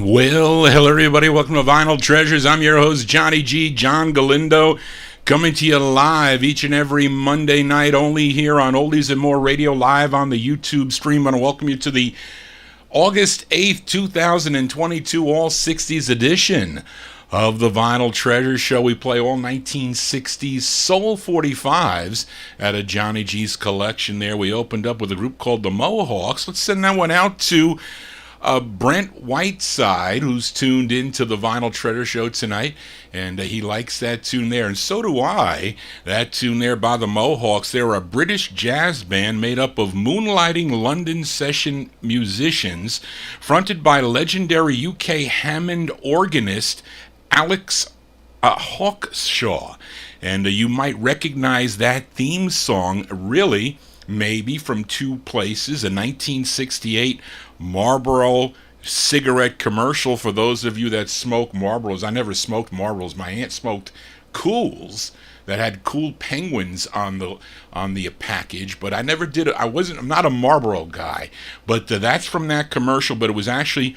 Well, hello everybody, welcome to Vinyl Treasures. I'm your host, Johnny G, John Galindo, coming to you live each and every Monday night, only here on Oldies and More Radio, live on the YouTube stream. I want to welcome you to the August 8th, 2022 All 60s edition of the Vinyl Treasure Show. We play all 1960s soul 45s at a Johnny G's collection there. We opened up with a group called the Mohawks. Let's send that one out to Brent Whiteside, who's tuned into the Vinyl Treasure Show tonight, and he likes that tune there, and so do I. That tune there by the Mohawks. They're a British jazz band made up of moonlighting London session musicians, fronted by legendary UK Hammond organist Alex Hawkshaw. And you might recognize that theme song, really, maybe from two places: a 1968 Marlboro cigarette commercial. For those of you that smoke Marlboros, I never smoked Marlboros. My aunt smoked Cools that had cool penguins on the package, but I never did it. I'm not a Marlboro guy, but that's from that commercial. But it was actually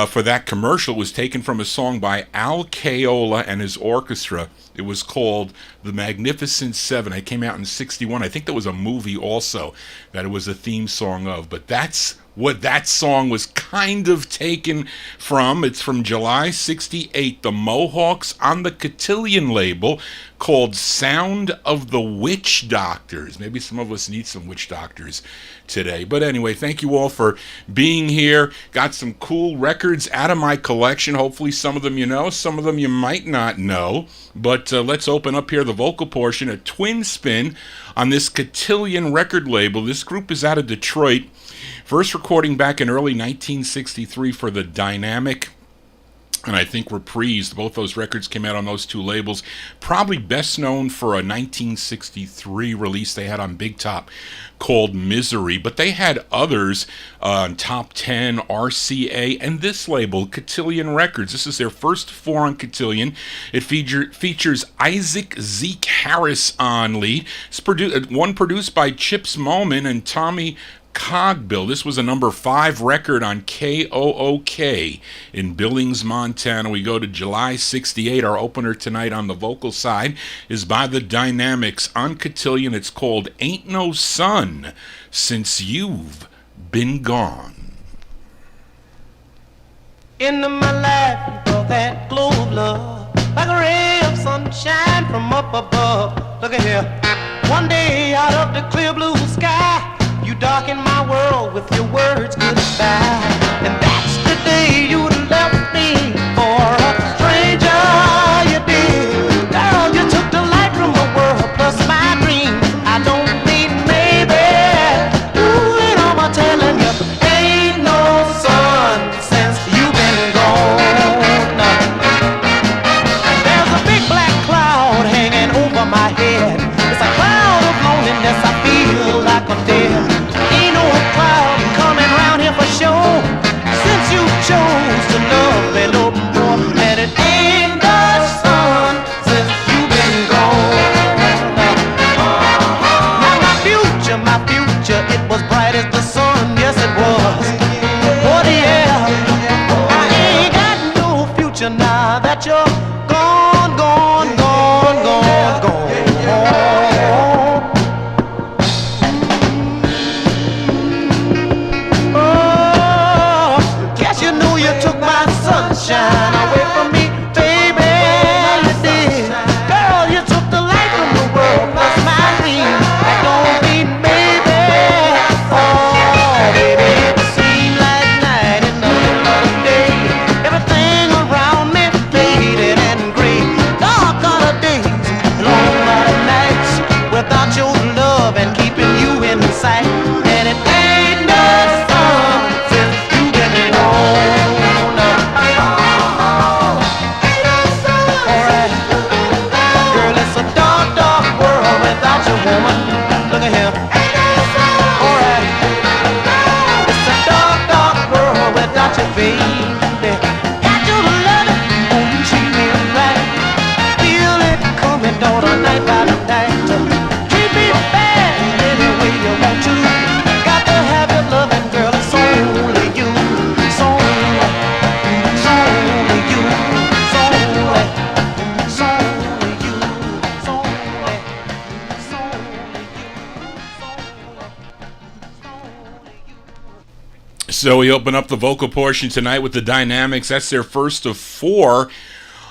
for that commercial, it was taken from a song by Al Caiola and his orchestra. It was called The Magnificent Seven. It came out in 61. I think there was a movie also that it was a theme song of, but that's what that song was kind of taken from. It's from July 68. The Mohawks on the Cotillion label, called Sound of the Witch Doctors. Maybe some of us need some witch doctors today. But anyway, thank you all for being here. Got some cool records out of my collection. Hopefully some of them you know, some of them you might not know. But let's open up here the vocal portion, a twin spin on this Cotillion record label. This group is out of Detroit. First recording back in early 1963 for the Dynamic, and I think Reprise. Both those records came out on those two labels. Probably best known for a 1963 release they had on Big Top called Misery, but they had others on Top 10, RCA, and this label, Cotillion Records. This is their first four on Cotillion. It features Isaac Zeke Harris on lead. It's produced by Chips Moman and Tommy Cogbill. This was a number 5 record on KOOK in Billings, Montana. We go to July 68. Our opener tonight on the vocal side is by the Dynamics on Cotillion. It's called Ain't No Sun Since You've Been Gone. Into my life you brought that glow of love, like a ray of sunshine from up above. Look at here. One day out of the clear blue sky, you darken my world with your words goodbye. And that's the day you left me for a stranger, you did. Girl, you took the light from the world plus my dream. I don't mean maybe. Ooh, and I'm telling you, ain't no sun since you've been gone. There's a big black cloud hanging over my head. It's a cloud of loneliness, I feel like I'm dead. Ain't no cloud coming round here for sure. So we open up the vocal portion tonight with the Dynamics. That's their first of four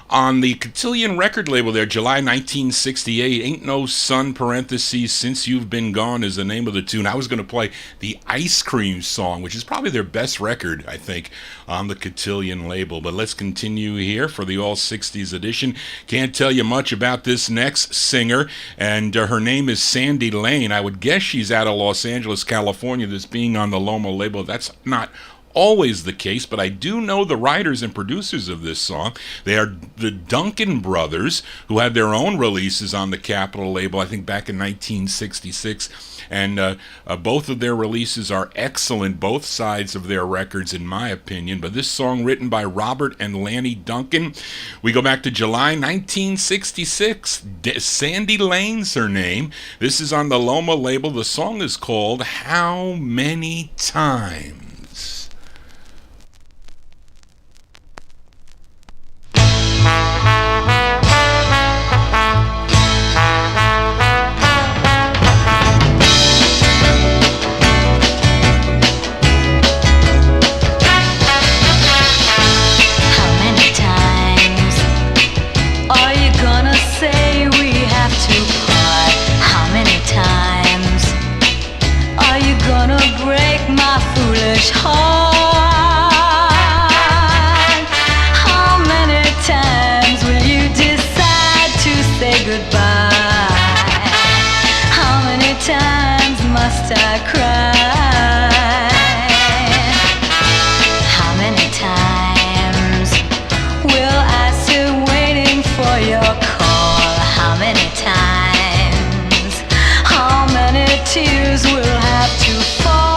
on the Cotillion record label there, July 1968. Ain't No Sun, parentheses, Since You've Been Gone is the name of the tune. I was going to play the Ice Cream song, which is probably their best record, I think, on the Cotillion label. But let's continue here for the All 60s edition. Can't tell you much about this next singer, and her name is Sandy Lane. I would guess she's out of Los Angeles, California, this being on the Loma label. That's not always the case, but I do know the writers and producers of this song. They are the Duncan Brothers, who had their own releases on the Capitol label, I think back in 1966, and both of their releases are excellent, both sides of their records in my opinion. But this song, written by Robert and Lanny Duncan, we go back to July 1966. Sandy Lane's her name. This is on the Loma label. The song is called How Many Times? Heart. How many times will you decide to say goodbye? How many times must I cry? How many times will I sit waiting for your call? How many times? How many tears will have to fall?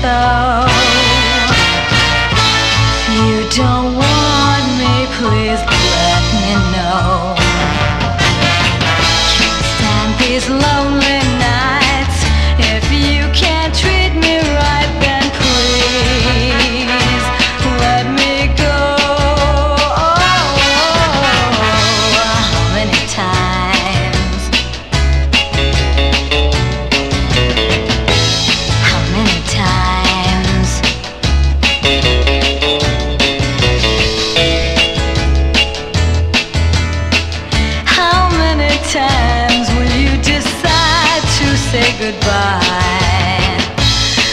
So if you don't want me, please let me know. Can't stand these lonely nights. If you can't treat me right, then please let me go. How many times? How many times? How many times will you decide to say goodbye?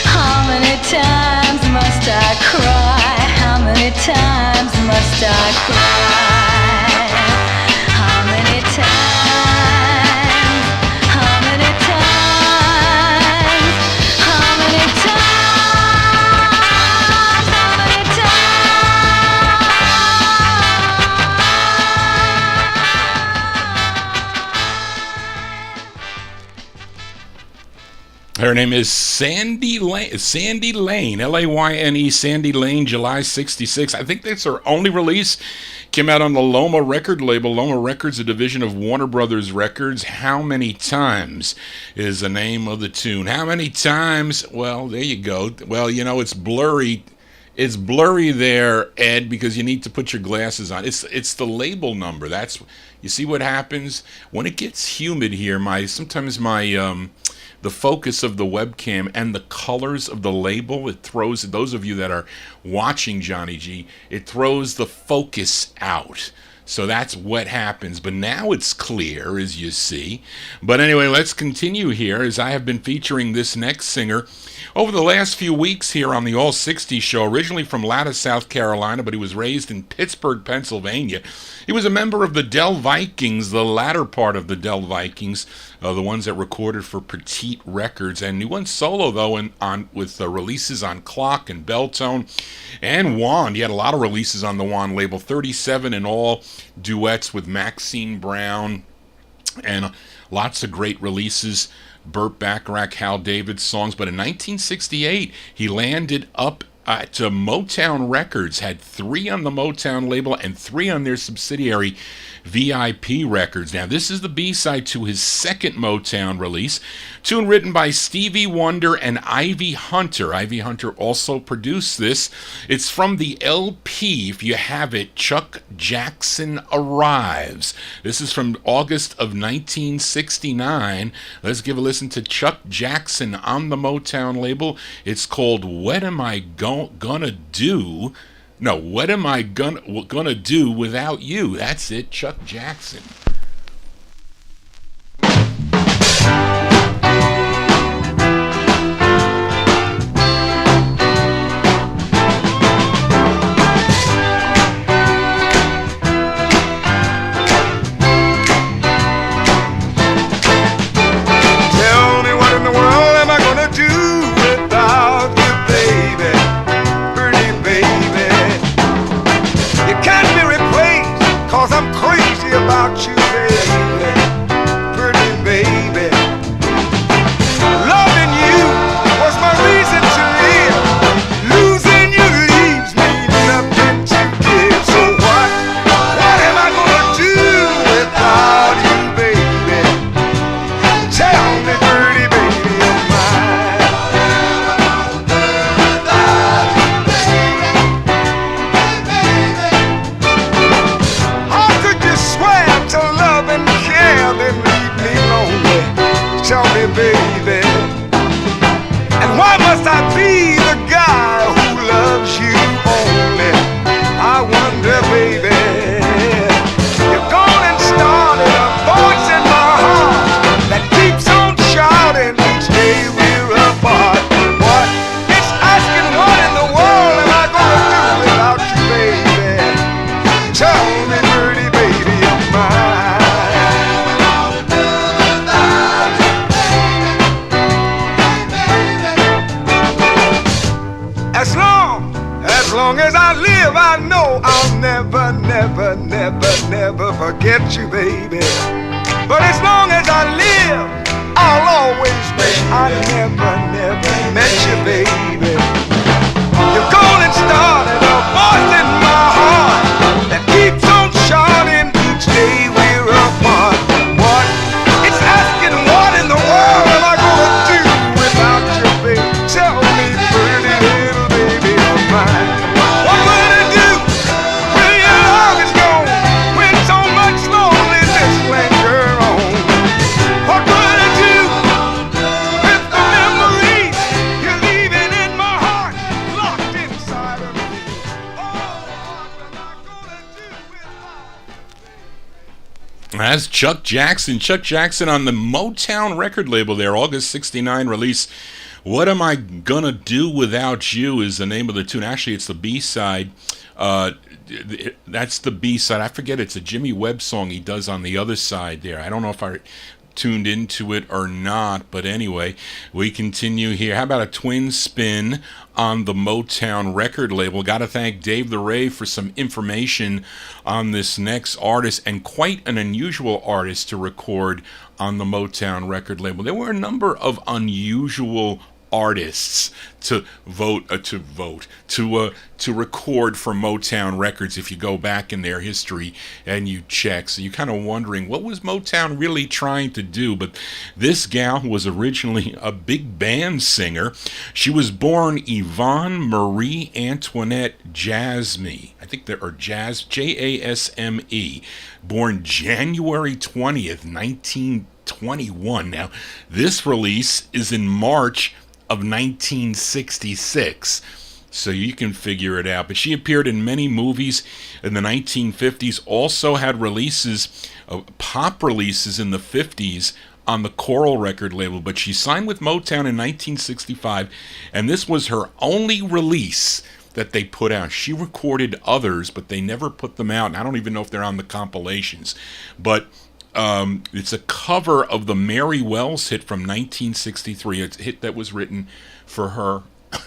How many times must I cry? How many times must I cry? How many times? How many times? How many times? How many Her name is Sandy Lane, L-A-Y-N-E, Sandy Lane, July 66. I think that's her only release. Came out on the Loma record label. Loma Records, a division of Warner Brothers Records. How Many Times is the name of the tune. How many times? Well, there you go. Well, you know, it's blurry. It's blurry there, Ed, because you need to put your glasses on. It's the label number. That's, you see what happens when it gets humid here. Sometimes the focus of the webcam and the colors of the label, it throws, those of you that are watching Johnny G, it throws the focus out. So that's what happens. But now it's clear, as you see. But anyway, let's continue here, as I have been featuring this next singer over the last few weeks here on the All 60s show. Originally from Latta, South Carolina, but he was raised in Pittsburgh, Pennsylvania. He was a member of the Dell Vikings, the latter part of the Dell Vikings, the ones that recorded for Petite Records. And he went solo, though, with releases on Clock and Belltone and Wand. He had a lot of releases on the Wand label, 37 in all, duets with Maxine Brown, and lots of great releases. Burt Bacharach, Hal David songs. But in 1968, he landed up at Motown Records, had 3 on the Motown label and 3 on their subsidiary VIP Records. Now, this is the B-side to his second Motown release, tune written by Stevie Wonder and Ivy Hunter. Ivy Hunter also produced this. It's from the LP, if you have it, Chuck Jackson Arrives. This is from August of 1969. Let's give a listen to Chuck Jackson on the Motown label. It's called What Am I Gonna Do? No, What Am I Gonna Do Without You? That's it, Chuck Jackson. Forget you, baby. But as long as I live, I'll always wish I never met you, baby. You're golden star and a voice in my heart that keeps on shining each day we're apart. What? It's asking what in the world am I gonna do without you, baby? Tell me, pretty little baby of mine. What will I do when your love is gone? When so much loneliness linger on? What will I do with the memories you're leaving in my heart, locked inside of me? Oh, what am I gonna do without? That's Chuck Jackson. Chuck Jackson on the Motown record label there, August 69 release. What Am I Gonna Do Without You is the name of the tune. Actually, it's the B-side. That's the B-side. I forget, it's a Jimmy Webb song he does on the other side there. I don't know if I tuned into it or not, but anyway, we continue here. How about a twin spin on the Motown record label? Got to thank Dave the Ray for some information on this next artist, and quite an unusual artist to record on the Motown record label. There were a number of unusual artists to record for Motown Records. If you go back in their history and you check, so you're kind of wondering, what was Motown really trying to do? But this gal was originally a big band singer. She was born Yvonne Marie Antoinette Jasme. I think there are Jasme, born January 20th, 1921. Now, this release is in March of 1966, so you can figure it out. But she appeared in many movies in the 1950s, also had releases, pop releases in the 50s on the Coral record label, but she signed with Motown in 1965, and this was her only release that they put out. She recorded others, but they never put them out, and I don't even know if they're on the compilations. But it's a cover of the Mary Wells hit from 1963. It's a hit that was written for her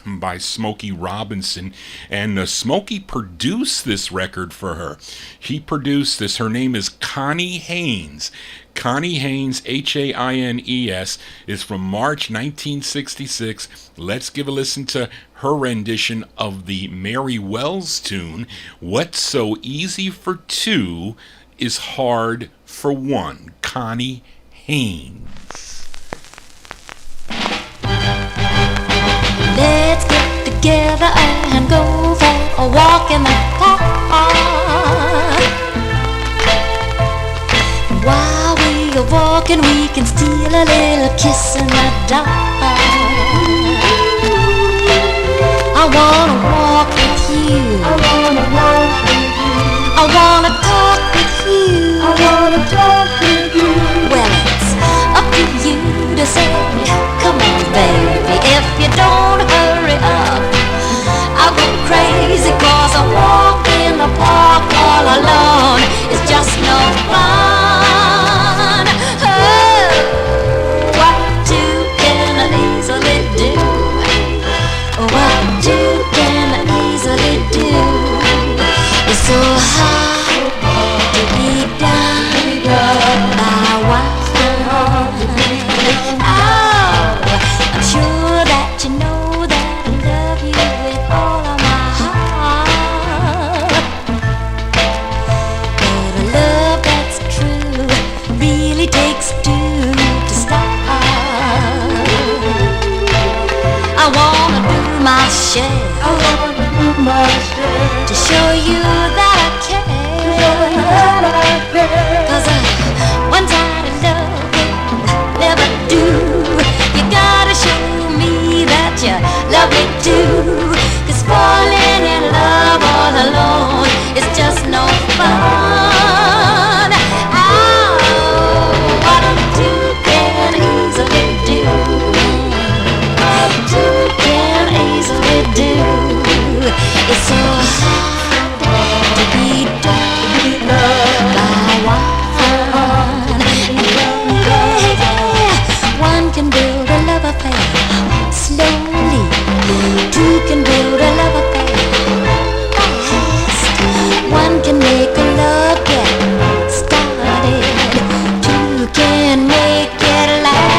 by Smokey Robinson, and Smokey produced this record for her. He produced this. Her name is Connie Haynes. Connie Haynes, Haines, is from March 1966. Let's give a listen to her rendition of the Mary Wells tune, What's So Easy for Two is Hard for One. Connie Haynes. Let's get together and go for a walk in the park. While we are walking, we can steal a little kiss in the dark. I wanna walk with you. I wanna walk with you. I wanna talk with you. I wanna talk with you. Well, it's up to you to say, come on, baby. If you don't hurry up, I'll go crazy, 'cause a walk in the park all alone is just no fun. Oh, what two can easily do? What two can easily do? It's so hard to be done by one. Oh, I'm sure that you know that I love you with all of my heart. But a love that's true really takes two to start. I wanna do my share. I wanna do my share to show you that I care. That I care. 'Cause one-sided love will never do. You gotta show me that you love me too. 'Cause falling in love all alone is just no fun. Oh, what two can easily do? What two can easily do? It's so hard to be done by one. One can build a love affair slowly. Two can build a love affair fast. One can make a love get started. Two can make it last.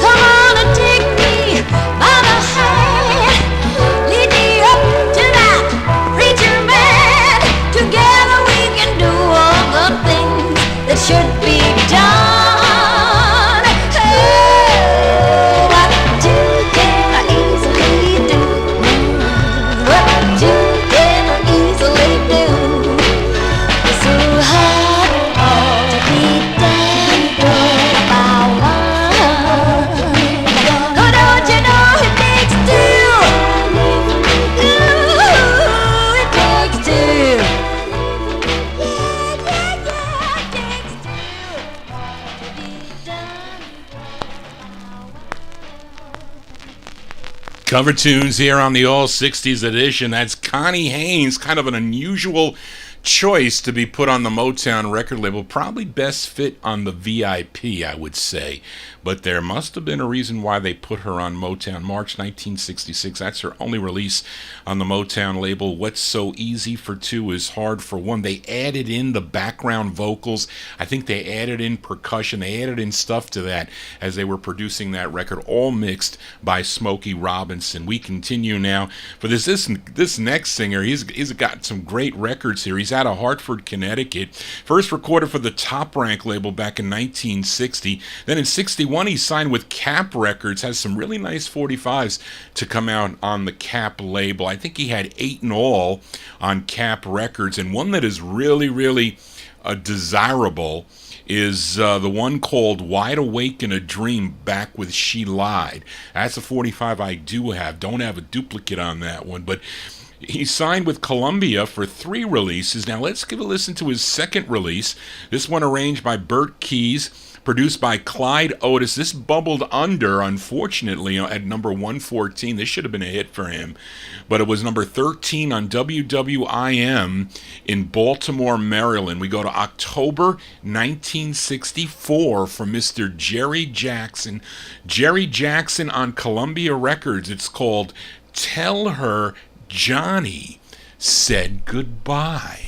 Come on and take me by the hand. Lead me up to that preacher man. Together we can do all the things that should be done. Oh, what two can I easily do? What two can I easily do? It's so hard to be done by one. Oh, don't you know it takes two? Ooh, it takes two. Yeah, it takes two to be done by one. Cover tunes here on the All 60s edition. That's Connie Haynes, kind of an unusual choice to be put on the Motown record label. Probably best fit on the VIP, I would say. But there must have been a reason why they put her on Motown. March 1966, that's her only release on the Motown label. What's So Easy for Two is Hard for One. They added in the background vocals. I think they added in percussion. They added in stuff to that as they were producing that record, all mixed by Smokey Robinson. We continue now for this next singer. He's got some great records here. He's out of Hartford, Connecticut. First recorded for the Top Rank label back in 1960. Then in 61, he signed with Cap Records. Has some really nice 45's to come out on the Cap label. I think he had 8 in all on Cap Records. And one that is really, really desirable is the one called Wide Awake in a Dream, back with She Lied. That's a 45 I do have. Don't have a duplicate on that one. But He signed with Columbia for 3 releases. Now let's give a listen to his second release. This one arranged by Bert Keys, produced by Clyde Otis. This bubbled under, unfortunately, at number 114. This should have been a hit for him. But it was number 13 on WWIM in Baltimore, Maryland. We go to October 1964 for Mr. Jerry Jackson. Jerry Jackson on Columbia Records. It's called Tell Her Johnny Said Goodbye.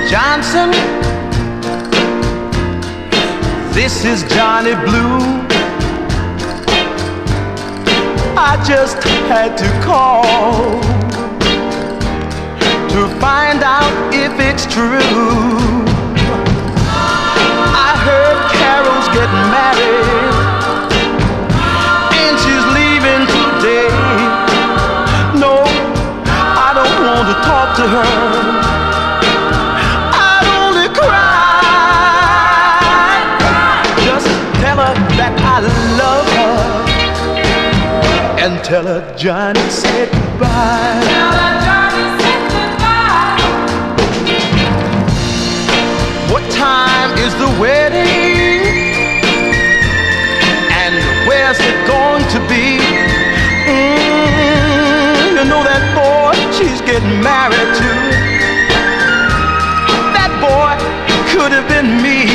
Johnson, this is Johnny Blue. I just had to call to find out if it's true. I heard Carol's getting married and she's leaving today. No, I don't want to talk to her. That I love her and tell her Johnny said goodbye. Tell her Johnny said goodbye. What time is the wedding? And where's it going to be? You know that boy she's getting married to. That boy could have been me.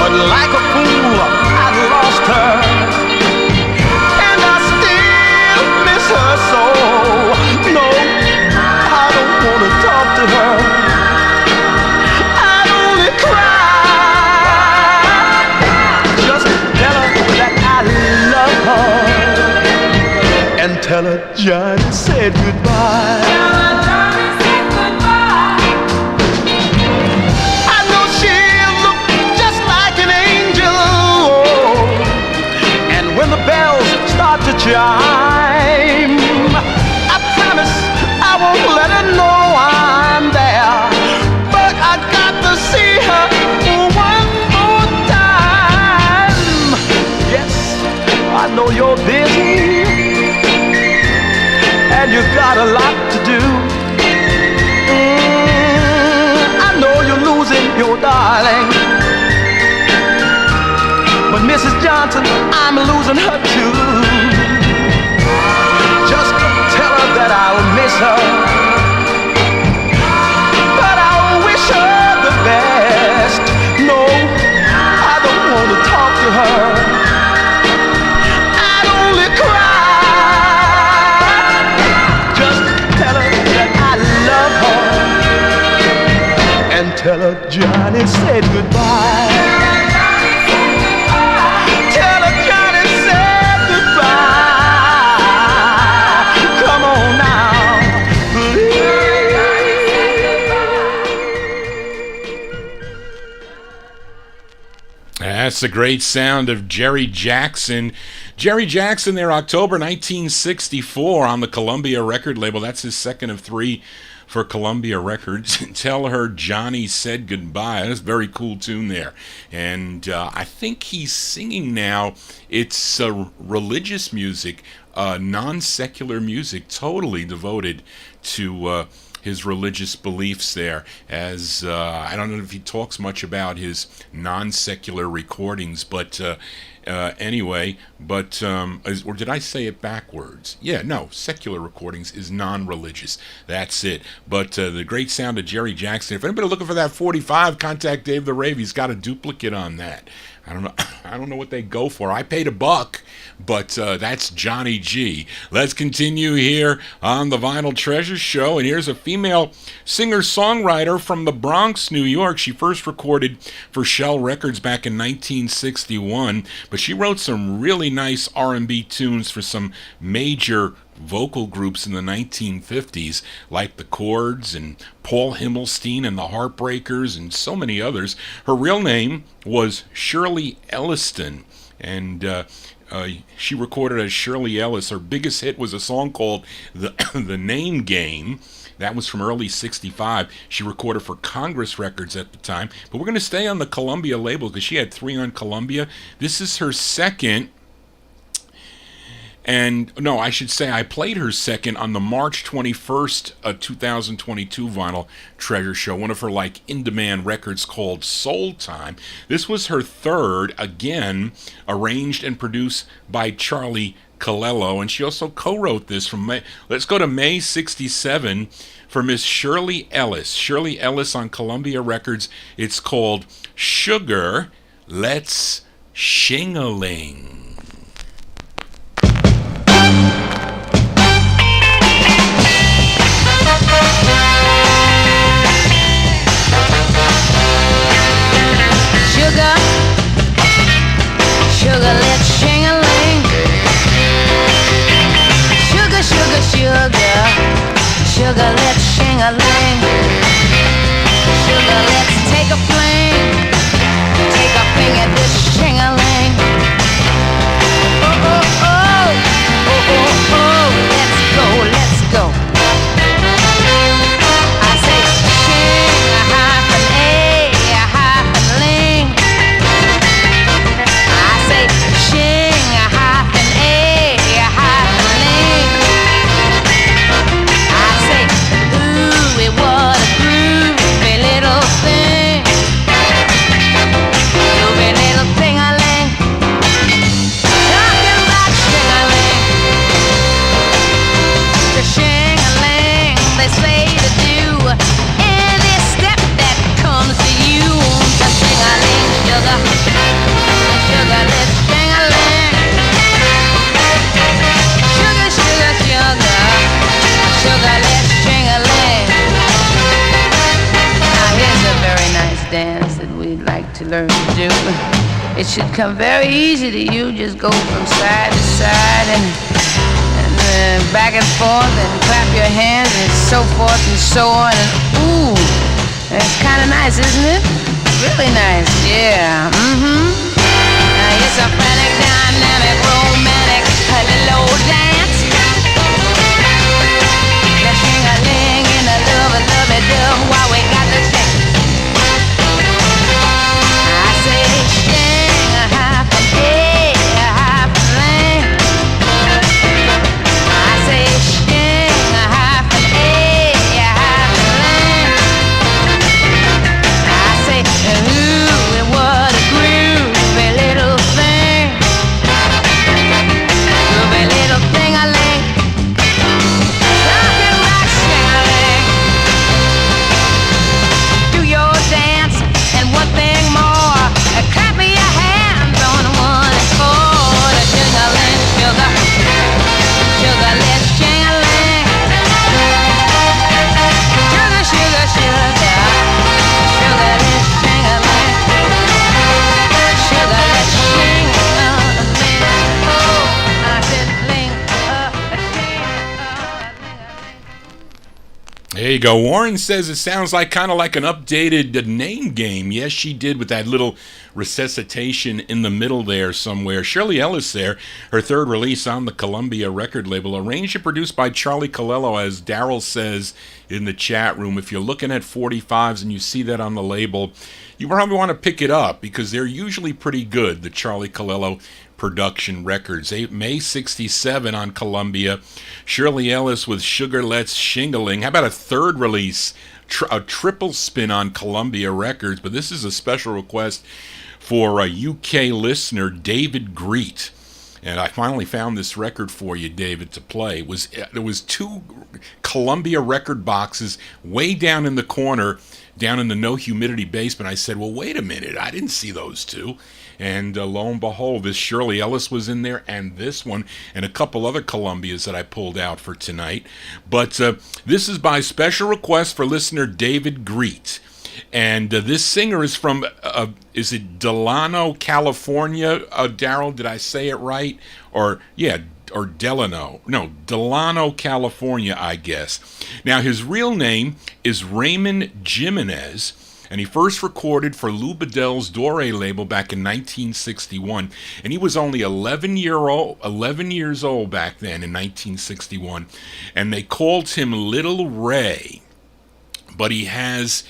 But like a fool, I lost her, and I still miss her so. No, I don't want to talk to her. I'd only cry. Just tell her that I love her, and tell her Johnny said goodbye. Tell her Johnny said goodbye. I know she'll look just like an angel, and when the bells start to chime, I promise I won't let her know I'm there. But I got to see her one more time. Yes, I know you're busy and you got a lot to do. I know you're losing your darling, but Mrs. Johnson, I'm losing her too. Just tell her that I'll miss her, but I'll wish her the best. No, I don't want to talk to her. I'd only cry. Just tell her that I love her, and tell her Johnny said goodbye. Tell her Johnny said goodbye. Come on now, please. That's the great sound of Jerry Jackson. Jerry Jackson there, October 1964 on the Columbia record label. That's his second of 3 for Columbia Records. Tell Her Johnny Said Goodbye. That's a very cool tune there. And I think he's singing now. It's religious music, non-secular music, totally devoted to his religious beliefs there. As I don't know if he talks much about his non-secular recordings, but anyway, or did I say it backwards? Yeah, no, secular recordings is non-religious. That's it. But the great sound of Jerry Jackson. If anybody looking for that 45, contact Dave the Rave. He's got a duplicate on that. I don't know what they go for. I paid $1, but that's Johnny G. Let's continue here on the Vinyl Treasure Show. And here's a female singer-songwriter from the Bronx, New York. She first recorded for Shell Records back in 1961, but she wrote some really nice R&B tunes for some major vocal groups in the 1950s, like the Chords and Paul Himmelstein and the Heartbreakers and so many others. Her real name was Shirley Ellis, and She recorded as Shirley Ellis. Her biggest hit was a song called The Name Game. That was from early 65. She recorded for Congress Records at the time. But we're going to stay on the Columbia label because she had 3 on Columbia. This is her second. And no, I should say I played her second on the March 21st, 2022 Vinyl Treasure Show, one of her like in-demand records called Soul Time. This was her third, again, arranged and produced by Charlie Calello, and she also co-wrote this from May. Let's go to May 67 for Miss Shirley Ellis. Shirley Ellis on Columbia Records. It's called Sugar Let's Shing-a-Ling. Sugar, sugar, let's shing-a-ling. Sugar, sugar, sugar, sugar, let's shing-a-ling. Sugar, let's take a fling, take a fling at this shing-a-ling. Oh, oh, oh, oh, oh, oh, let's go, let's go. I say shing a hyphen a hyphen ling. I say shing a hyphen a hyphen ling. I say ooh, it was a groovy little thing, groovy little thing-a-ling. Talking about shing-a-ling, the shing-a-ling they say to do any step that comes to you. The shing-a-ling, sugar, sugar, let's shing-a-ling. Sugar, sugar, sugar, sugar, let's shing-a-ling. Now here's a very nice dance that we'd like to learn to do. It should come very easy to you. Just go from side to side and back and forth and clap your hands and so forth and so on. And ooh, it's kind of nice, isn't it? Really nice, yeah. Now it's a frantic, dynamic, romantic, little dance. Let's shing-a-ling in a lovey-dove while we got the shake. I say shing a hyphen a hyphen ling. I say shing a hyphen a hyphen ling. I say ooh, it was a groovy little thing, groovy little thing-a-ling. Talking about shing-a-ling. Do your dance and one thing more. Clap me your hands on 1 and 4. The shing-a-ling, sugar, sugar, let's shing-a-ling. Sugar, sugar, sugar, sugar, let's shing-a-ling. Sugar, let's shing-a-ling. Oh, I said ling, There you go. Warren says it sounds like kind of like an updated name game. Yes, she did with that little resuscitation in the middle there somewhere. Shirley Ellis there, her third release on the Columbia record label, arranged and produced by Charlie Calello, as Daryl says in the chat room. If you're looking at 45's and you see that on the label, you probably want to pick it up because they're usually pretty good, the Charlie Calello production records. May 67 on Columbia. Shirley Ellis with Sugar Let's Shing-a-Ling. How about a third release, a triple spin on Columbia Records? But this is a special request for a UK listener, David Greet. And I finally found this record for you, David, to play. There was 2 Columbia record boxes way down in the corner, down in the no humidity basement. I said, well, wait a minute, I didn't see those 2. And lo and behold, this Shirley Ellis was in there, and this one, and a couple other Columbias that I pulled out for tonight. But this is by special request for listener David Greet. And this singer is from, is it Delano, California? Daryl, did I say it right? Or Delano. No, Delano, California, I guess. Now, his real name is Raymond Jimenez. and he first recorded for Lou Bedell's Dore label back in 1961, and he was only 11 years old back then in 1961, and they called him Little Ray. But he has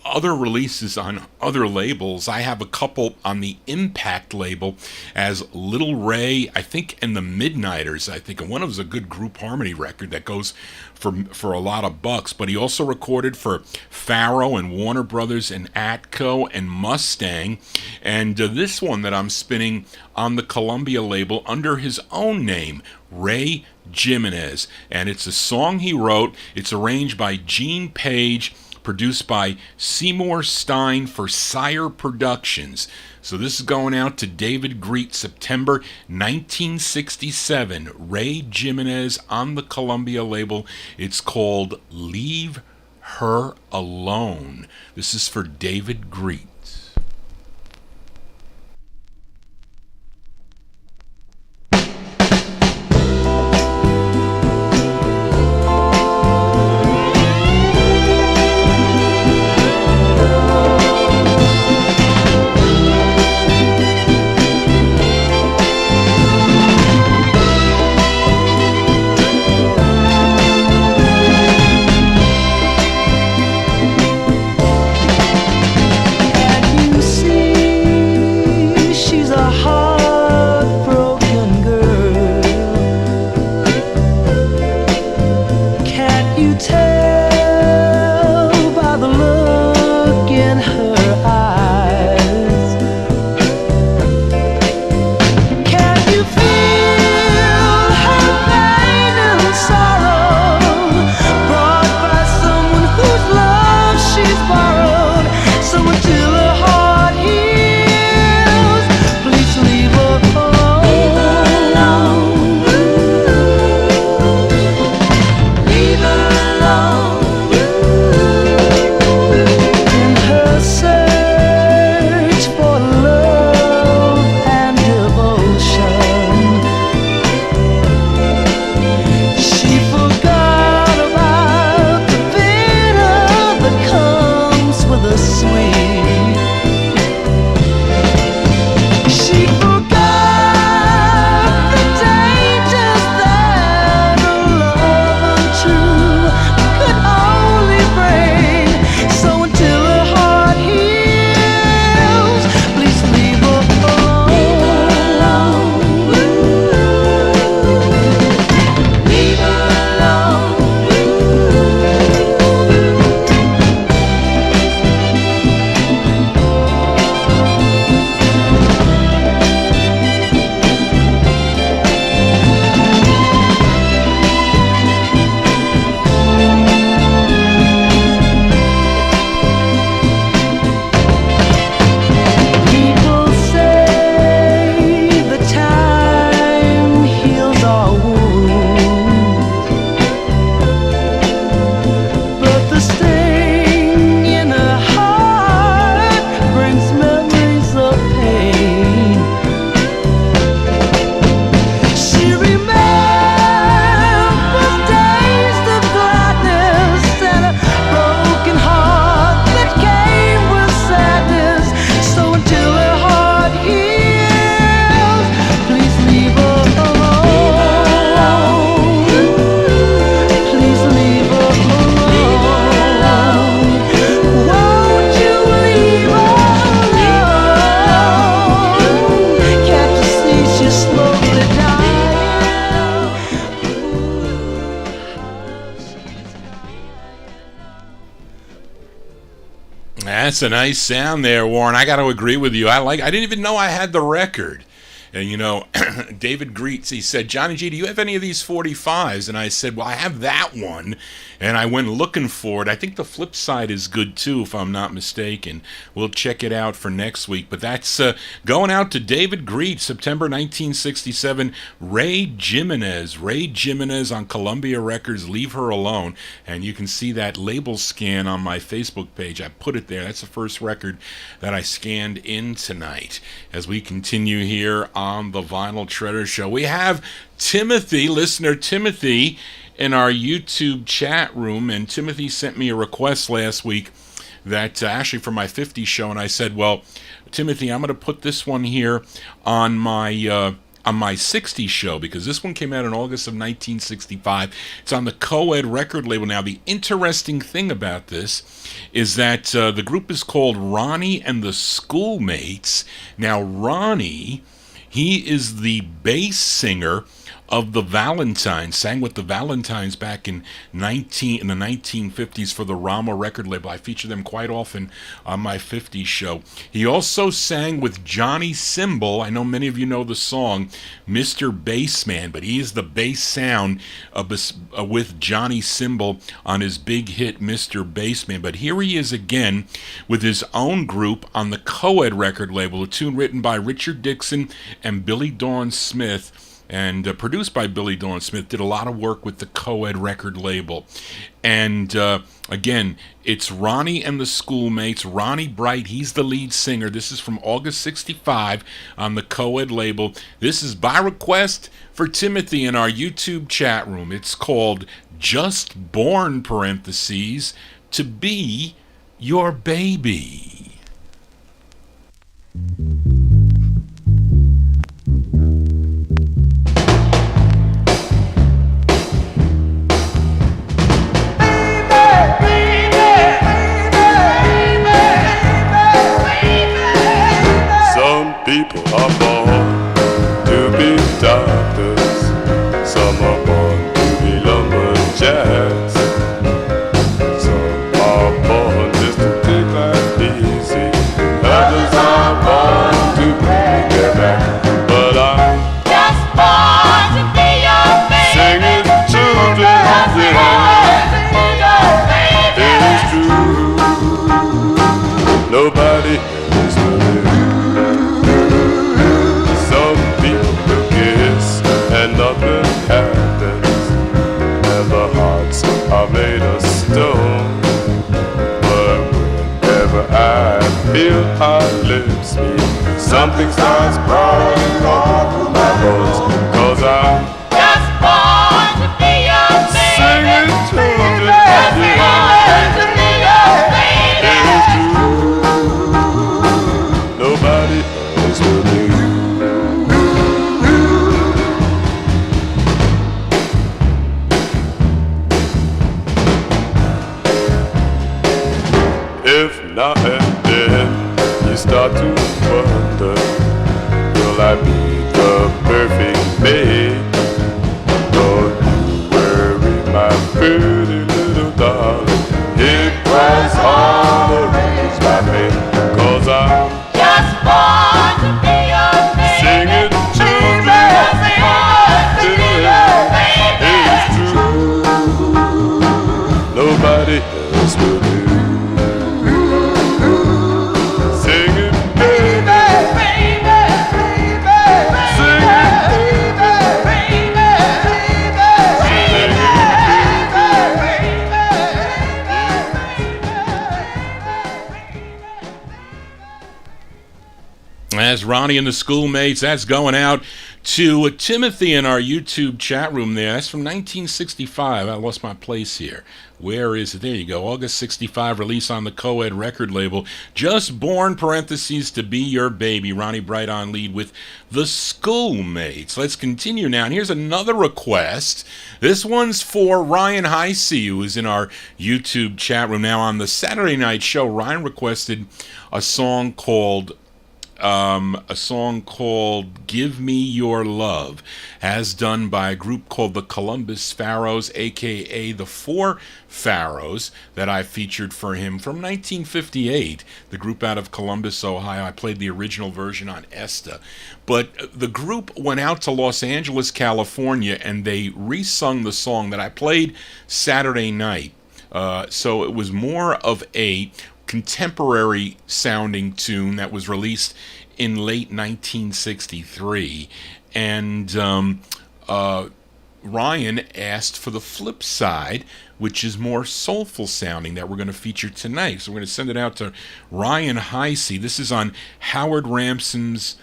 other releases on other labels. I have a couple on the Impact label as Little Ray, I think, and the Midnighters, I think. And one of them is a good group harmony record that goes for a lot of bucks. But he also recorded for Faro and Warner Brothers and Atco and Mustang. And this one that I'm spinning on the Columbia label under his own name, Ray Jimenez. And it's a song he wrote. It's arranged by Gene Page, produced by Seymour Stein for Sire Productions. So this is going out to David Greet, September 1967. Ray Jimenez on the Columbia label. It's called Leave Her Alone. This is for David Greet. That's a nice sound there, Warren. I got to agree with you. I didn't even know I had the record. And, you know, David Greets, he said, Johnny G, do you have any of these 45s? And I said, well, I have that one. And I went looking for it. I think the flip side is good, too, if I'm not mistaken. We'll check it out for next week. But that's going out to David Greets, September 1967. Ray Jimenez. Ray Jimenez on Columbia Records, Leave Her Alone. And you can see that label scan on my Facebook page. I put it there. That's the first record that I scanned in tonight. As we continue here on the Vinyl Treasure Show, we have Timothy, listener Timothy, in our YouTube chat room, and Timothy sent me a request last week that actually for my 50 show, and I said, well, Timothy, I'm going to put this one here on my 60 show, because this one came out in August of 1965. It's on the co-ed record label. Now, the interesting thing about this is that the group is called Ronnie and the Schoolmates. Now, Ronnie, he is the bass singer of the Valentines, sang with the Valentines back in the 1950s for the Rama record label. I feature them quite often on my 50s show. He also sang with Johnny Cymbal. I know many of you know the song Mr. Bassman, but he is the bass sound with Johnny Cymbal on his big hit Mr. Bassman. But here he is again with his own group on the co-ed record label, a tune written by Richard Dixon and Billy Dawn Smith, and produced by Billy Dawn Smith. Did a lot of work with the co-ed record label. And again, it's Ronnie and the Schoolmates. Ronnie Bright, he's the lead singer. This is from August 65 on the co-ed label. This is by request for Timothy in our YouTube chat room. It's called Just Born, parentheses, to Be Your Baby. People are born to be doctors, some are born to be lumberjacks, some are born just to take life easy, others are born to break their back. But I'm just born to be your baby, singing children, yeah, it is true, nobody else will do. And nothing happens, and the hearts are made of stone. But whenever I feel our lips meet, something starts crawling all through my bones. 'Cause I'm just born to be your baby, singing children, just born to be your baby. It is true, nobody else will do. If now and then you start to wonder, will I be the perfect mate? Don't you worry, my pretty little darling, it was all arranged by me. 'Cause I'm just born to be your baby, singing children, just born to be your baby. It's true, nobody else will do. As Ronnie and the Schoolmates, that's going out to Timothy in our YouTube chat room there. That's from 1965. I lost my place here. Where is it? There you go. August 65, release on the co-ed record label. Just Born, parentheses, to Be Your Baby. Ronnie Bright on lead with the Schoolmates. Let's continue now. And here's another request. This one's for Ryan Heisey, who is in our YouTube chat room. Now, on the Saturday night show, Ryan requested a song called Give Me Your Love, as done by a group called the Columbus Pharaohs, aka the Four Pharaohs, that I featured for him from 1958. The group out of Columbus, Ohio. I played the original version on ESTA. But the group went out to Los Angeles, California, and they resung the song that I played Saturday night. So it was more of a contemporary sounding tune that was released in late 1963, and Ryan asked for the flip side, which is more soulful sounding, that we're going to feature tonight. So we're going to send it out to Ryan Heisey. This is on Howard Ramson's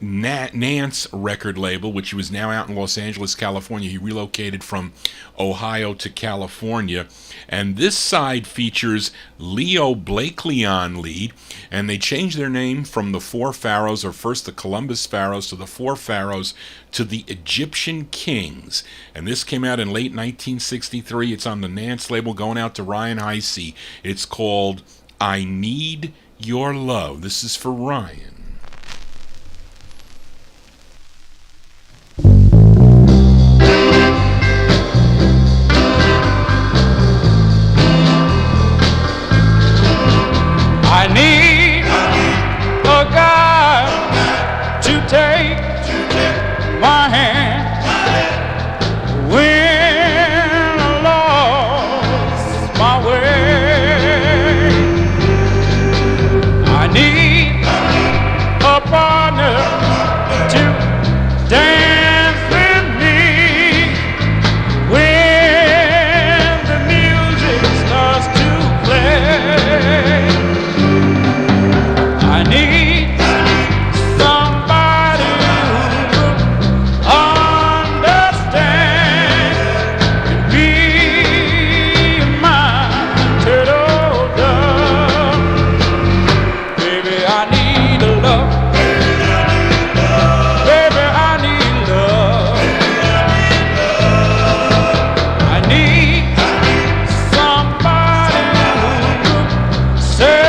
Nance record label, which was now out in Los Angeles, California. He relocated from Ohio to California. And this side features Leo Blakely on lead, and they changed their name from the Four Pharaohs, or first the Columbus Pharaohs to the Four Pharaohs, to the Egyptian Kings. And this came out in late 1963. It's on the Nance label, going out to Ryan Heisey. It's called I Need Your Love. This is for Ryan. I need a guy to take my hand when I lost my way. I need a partner to dance with me when the music starts to play. I need somebody who understands and be my turtle dove. Baby, I need a love. Baby, I need love. I need somebody who says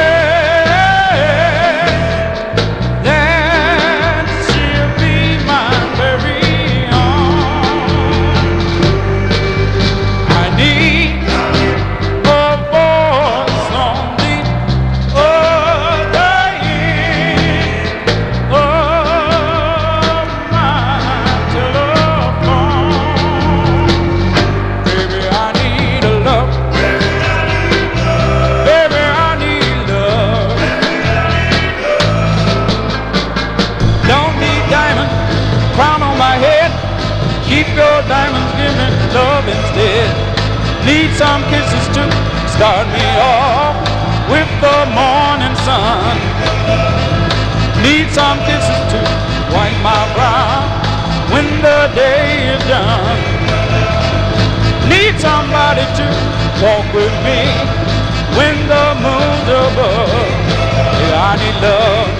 that she'll be my very own. I need a voice on the other end of my telephone. Baby, I need a love. Baby, I need love. Don't need diamonds, crown on my head. Keep your diamonds, give me love instead. Need some kisses to start me off with the morning sun. Need some kisses to wipe my brow when the day is done. Need somebody to walk with me when the moon's above. Yeah, I need love.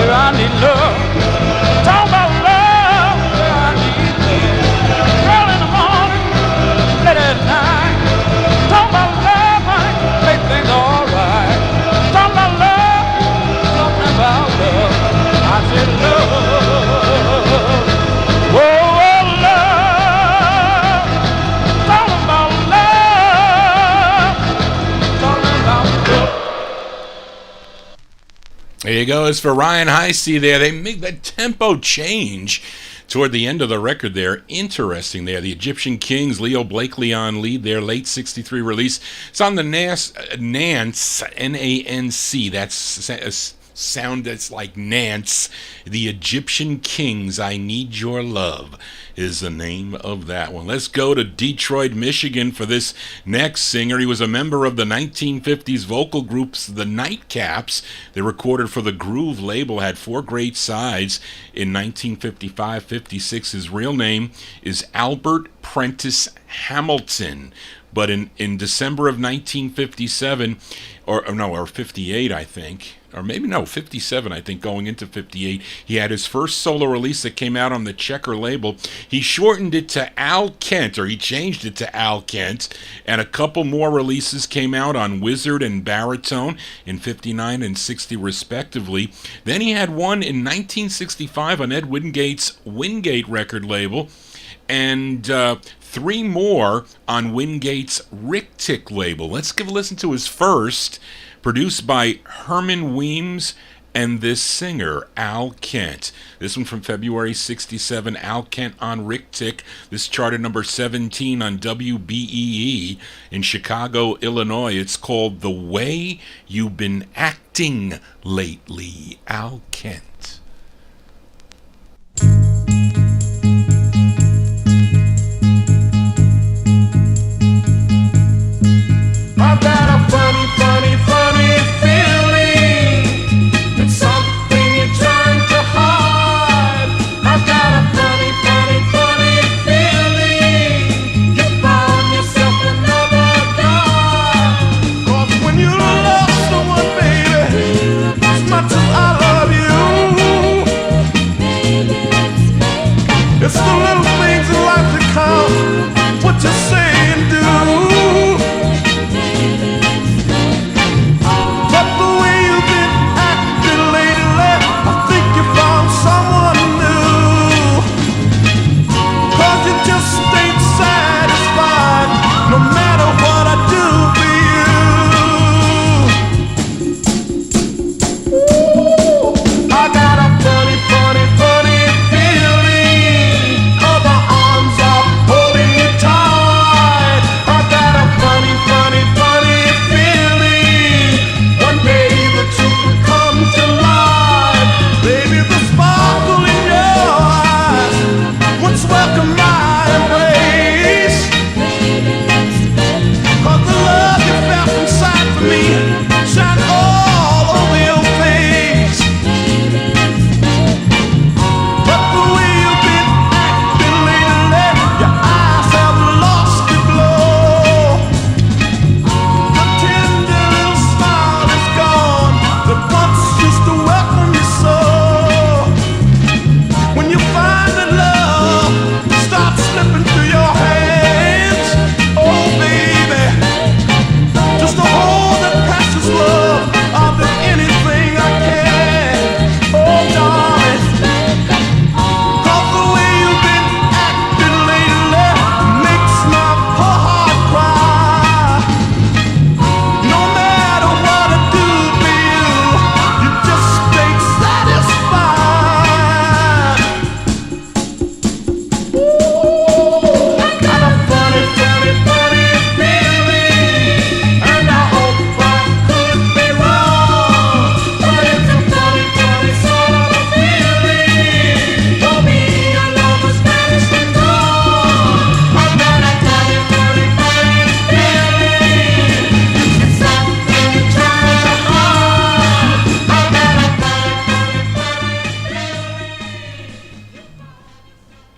Yeah, I need love. Talk about love. Yeah, I need love. Early in the morning, late at night. Talk about love, honey. Make things alright. Talk about love. Talking about love. I said love. Whoa, love. Talking about love. Talking about love. There you go. It's for Ryan Heisey there. They make that tempo change toward the end of the record there. Interesting there. The Egyptian Kings, Leo Blakely on lead there, late 63 release. It's on the Nance, N-A-N-C. That's a sound that's like Nance. The Egyptian Kings, I Need Your Love is the name of that one. Let's go to Detroit, Michigan for this next singer. He was a member of the 1950s vocal groups The Nightcaps. They recorded for the Groove label, had 4 great sides in 1955-56. His real name is Albert Prentice Hamilton. But in December of 1957, or 58, I think, or maybe no, 57, I think, going into 58, he had his first solo release that came out on the Checker label. He shortened it to Al Kent, or he changed it to Al Kent, and a couple more releases came out on Wizard and Baritone in 59 and 60 respectively. Then he had one in 1965 on Ed Wingate's Wingate record label, and 3 more on Wingate's Rick Tick label. Let's give a listen to his first, produced by Herman Weems and this singer, Al Kent. This one from February 67, Al Kent on Rick Tick. This charted number 17 on WBEE in Chicago, Illinois. It's called The Way You've Been Acting Lately, Al Kent. I've got a funny, funny, funny feeling. It's something you're trying to hide.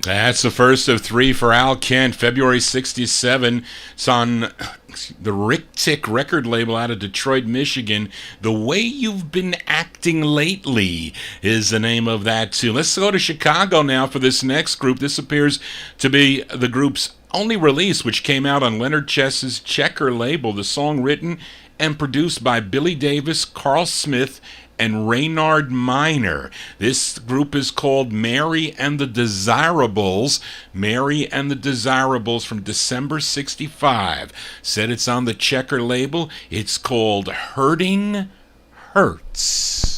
That's the first of three for Al Kent, February 67. It's on the Rick Tick record label out of Detroit, Michigan. The Way You've Been Acting Lately is the name of that too. Let's go to Chicago now for this next group. This appears to be the group's only release, which came out on Leonard Chess's Checker label. The song written and produced by Billy Davis, Carl Smith, and Reynard Minor. This group is called Mary and the Desirables. Mary and the Desirables from December 65. Said it's on the Checker label. It's called Hurting Hurts.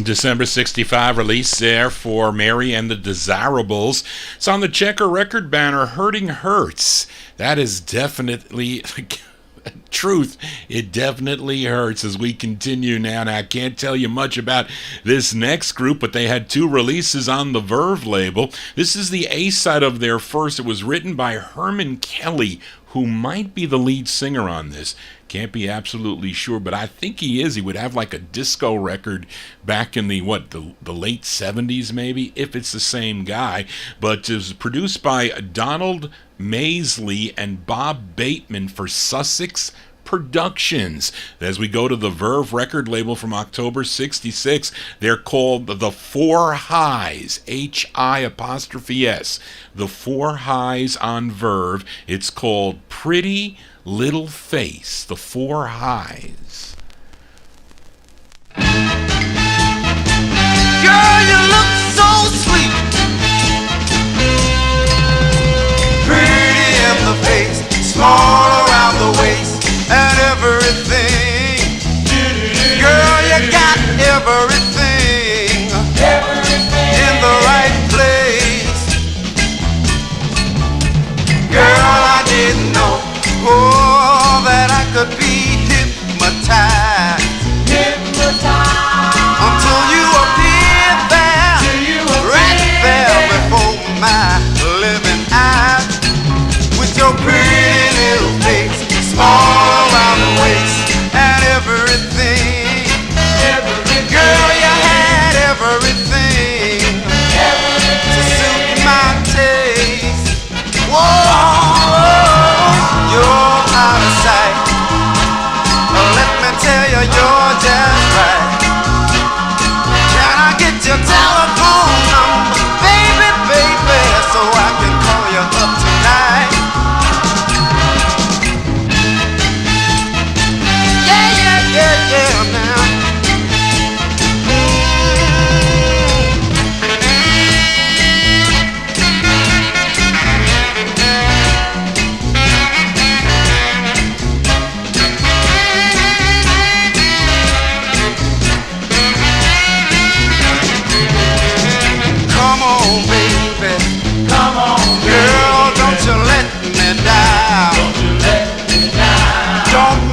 December 65 release there for Mary and the Desirables. It's on the Checker record banner, Hurting Hurts. That is definitely truth. It definitely hurts as we continue now. Now, I can't tell you much about this next group, but they had two releases on the Verve label. This is the A-side of their first. It was written by Herman Kelly, who might be the lead singer on this. Can't be absolutely sure, but I think he is. He would have like a disco record back in the late 70s maybe, if it's the same guy. But it was produced by Donald Maisley and Bob Bateman for Sussex Productions. As we go to the Verve record label from October 66, they're called the Four Highs, H-I''S. The Four Highs on Verve. It's called Pretty Little Face, the Four Highs. Girl, you look so sweet, pretty in the face, small around the waist, and everything. Girl, you got everything, in the right place. Girl, I didn't know, that I could be hypnotized until you appeared.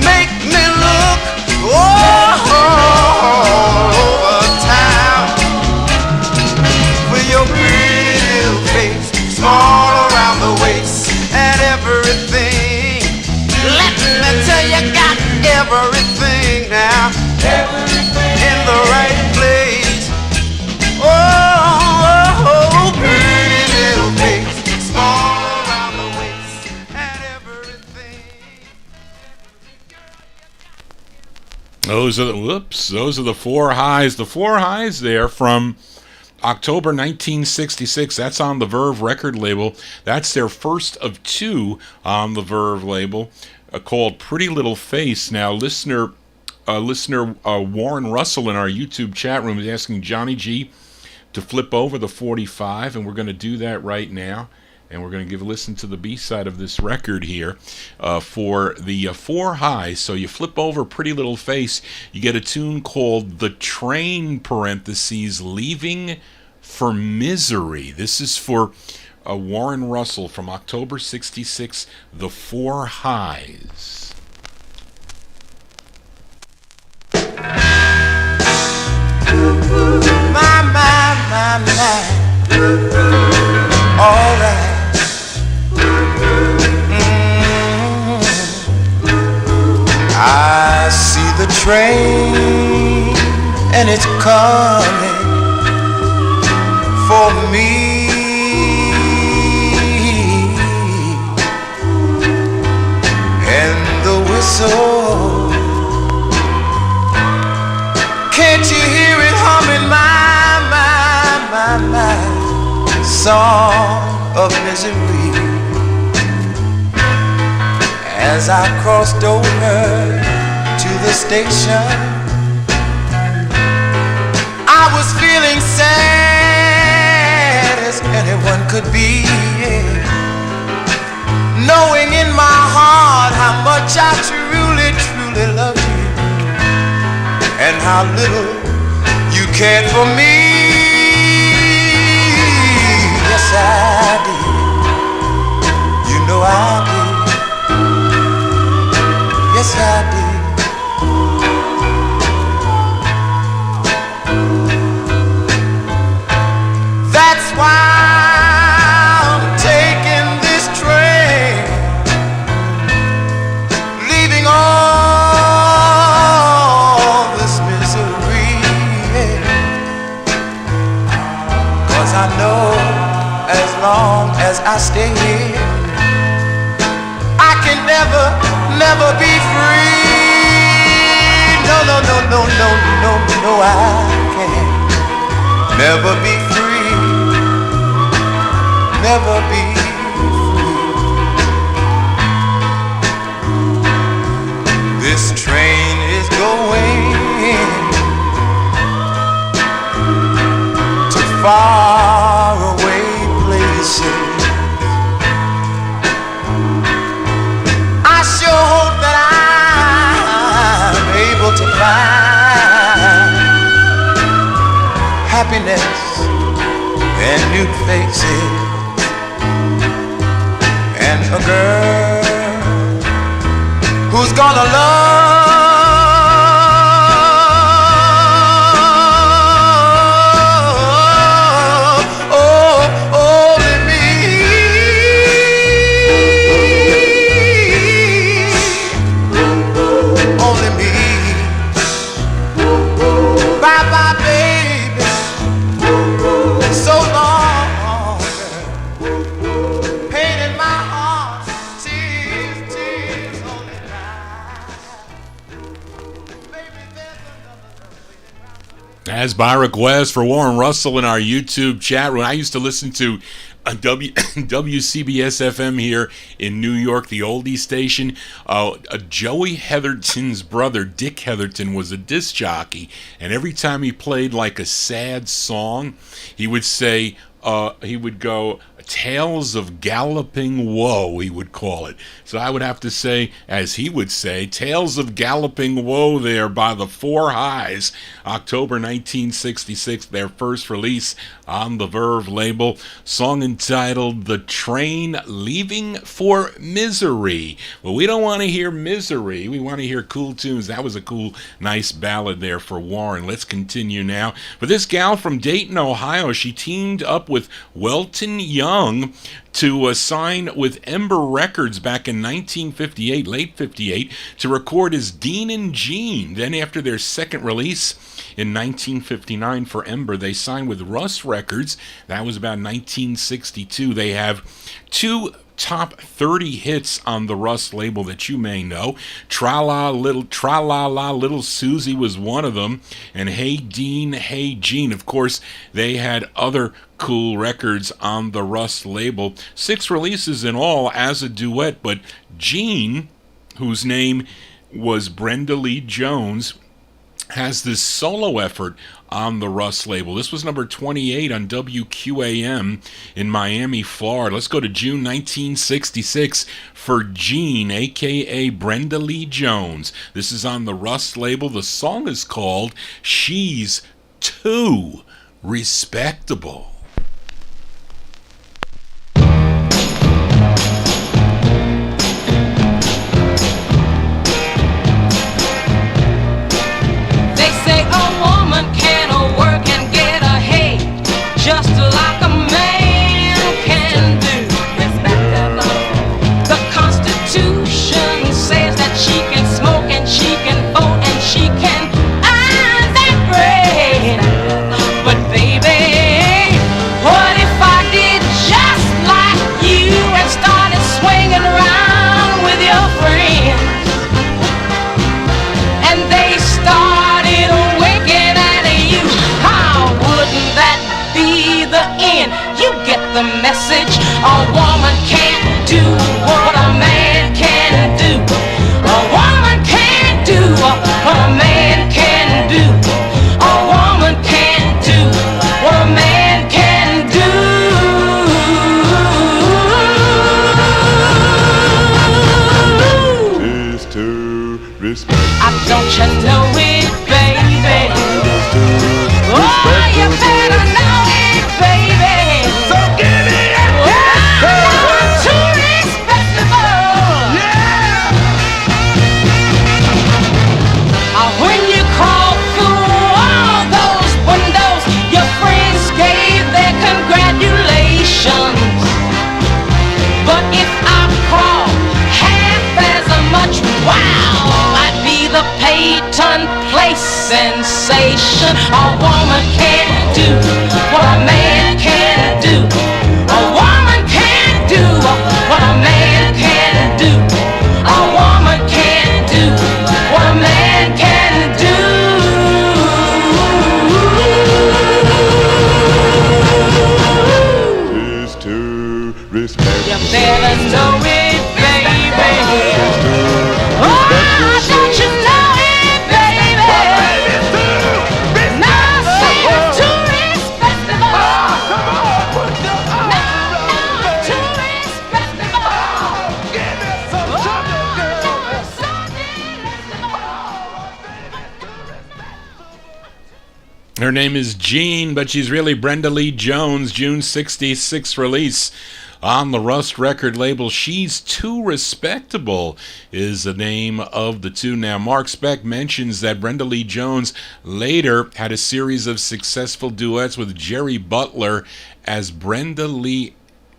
make me look all over town. With your pretty little face, small around the waist, and everything. Let me tell you, got everything now. Everything in the right place. Oh, pretty little face, small around the waist, and everything. Those are the Four Highs. The Four Highs there from October 1966. That's on the Verve record label. That's their first of two on the Verve label, called Pretty Little Face. Now, listener Warren Russell in our YouTube chat room is asking Johnny G to flip over the 45, and we're going to do that right now. And we're going to give a listen to the B-side of this record here for the Four Highs. So you flip over Pretty Little Face, you get a tune called The Train, parentheses, Leaving for Misery. This is for Warren Russell from October 66, The Four Highs. My. All right. I see the train and it's coming for me. And the whistle, can't you hear it humming my song of misery? As I crossed over to the station, I was feeling sad as anyone could be, knowing in my heart how much I truly, truly love you, and how little you cared for me. Yes, I did. You know I did. Yes, I did. That's why I'm taking this train, leaving all this misery. 'Cause I know as long as I stay here, I can never be free. No, I can't never be free. Never be free. This train is going to far away places. I sure hope that I'm able to find happiness and new faces and a girl who's gonna love. As by request for Warren Russell in our YouTube chat room. I used to listen to WCBS FM here in New York, the oldie station. Joey Heatherton's brother, Dick Heatherton, was a disc jockey, and every time he played like a sad song, he would say, he would go, Tales of Galloping Woe, he would call it. So I would have to say, as he would say, Tales of Galloping Woe there by the Four Highs, October 1966, their first release on the Verve label. Song entitled The Train Leaving for Misery. Well, we don't want to hear misery. We want to hear cool tunes. That was a cool, nice ballad there for Warren. Let's continue now. For this gal from Dayton, Ohio, she teamed up with Welton Young to sign with Ember Records back in 1958, late 58, to record as Dean and Jean. Then after their second release in 1959 for Ember, they signed with Russ Records. That was about 1962. They have two top 30 hits on the Russ label that you may know. Tra-la-la, Little Susie was one of them, and Hey Dean, Hey Jean. Of course, they had other cool records on the Russ label. 6 releases in all as a duet, but Jean, whose name was Brenda Lee Jones, has this solo effort on the Russ label. This was number 28 on WQAM in Miami, Florida. Let's go to June 1966 for Jean, a.k.a. Brenda Lee Jones. This is on the Russ label. The song is called She's Too Respectable. Just like a man can do. The Constitution says that she can smoke and she can vote and she can earn that bread. But baby, what if I did just like you and started swinging around with your friends? And they started winking at you. How wouldn't that be the end? You get the message. A woman can't do what a man can do. A woman can't do what a man can do. A woman can't do what a man can do. Is to respect. Don't you know it, baby? Oh, you better know it, baby. So give me a kiss. I'm too respectable. Yeah. When you crawl through all those windows, your friends gave their congratulations. But if I crawl half as much, wow, I'd be the Peyton Place sensation. A woman can't do what a man can do. A woman can't do what a man can do. A woman can't do what a man can do. Is to respect. You better know it, baby. Oh, don't you know it, baby? Now she's too respectable. Now too respectable. Give me some trouble, girl. Her name is Jean, but she's really Brenda Lee Jones. June 66 release on the Rust record label. She's Too Respectable is the name of the tune. Now, Mark Speck mentions that Brenda Lee Jones later had a series of successful duets with Jerry Butler as Brenda Lee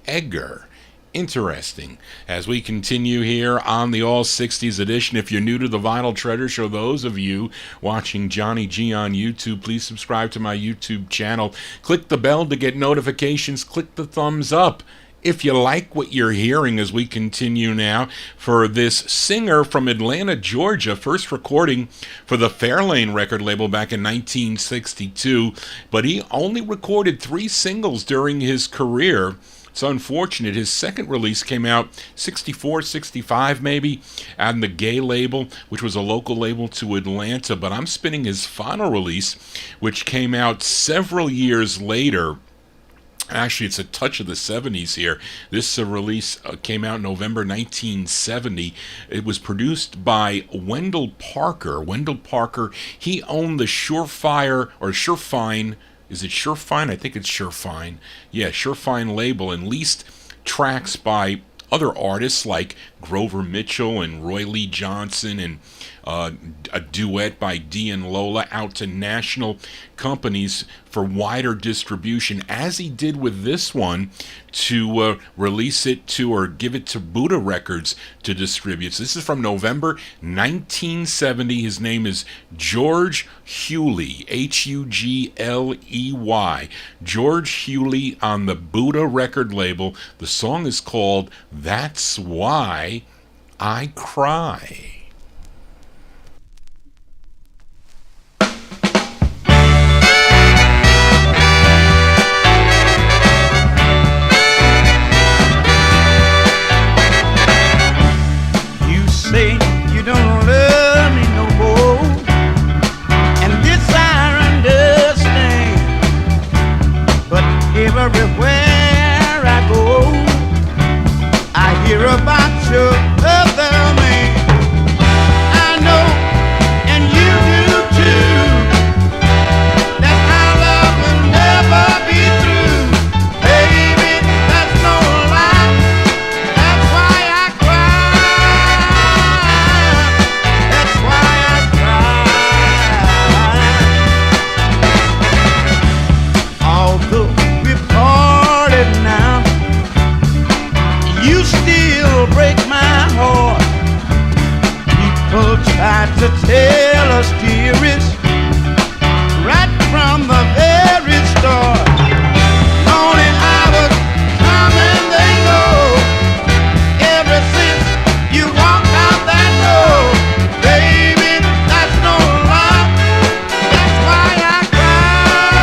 Egger. Interesting. As we continue here on the All 60s edition, if you're new to the Vinyl Treasure Show, those of you watching Johnny G on YouTube, please subscribe to my YouTube channel. Click the bell to get notifications. Click the thumbs up if you like what you're hearing as we continue now for this singer from Atlanta, Georgia, first recording for the Fairlane record label back in 1962, but he only recorded 3 singles during his career. It's unfortunate. His second release came out 64, 65 maybe, on the Gay label, which was a local label to Atlanta, but I'm spinning his final release, which came out several years later Actually, it's a touch of the 70s here. This release came out in November 1970. It was produced by Wendell Parker. Wendell Parker, he owned the Surefire, or Surefine, is it Surefine? I think it's Surefine. Yeah, Surefine label, and leased tracks by other artists like Grover Mitchell and Roy Lee Johnson, and a duet by Dee and Lola out to national companies for wider distribution, as he did with this one, to release it to, or give it to Buddha Records to distribute. So this is from November 1970. His name is George Hewley, Hugley. George Hewley on the Buddha record label. The song is called That's Why I Cry. Say you don't love me no more, and this I understand. But everywhere I go, I hear about your other man. I know, and you do too, that our love will never be through. Baby, that's no lie. That's why I break my heart. People try to tell us, dearest, right from the very start. Lonely hours come and they go. Ever since you walked out that door, baby, that's no lie. That's why I cry.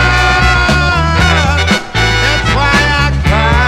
That's why I cry.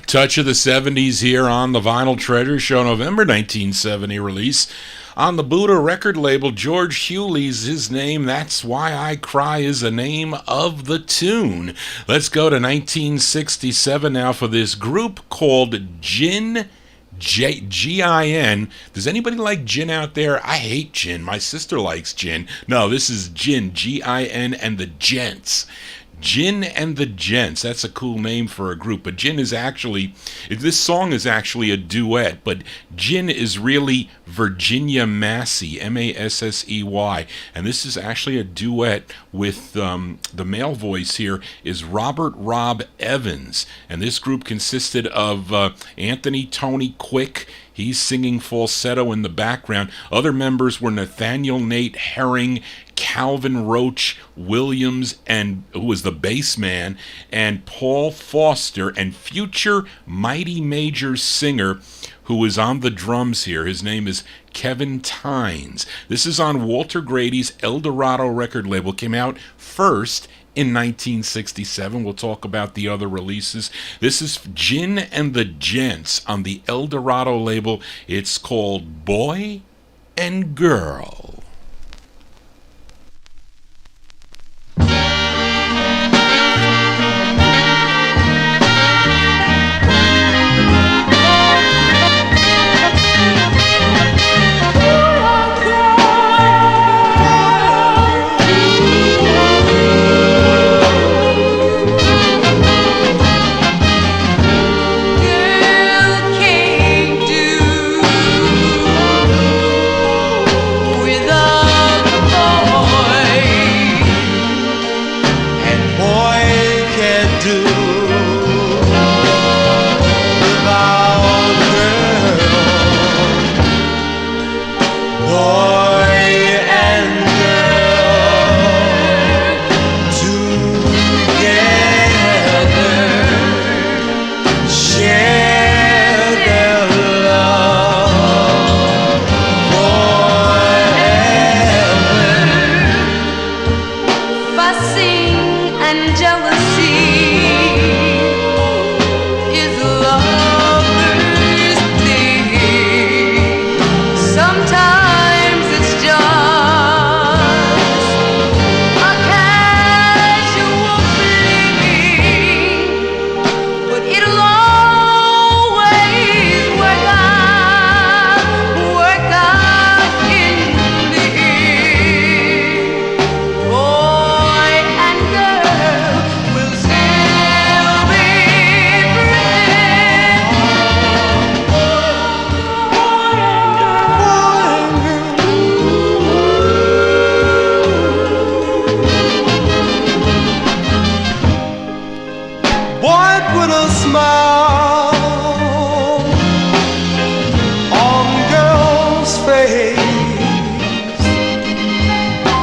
Touch of the 70s here on the Vinyl Treasure Show, November 1970 release. On the Buddha record label, George Hewley's his name. That's Why I Cry is the name of the tune. Let's go to 1967 now for this group called Gin, G-I-N. Does anybody like gin out there? I hate gin. My sister likes gin. No, this is Gin, G-I-N, and the Gents. Gin and the Gents. That's a cool name for a group. But Gin is actually, this song is actually a duet, but Gin is really Virginia Massey, M-A-S-S-E-Y. And this is actually a duet with the male voice here is Robert Rob Evans. And this group consisted of Anthony Tony Quick. He's singing falsetto in the background. Other members were Nathaniel Nate Herring, Calvin Roach Williams, and who was the bass man, and Paul Foster, and future Mighty Major singer who was on the drums here. His name is Kevin Tynes. This is on Walter Grady's El Dorado record label. Came out first in 1967. We'll talk about the other releases. This is Gin and the Gents on the El Dorado label. It's called Boy and Girl.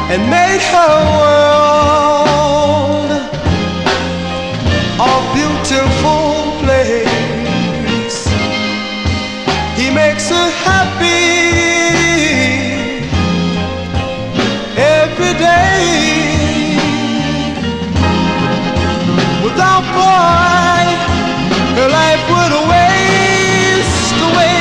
and made her world a beautiful place. He makes her happy every day. Without boy, her life would waste away.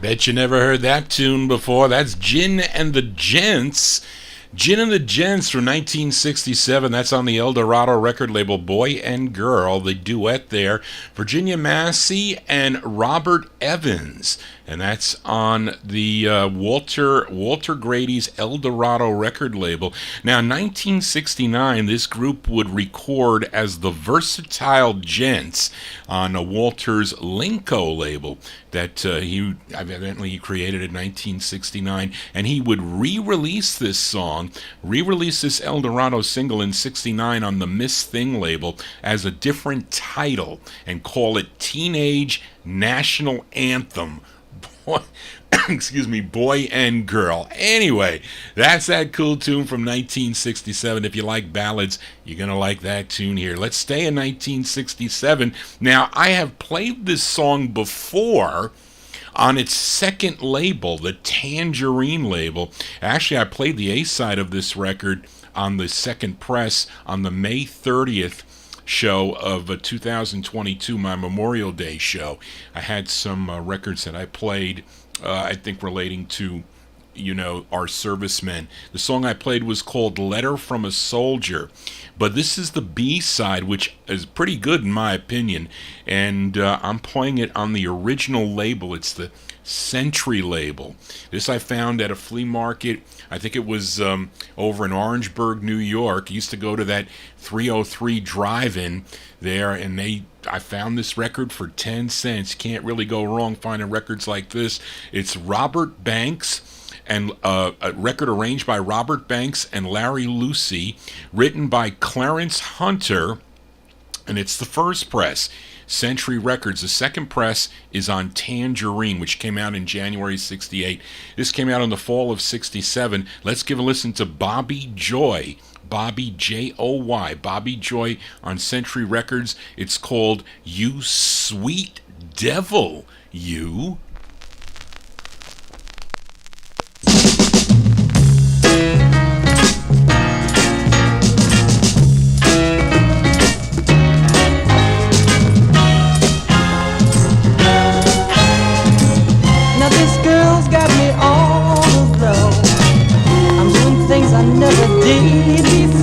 Bet you never heard that tune before. That's Gin and the Gents. Gin and the Gents from 1967. That's on the El Dorado record label, Boy and Girl. The duet there, Virginia Massey and Robert Evans. And that's on the Walter Grady's El Dorado record label. Now, in 1969, this group would record as the Versatile Gents on Walter's Linco label that he evidently created in 1969. And he would re-release this song, re-release this El Dorado single in 69 on the Miss Thing label as a different title and call it Teenage National Anthem. Excuse me, Boy and Girl. Anyway, that's that cool tune from 1967. If you like ballads, you're going to like that tune here. Let's stay in 1967. Now, I have played this song before on its second label, the Tangerine label. Actually, I played the A-side of this record on the second press on the May 30th show of 2022, my Memorial Day show. I had some records that I played, I think relating to, our servicemen. The song I played was called Letter from a Soldier, but this is the B-side, which is pretty good in my opinion, and I'm playing it on the original label. It's the Century label. This I found at a flea market. I think it was over in Orangeburg, New York. I used to go to that 303 drive-in there, and I found this record for 10 cents. Can't really go wrong finding records like this. It's Robert Banks, and a record arranged by Robert Banks and Larry Lucy, written by Clarence Hunter, and it's the first press. Century Records. The second press is on Tangerine, which came out in January 68. This came out in the fall of 67. Let's give a listen to Bobby Joy. Bobby, Joy. Bobby Joy on Century Records. It's called You Sweet Devil, You.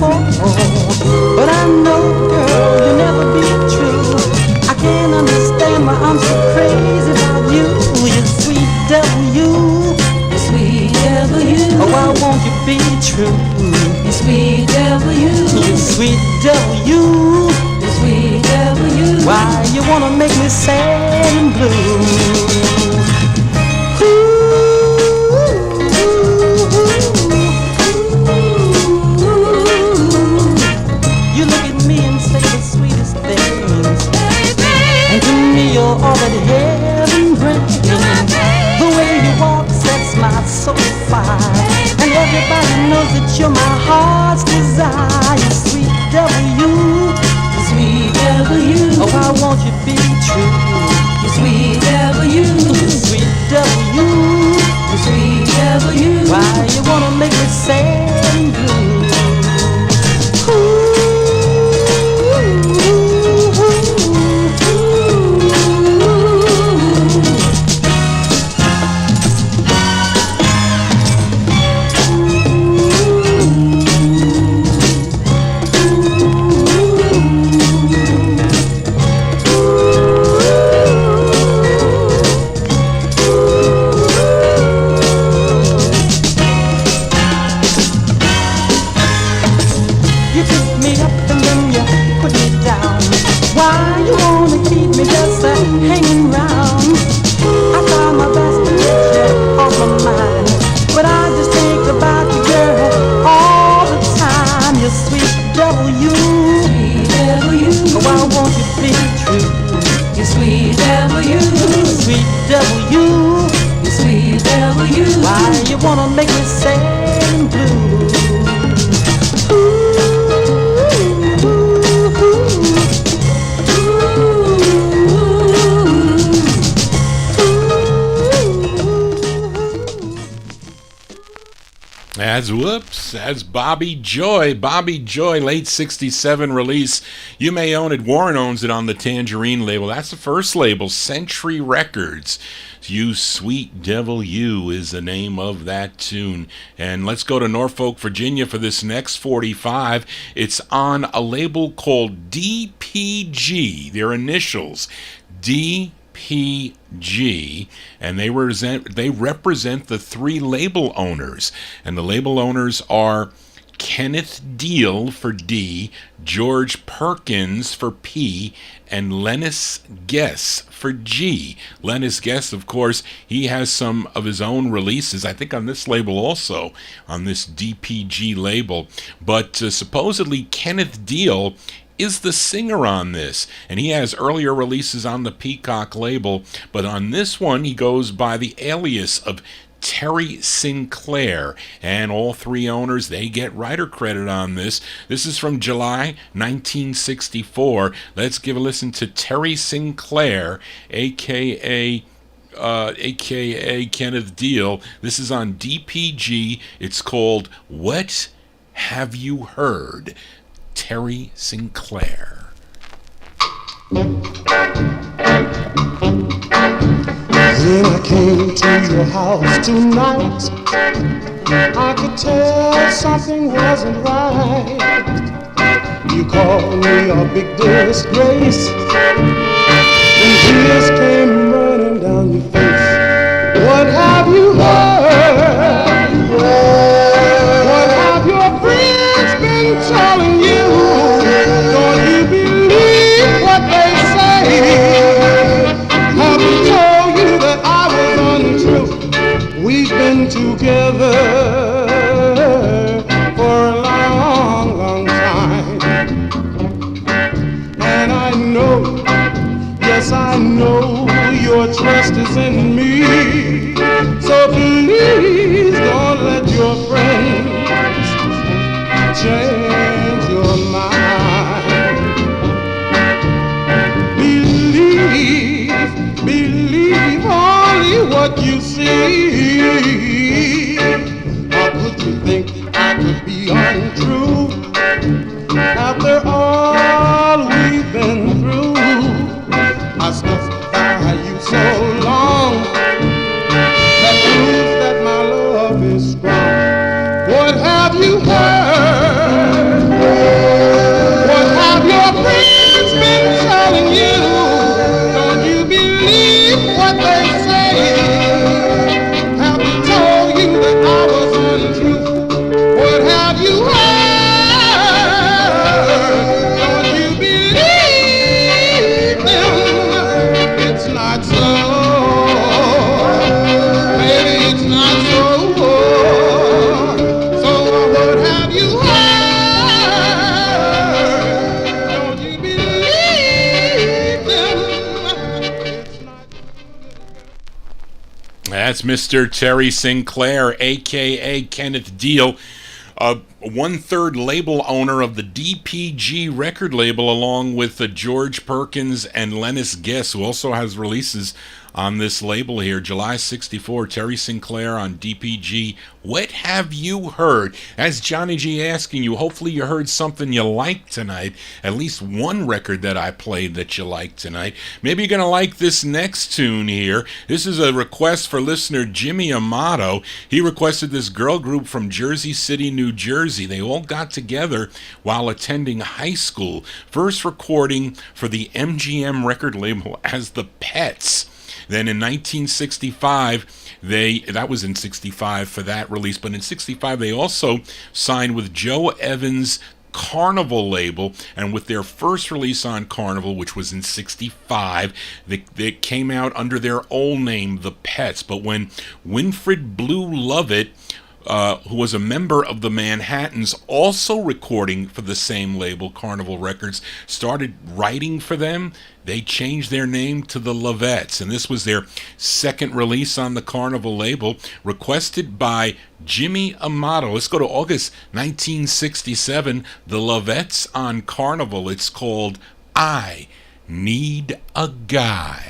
But I know, girl, you'll never be true. I can't understand why I'm so crazy about you. You sweet devil, you. Sweet devil, be true. You sweet devil, you sweet devil, you sweet devil, you. Why you wanna make me sad and blue? You look at me and say the sweetest things, and to me you're all that heaven brings. The way you walk sets my soul fire, and everybody knows that you're my heart's desire. You sweet devil, you sweet devil, you. Oh, I want you to be true. You sweet devil, you sweet devil, you sweet devil, you. Why you wanna make me sad and blue? That's Bobby Joy. Bobby Joy, late 67 release. You may own it. Warren owns it on the Tangerine label. That's the first label, Century Records. You Sweet Devil You is the name of that tune. And let's go to Norfolk, Virginia for this next 45. It's on a label called DPG, their initials, DPG, and they represent the three label owners. And the label owners are Kenneth Deal for D, George Perkins for P, and Lineas Guess for G. Lineas Guess, of course, he has some of his own releases, I think on this label also, on this DPG label. But supposedly Kenneth Deal is the singer on this, and he has earlier releases on the Peacock label, but on this one he goes by the alias of Terry Sinclair, and all three owners, they get writer credit on this. This is from July 1964. Let's give a listen to Terry Sinclair, aka Kenneth Deal. This is on DPG. It's called What Have You Heard? Terry Sinclair. When I came to your house tonight, I could tell something wasn't right. You called me a big disgrace, and tears came running down your face. What have you heard? What have your friends been telling you? Don't you believe what they say? Have you told you that I was untrue? We've been together for a long, long time, and I know, yes I know, your trust is in me. So please don't let your friends change your mind. Believe only what you see. How could you think I could be untrue after all we've been through? I stuck by you so long, that proves that my love is strong. What have you heard? What have your friends been telling you? Don't you believe what they say? That's Mr. Terry Sinclair, a.k.a. Kenneth Deal, one-third label owner of the DPG record label, along with George Perkins and Lineas Guess, who also has releases on this label here. July 64, Terry Sinclair on DPG. What have you heard? As Johnny G asking you, hopefully you heard something you liked tonight. At least one record that I played that you liked tonight. Maybe you're going to like this next tune here. This is a request for listener Jimmy Amato. He requested this girl group from Jersey City, New Jersey. They all got together while attending high school. First recording for the MGM record label as the Pets. Then in 1965, that was in 65 for that release, but in 65 they also signed with Joe Evans' Carnival label, and with their first release on Carnival, which was in 65, they came out under their old name, The Pets. But when Winfred Blue Lovett, who was a member of the Manhattans, also recording for the same label, Carnival Records, started writing for them, they changed their name to the Lavettes, and this was their second release on the Carnival label, requested by Jimmy Amato. Let's go to August 1967, the Lavettes on Carnival. It's called I Need a Guy.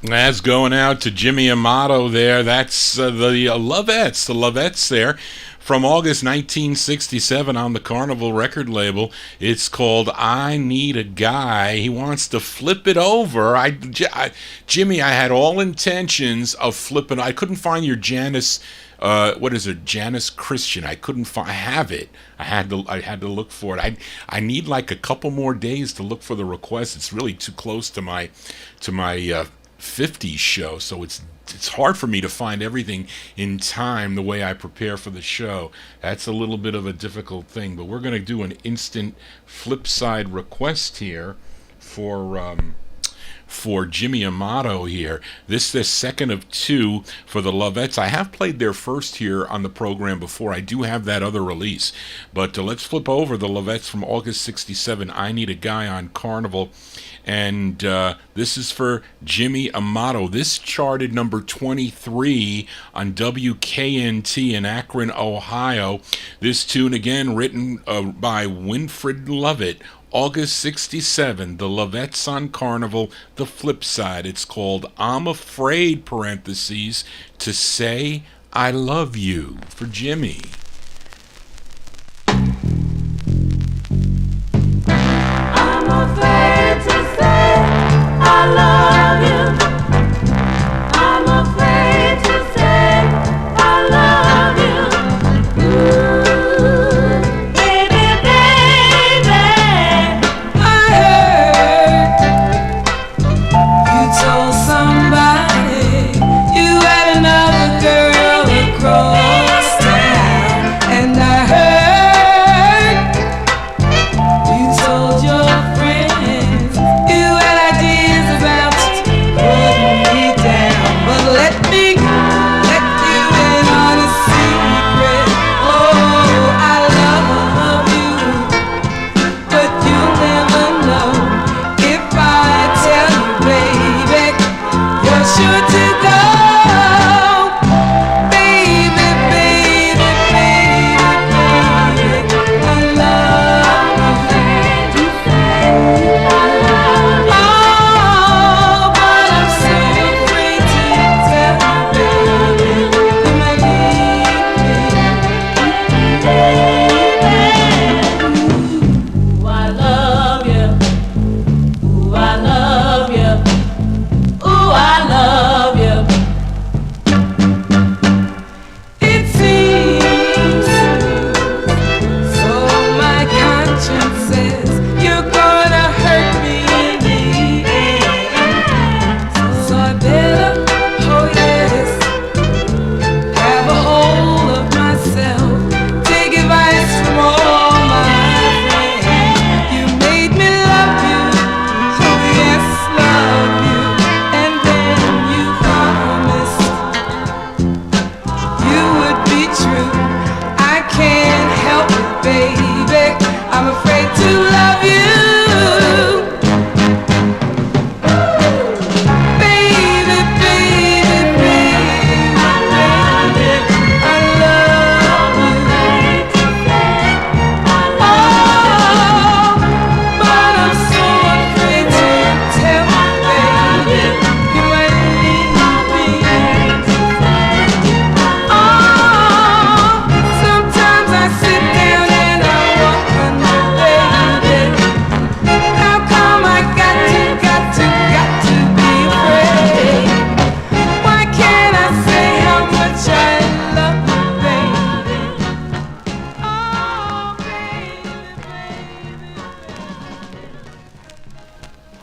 That's going out to Jimmy Amato there. That's the Lavettes there, from August 1967 on the Carnival record label. It's called I Need a Guy. He wants to flip it over. Jimmy, I had all intentions of flipping. I couldn't find your Janice, Janice Christian. I couldn't find. I have it. I had to look for it. I need like a couple more days to look for the request. It's really too close to my 50s show, so it's hard for me to find everything in time the way I prepare for the show. That's a little bit of a difficult thing, but we're going to do an instant flip side request here for for Jimmy Amato here. This is the second of two for the Lavettes. I have played their first here on the program before. I do have that other release. But let's flip over the Lavettes from August 67, I Need a Guy on Carnival. And this is for Jimmy Amato. This charted number 23 on WKNT in Akron, Ohio. This tune, again, written by Winfred Lovett. August 67, the Lavettes on Carnival, the flip side. It's called I'm Afraid, parentheses, to Say I Love You, for Jimmy. I'm afraid to say I love you. I'm afraid to say I love you. Ooh, baby, baby, I heard you told somebody you had another girl across town, and I heard you told your friends you had ideas about putting me down. But let me let you in on a secret. Oh, I love you, but you'll never know if I tell you, baby. You're sure to go, baby, baby, baby, baby. I love you. Oh, but I'm so afraid to tell you, baby. You might leave me. Ooh, I love you. Ooh, I love you. Ooh, I love you. It seems so my conscience says you're gonna hurt me in the end. So I better, oh yes, grab a hold of myself, take advice from all my friends. You made me love you, oh yes, love you, and then you promised you would be true. I can't help it, baby. I'm afraid to love you. Baby, baby, baby, I love you. I love you. Oh, but I'm so afraid to tell you, baby. You might leave me. Oh, sometimes I sit down and I wonder, baby, how come I got to be afraid? Why can't I say how much I love you, baby? Oh,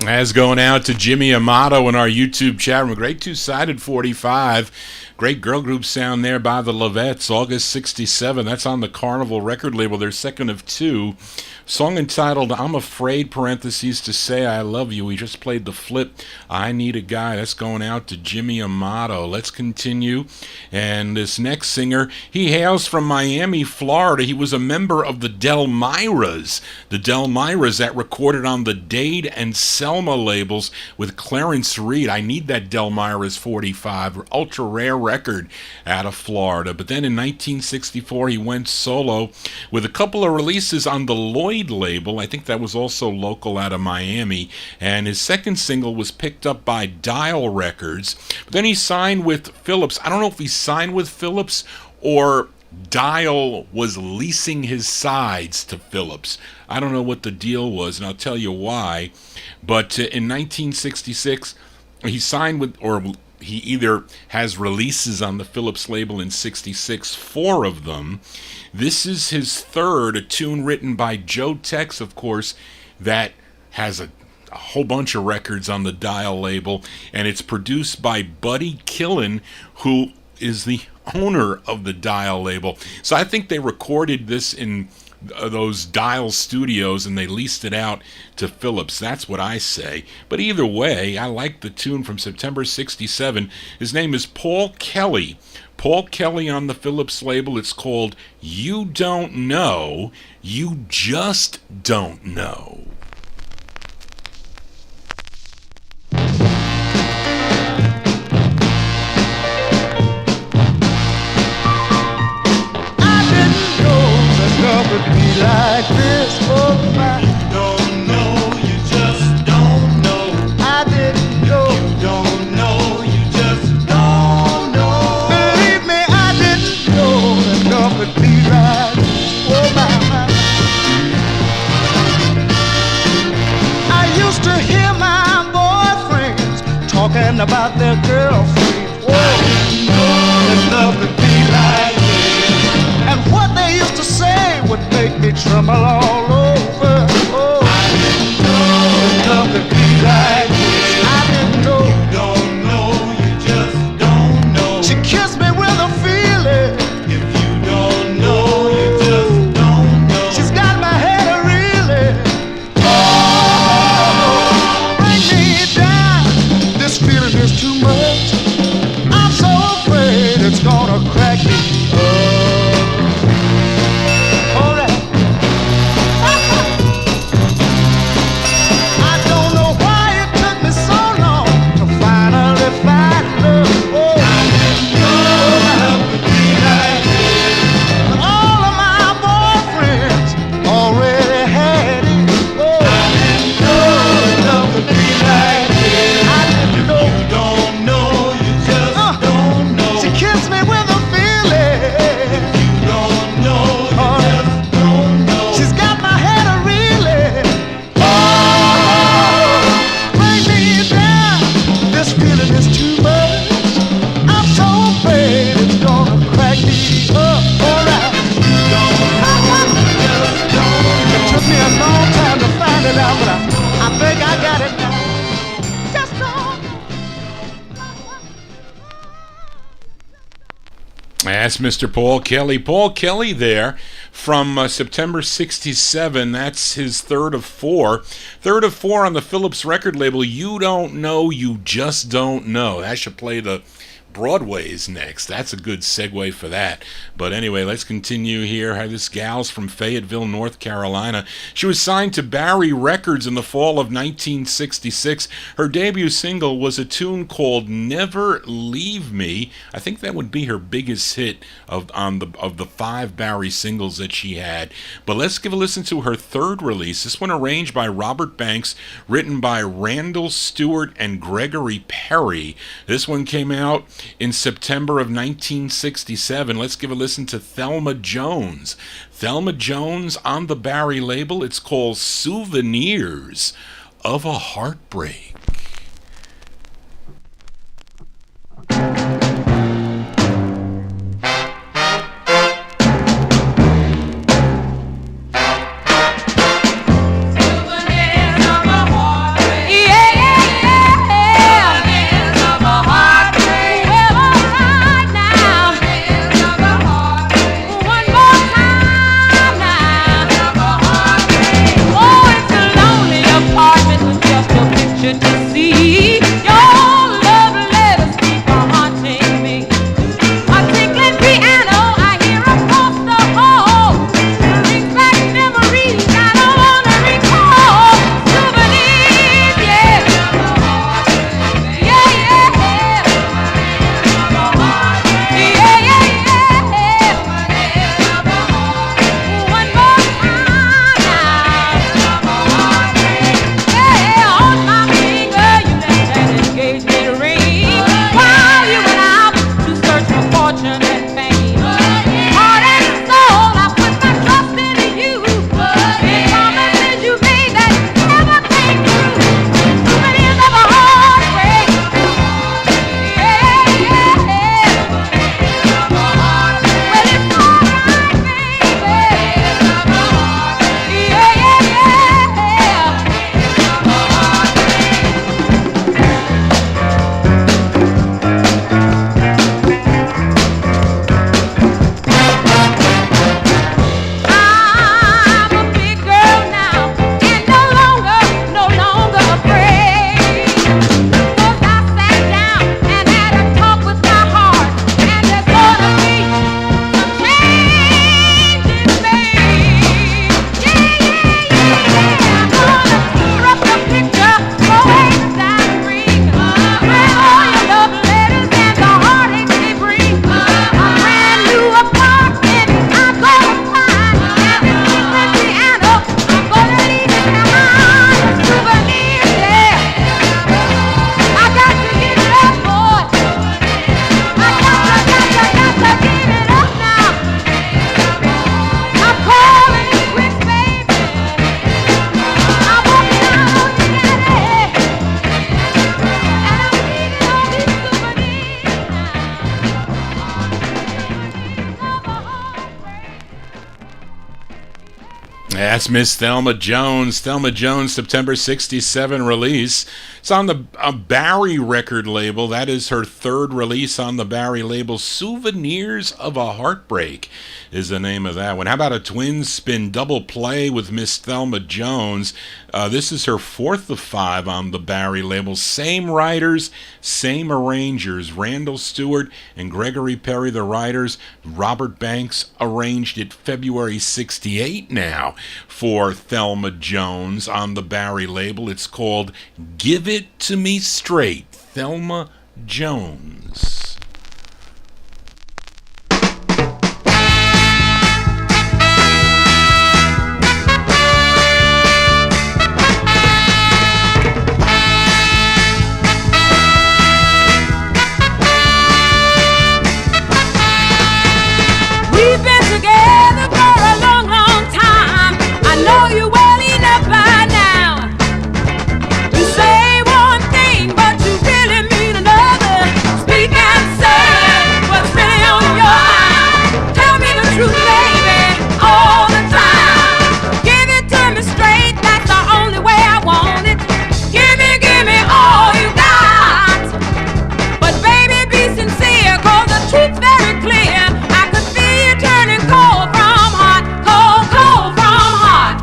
baby. As going out to Jimmy Amato in our YouTube chat room. Great two-sided 45. Great girl group sound there by the Lavettes. August 67. That's on the Carnival record label. Their second of two. Song entitled I'm Afraid, parentheses, to Say I Love You. We just played the flip, I Need a Guy. That's going out to Jimmy Amato. Let's continue. And this next singer, he hails from Miami, Florida. He was a member of the Delmiras. The Delmiras that recorded on the Dade and Selma labels with Clarence Reed. I Need That Delmiras 45, ultra rare record out of Florida. But then in 1964, he went solo with a couple of releases on the Lloyd label. I think that was also local out of Miami. And his second single was picked up by Dial Records. But then he signed with Phillips. I don't know if he signed with Phillips or Dial was leasing his sides to Phillips. I don't know what the deal was, and I'll tell you why. But in 1966, he signed with, or he either has releases on the Phillips label in 66, 4 of them. This is his third, a tune written by Joe Tex, of course, that has a whole bunch of records on the Dial label, and it's produced by Buddy Killen, who is the owner of the Dial label. So I think they recorded this in those Dial Studios and they leased it out to Philips. That's what I say. But either way, I like the tune from September 67. His name is Paul Kelly. Paul Kelly on the Philips label. It's called You Don't Know, You Just Don't Know. Love would be like this, oh my. You don't know, you just don't know. I didn't know. You don't know, you just don't know. Believe me, I didn't know that love would be like this, oh my. I used to hear my boyfriends talking about their girlfriends. Oh, I didn't know that love would be like this. And what they used to say would make me tremble all over. Oh, I didn't know love could be like this. I didn't know. You don't know, you just don't know. She kissed me with a feeling. If you don't know, you just don't know. She's got my head a reeling. Oh, bring me down. This feeling is too much. I'm so afraid it's gonna crack me up. That's Mr. Paul Kelly. Paul Kelly there from September 67. That's his third of four. Third of four on the Philips record label. You Don't Know, You Just Don't Know. That should play the Broadway's next. That's a good segue for that. But anyway, let's continue here. This gal's from Fayetteville, North Carolina. She was signed to Barry Records in the fall of 1966. Her debut single was a tune called Never Leave Me. I think that would be her biggest hit of the 5 Barry singles that she had. But let's give a listen to her third release. This one arranged by Robert Banks, written by Randall Stewart and Gregory Perry. This one came out in September of 1967. Let's give a listen to Thelma Jones. Thelma Jones on the Barry label. It's called Souvenirs of a Heartbreak. To see That's Miss Thelma Jones. Thelma Jones, September 67 release. It's on the Barry record label. That is her third release on the Barry label. Souvenirs of a Heartbreak is the name of that one. How about a twin spin double play with Miss Thelma Jones? This is her fourth of five on the Barry label. Same writers, same arrangers. Randall Stewart and Gregory Perry, the writers. Robert Banks arranged it February 68 now for Thelma Jones on the Barry label. It's called Give It To Me Straight, Thelma Jones. We've been together for a long, long time. I know you well enough by now. You say one thing, but you really mean another. Speak and say what's really on your mind. Tell me the truth, baby, all the time. Give it to me straight, that's the only way I want it. Give me all you got. But baby, be sincere, 'cause the truth's very clear. I could feel you turning cold from hot, cold from hot.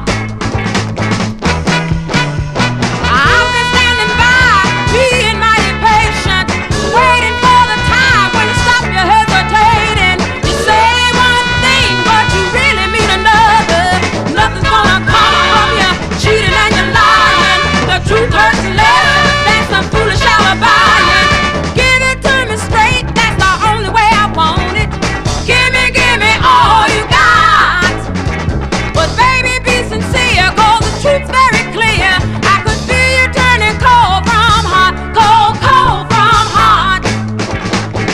I've been standing by, being mighty patient, waiting for the time when you stop your hesitating. You say one thing, but you really mean another. Nothing's gonna come from you cheating and you lying. The truth hurts less than some foolish alibi. Give it to me straight, that's the only way I want it. Give me all you got. But baby, be sincere, 'cause the truth's very clear. I could feel you turning cold from hot, cold from hot.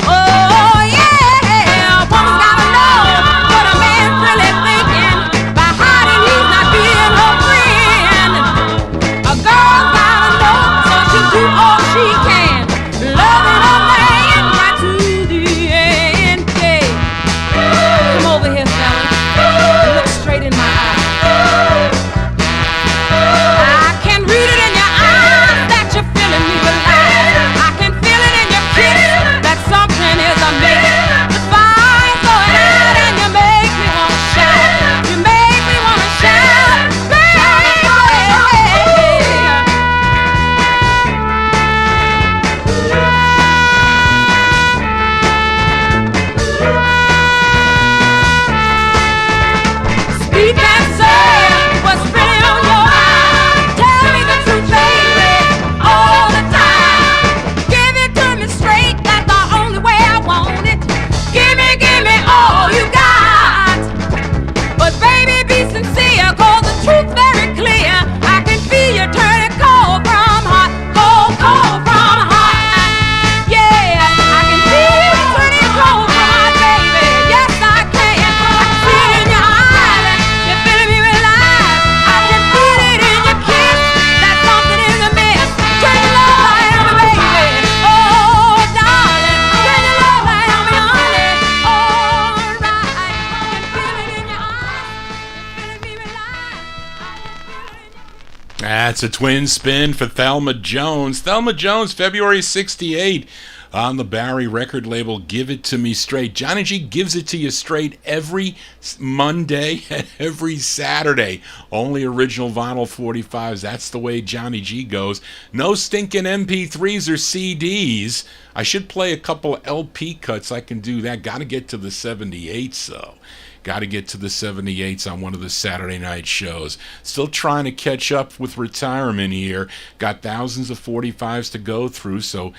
Oh yeah, a woman's gotta know what a man's really thinking by hiding he's not being her friend. A girl's gotta know so she'll do all she can, loving a man right to the end. Yeah. Come over here, fella, and look straight in my eyes. I can read it in your eyes that you're feeling me alive. I can feel it in your kiss that something is amiss. The fire's going out and you make me wanna shout. You make me wanna shout, baby. Speak and say what's really on your mind. Tell me the truth, baby, all the time. Give it to me straight, that's the only way I want it. Give me all you got. But baby, be sincere, 'cause the truth's very clear. I can feel you turning cold from hot, cold from hot. Yeah, I can feel you turning cold from hot, baby. Yes, I can. I can feel it in your eyes. You're feeling me alive. I can feel it in your kiss that something is amiss. Turn your love light on me, baby. Oh, darling, turn your love light on me, honey. All right, I can feel it in your eyes. You're feeling me alive. I can feel it in your That's a twin spin for Thelma Jones. Thelma Jones, February 68 on the Barry record label. Give It To Me Straight. Johnny G gives it to you straight every Monday and every Saturday. Only original vinyl 45s. That's the way Johnny G goes. No stinking MP3s or CDs. I should play a couple LP cuts. I can do that. Got to get to the 78s though. Got to get to the 78s on one of the Saturday night shows. Still trying to catch up with retirement here. Got thousands of 45s to go through, so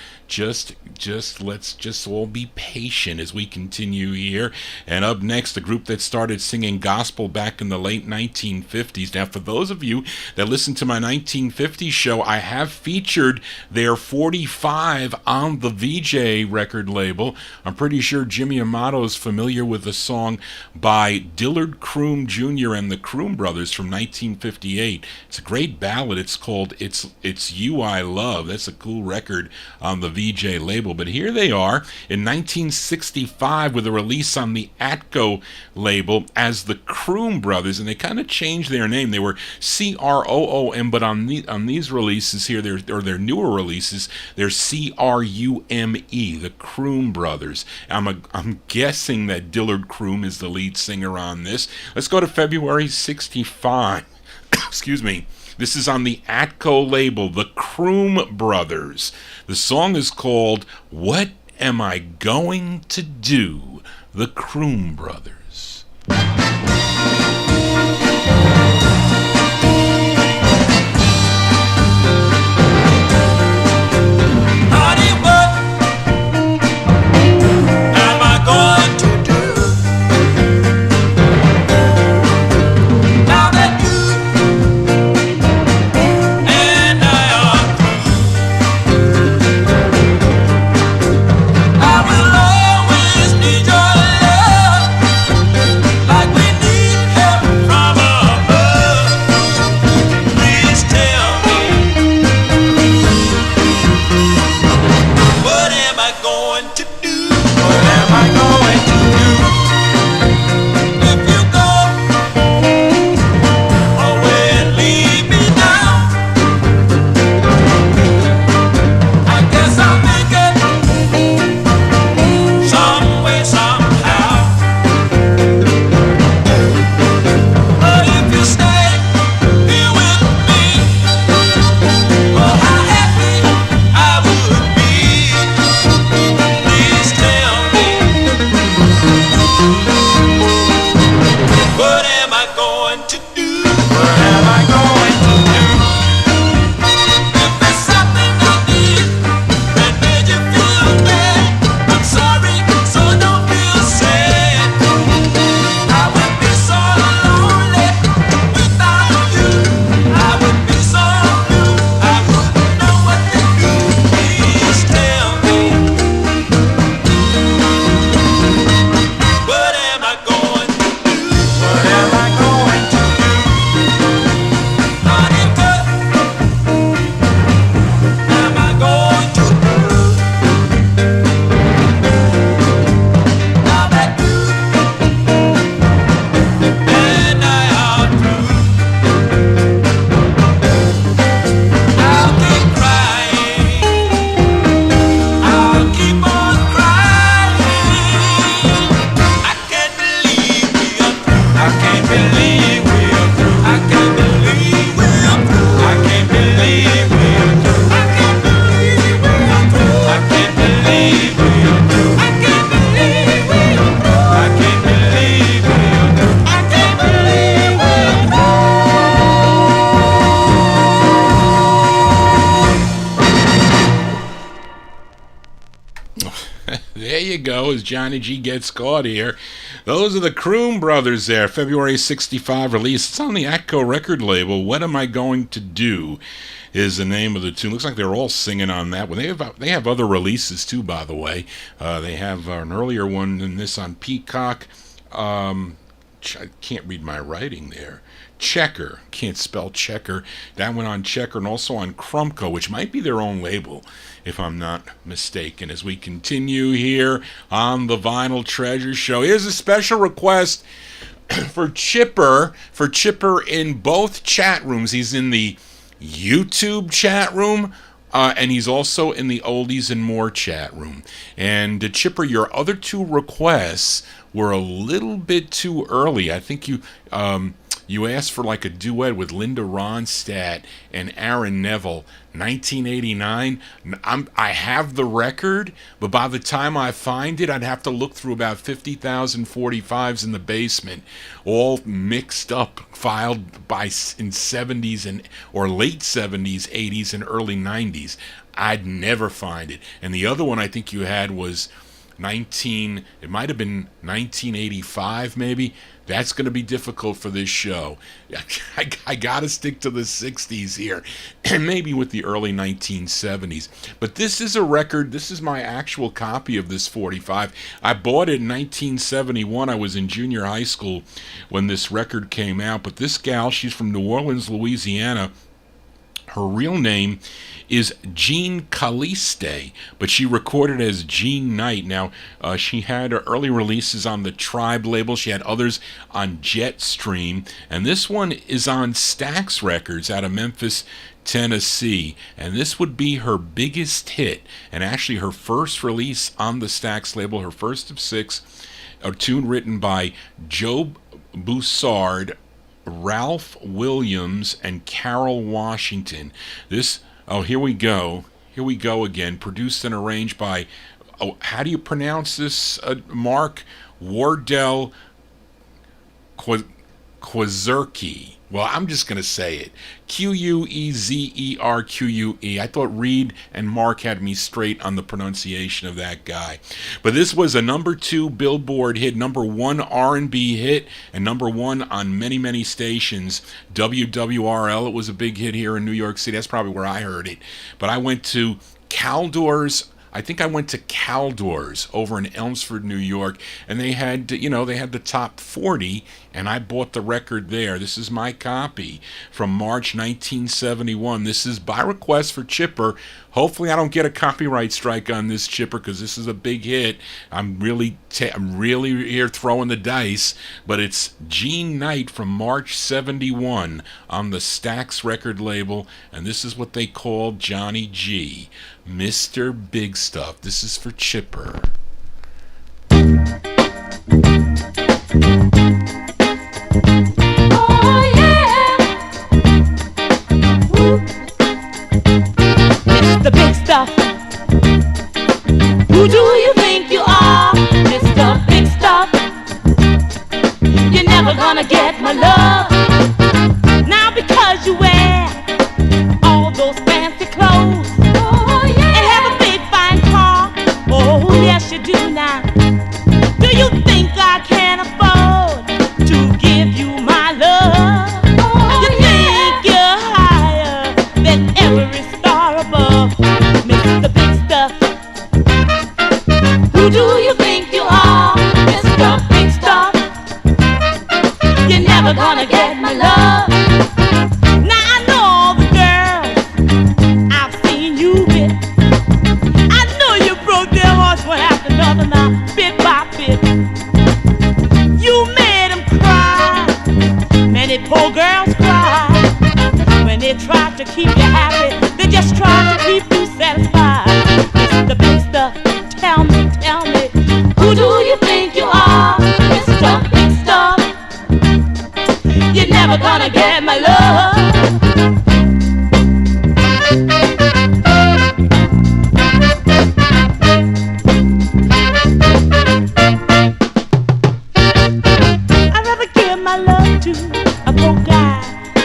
let's just all be patient as we continue here. And up next, a group that started singing gospel back in the late 1950s. Now, for those of you that listen to my 1950s show, I have featured their 45 on the VJ record label. I'm pretty sure Jimmy Amato's familiar with the song Bob by Dillard Croom Jr. and the Croom Brothers from 1958. It's a great ballad. It's called It's You I Love. That's a cool record on the VJ label. But here they are in 1965 with a release on the Atco label as the Croom Brothers, and they kind of changed their name. They were CROOM, but on these releases here, their newer releases, they're CRUME, the Croom Brothers. I'm guessing that Dillard Croom is the lead singer on this. Let's go to February 65. Excuse me. This is on the Atco label, the Croom Brothers. The song is called What Am I Going to Do? The Croom Brothers. There you go, as Johnny G gets caught here. Those are the Croom Brothers there, February 65 release. It's on the Atco record label. What Am I Going to Do is the name of the tune. Looks like they're all singing on that one. They have other releases too, by the way. They have an earlier one than this on Peacock. I can't read my writing there. Checker, can't spell Checker. That one on Checker, and also on Krumko, which might be their own label, if I'm not mistaken. As we continue here on the Vinyl Treasure Show, here's a special request for Chipper in both chat rooms. He's in the YouTube chat room, and he's also in the Oldies and More chat room. And Chipper, your other two requests were a little bit too early. I think you asked for like a duet with Linda Ronstadt and Aaron Neville, 1989. I have the record, but by the time I find it, I'd have to look through about 50,000 45's in the basement, all mixed up, filed in 70s or late 70s, 80s, and early 90s. I'd never find it. And the other one I think you had was it might have been 1985 maybe. That's going to be difficult for this show. I got to stick to the 60s here, and maybe with the early 1970s. But this is a record. This is my actual copy of this 45. I bought it in 1971. I was in junior high school when this record came out. But this gal, she's from New Orleans, Louisiana. Her real name is Jean Caliste, but she recorded as Jean Knight. Now, she had early releases on the Tribe label. She had others on Jetstream, and this one is on Stax Records out of Memphis, Tennessee, and this would be her biggest hit, and actually her first release on the Stax label, her first of 6, a tune written by Joe Boussard, Ralph Williams, and Carol Washington. Here we go again. Produced and arranged by, how do you pronounce this, Mark? Wardell Quazerke. Well, I'm just going to say it. Quezerque. I thought Reed and Mark had me straight on the pronunciation of that guy. But this was a number 2 Billboard hit, number 1 R&B hit, and number 1 on many, many stations. WWRL, it was a big hit here in New York City. That's probably where I heard it. But I went to Caldor's. I think I went to Caldor's over in Elmsford, New York, and they had the top 40, and I bought the record there. This is my copy from March 1971. This is by request for Chipper. Hopefully I don't get a copyright strike on this, Chipper, because this is a big hit. I'm really here throwing the dice, but it's Jean Knight from March 71 on the Stax record label, and this is what they called Johnny G. Mr. Big Stuff. This is for Chipper. Oh yeah, woo. Mr. Big Stuff. Who do you think you are, Mr. Big Stuff? You're never gonna get my love. Now because you wear all those fancy clothes. Oh, yes, you do now. Do you think I can afford to give you my love? Oh, you think you're higher than every star above, Mr. Big Stuff? Who do you think you are, Mr. Big Stuff? You're never gonna get my love. Now I know all the girls I've seen you with. One after another now, bit by bit. You made them cry. Many poor girls cry when they try to keep you happy. They just try to keep you satisfied. Mr. Big Stuff, tell me, who do you think you are, Mr. Big Stuff? You're never gonna get my love.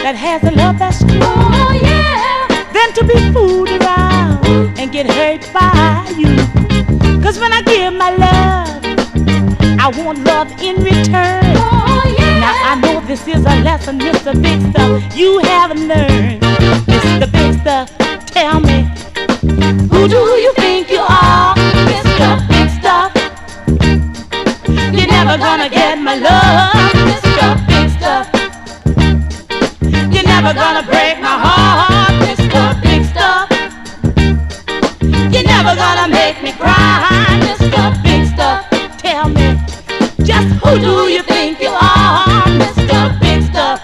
That has a love that's true. Oh yeah. Than to be fooled around and get hurt by you. Cause when I give my love, I want love in return. Oh yeah. Now I know this is a lesson, Mr. Big Stuff, you haven't learned. Mr. Big Stuff, tell me, who do you think you are, Mr. Big Stuff? You're never gonna get my love, Mr. Big Stuff. You're never gonna break my heart, Mr. Big Stuff. You're never gonna make me cry, Mr. Big Stuff. Tell me, just who do you think you are, Mr. Big Stuff?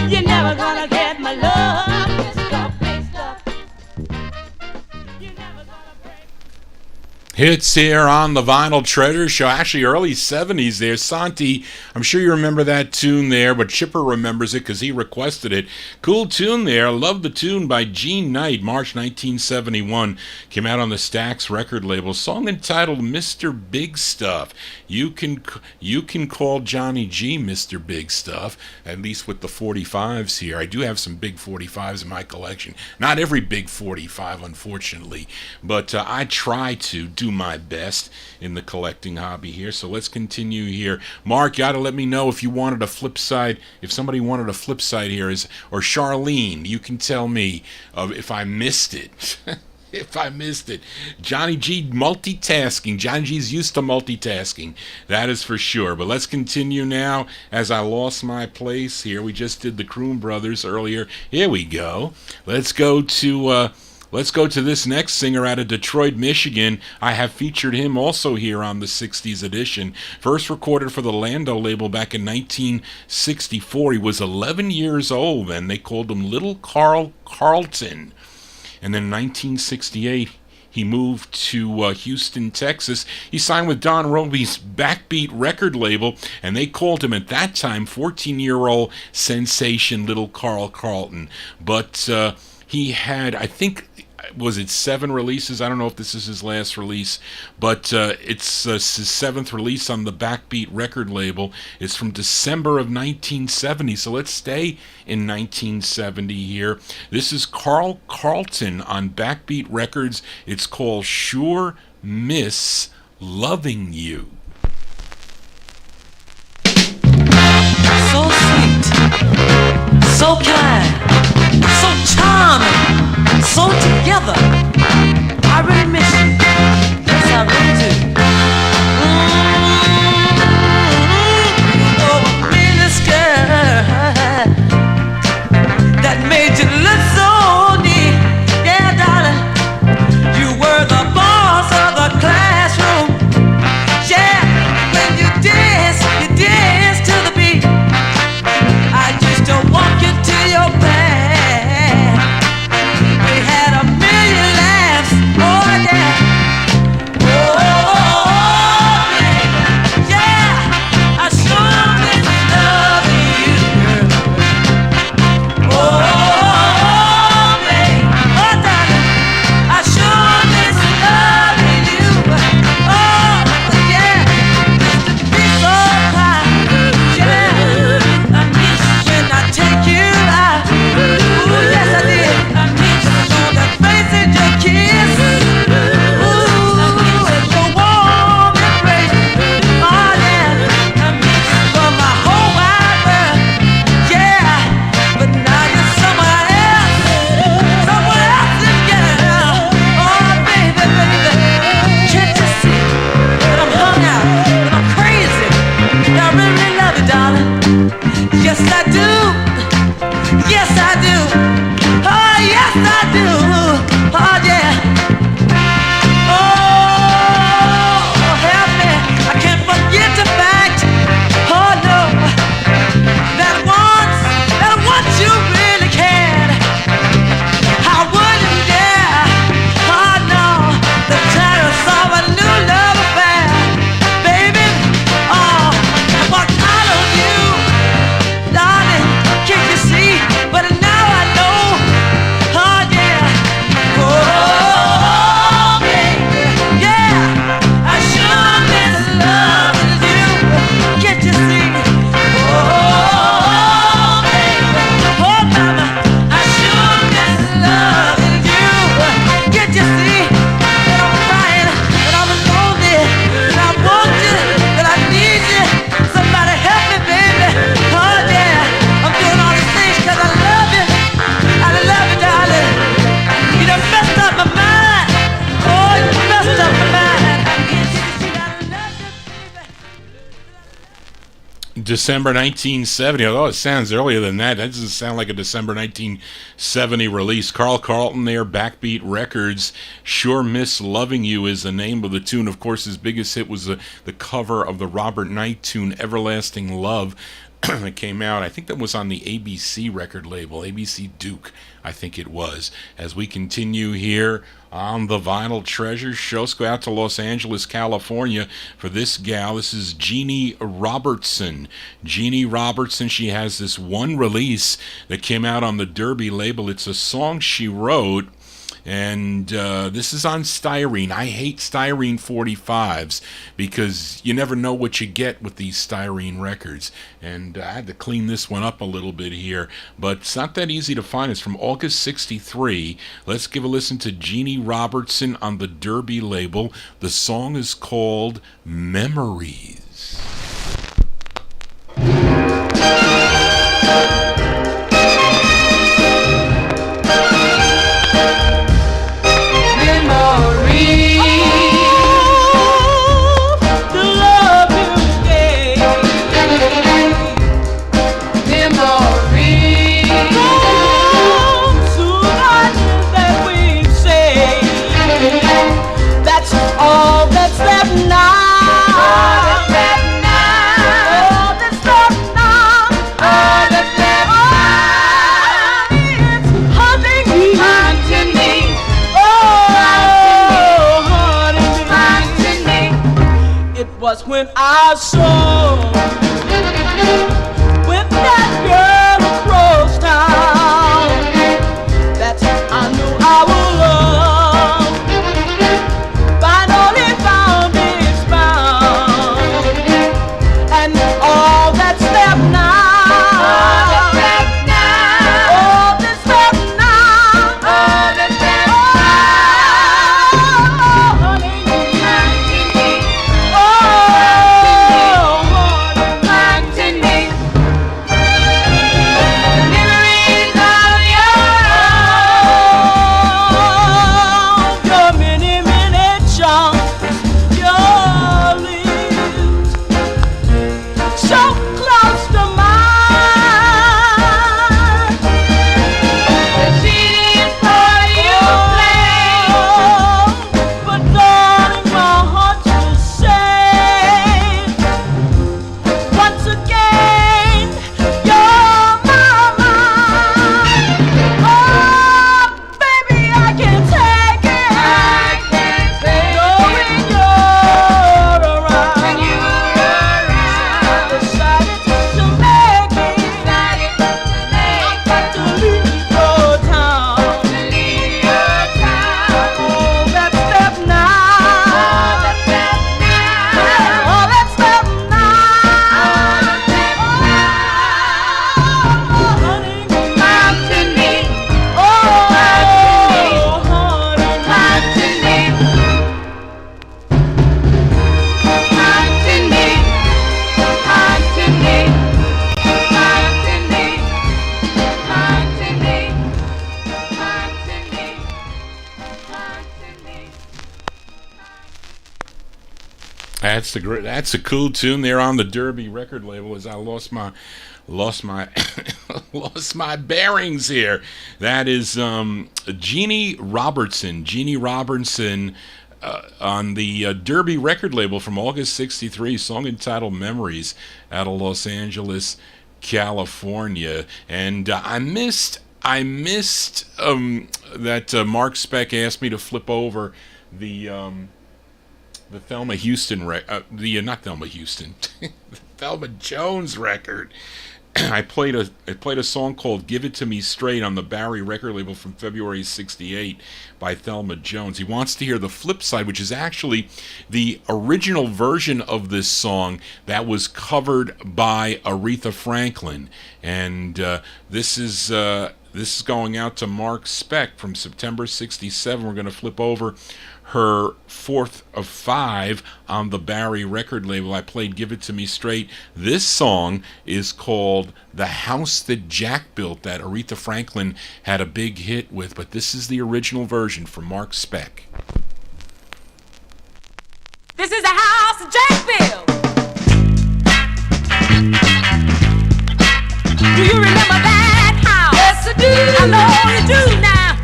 You're never gonna get my love, Mr. Big Stuff. You're never gonna break. Hits here on the Vinyl Treasure Show. Actually, early 70s there. Santi, I'm sure you remember that tune there, but Chipper remembers it because he requested it. Cool tune there. Love the tune by Jean Knight, March 1971. Came out on the Stax record label. Song entitled Mr. Big Stuff. You can call Johnny G Mr. Big Stuff, at least with the 45's here. I do have some big 45's in my collection. Not every big 45, unfortunately, but I try to do do my best in the collecting hobby here. So let's continue here. Mark, you got to let me know if you wanted a flip side, if somebody wanted a flip side here, or Charlene, you can tell me if I missed it. If I missed it. Johnny G multitasking. Johnny G's used to multitasking. That is for sure. But let's continue now as I lost my place here. We just did the Croom Brothers earlier. Here we go. Let's go to this next singer out of Detroit, Michigan. I have featured him also here on the 60s edition. First recorded for the Lando label back in 1964. He was 11 years old, and they called him Little Carlton. And then in 1968, he moved to Houston, Texas. He signed with Don Roby's Backbeat record label, and they called him at that time 14-year-old sensation Little Carlton. But he had, I think, was it 7 releases? I don't know if this is his last release, but it's his 7th release on the Backbeat record label. It's from December of 1970, so let's stay in 1970 here. This is Carlton on Backbeat Records. It's called Sure Miss Loving You. So sweet, so kind, so charming, so together. I really miss you. Yes, I really do. Oh, minister, that made you look so neat. Yeah, darling, you were the boss of the classroom. Yeah, when you dance to the beat. I used to walk you to your bed. We had a million laughs, oh yeah. Oh, yeah, I sure miss loving you, girl. Oh, babe, oh darling, I sure miss loving you. Oh, yeah, used to be so high, yeah. I miss when I take you out. Ooh, yes I did. I miss on that face and your kiss. Ooh, and your warm embrace. Oh yeah, I miss for my whole wide world. Yeah, but now you're somewhere else, girl. Oh baby, can't you see that I'm hung out, that I'm crazy? I really love you, darling. Yes, I do. Yes, I do. Oh, yes, I do. Oh, yeah. Oh, help me. I can't forget the fact. Oh, no. That once you really cared. I wouldn't dare. Oh, no. The terrors of a new love affair. Baby, oh, I walked out on you. Darling, can't you see? But now I know. Oh yeah. Oh baby. Yeah. I sure miss loving you. Can't you see? Oh baby. Oh mama. I sure miss loving you. Can't you see that I'm crying, that I'm lonely, that I want you, that I need you? Somebody help me, baby. Oh yeah. I'm doing all these things 'cause I love you. I love you, darling. You done messed up my mind. Oh, you messed up my mind. I love you, baby. December 1970. Although it sounds earlier than that, that doesn't sound like a December 1970 release. Carlton there, Backbeat Records. Sure Miss Loving You is the name of the tune. Of course, his biggest hit was the cover of the Robert Knight tune, Everlasting Love. That came out, I think that was on the ABC record label, ABC Duke, I think it was. As we continue here on the Vinyl Treasure Show, let's go out to Los Angeles, California for this gal. This is Jeannie Robertson. Jeannie Robertson, she has this one release that came out on the Derby label. It's a song she wrote And this is on styrene. I hate styrene 45s because you never know what you get with these styrene records. And I had to clean this one up a little bit here, but it's not that easy to find. It's from August 63. Let's give a listen to Jeannie Robertson on the Derby label. The song is called Memories. When I saw with that girl across town, that's I knew I would love. Finally found it's found, and all that's left now. All that's left now. All that's left now. All that's left now. That's a cool tune there on the Derby record label. As I lost my lost my bearings here. That is Jeannie Robertson. Jeannie Robertson on the Derby record label from August 63, song entitled Memories, out of Los Angeles, California. And I missed that Mark Speck asked me to flip over the Thelma Houston not Thelma Houston, the Thelma Jones record. I played a song called "Give It to Me Straight" on the Barry record label from February '68 by Thelma Jones. He wants to hear the flip side, which is actually the original version of this song that was covered by Aretha Franklin, and this is going out to Mark Speck from September '67. We're going to flip over her fourth of five on the Barry record label. I played "Give It to Me Straight." This song is called "The House That Jack Built," that Aretha Franklin had a big hit with, but this is the original version from Mark Speck. This is the house that Jack built. Do you remember that house? Yes, I do. I know you do now.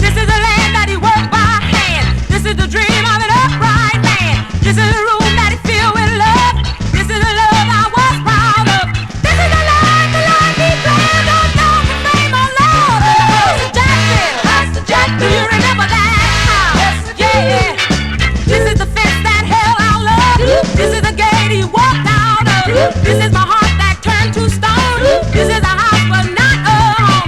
This is the land that he worked by hand. This is the dream of an upright man. This is the room that he filled with love. This is the love I was proud of. This is the life he planned. Don't know the fame or love. The house of Jack built. House of Jack built. Do you remember that house? Yes, yeah. This is the fence that held our love. This is the gate he walked out of. This is my heart that turned to stone. This is a house but not a home.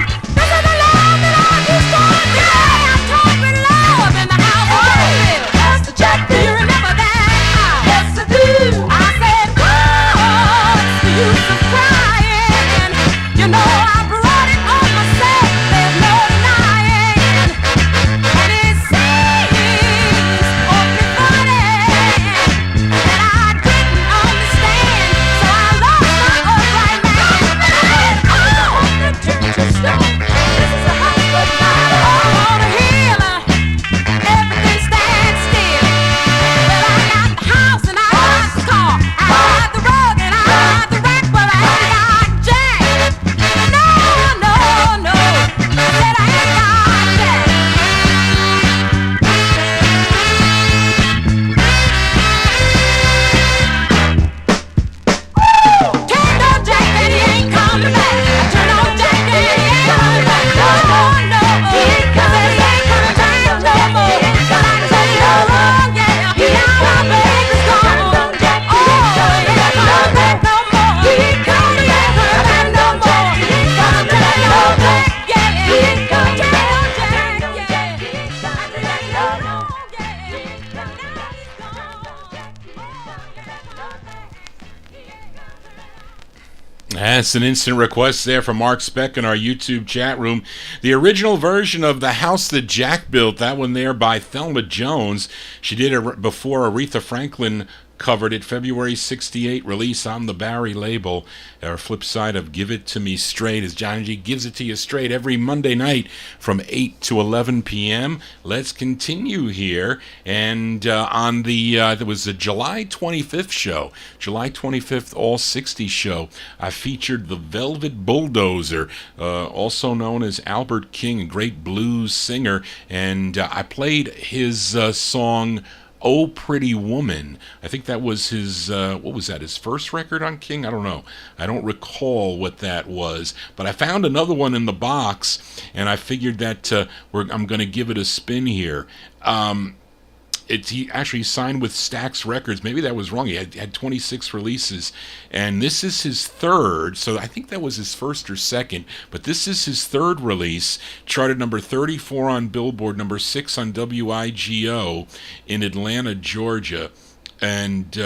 Yes, an instant request there from Mark Speck in our YouTube chat room. The original version of The House That Jack Built, that one there by Thelma Jones. She did it before Aretha Franklin covered it. February 68 release on the Barry label. Our flip side of Give It To Me Straight, as Johnny G gives it to you straight every Monday night from 8 to 11 p.m. Let's continue here. And on the, there was a July 25th show, July 25th All 60 show. I featured the Velvet Bulldozer, also known as Albert King, a great blues singer. And I played his song, Oh Pretty Woman. I think that was his, what was that, his first record on King? I don't know. I don't recall what that was. But I found another one in the box, and I figured that I'm going to give it a spin here. He actually signed with Stax Records. Maybe that was wrong. He had 26 releases, and this is his third. So I think that was his first or second, but this is his third release. Charted number 34 on Billboard, number 6 on WIGO in Atlanta, Georgia. And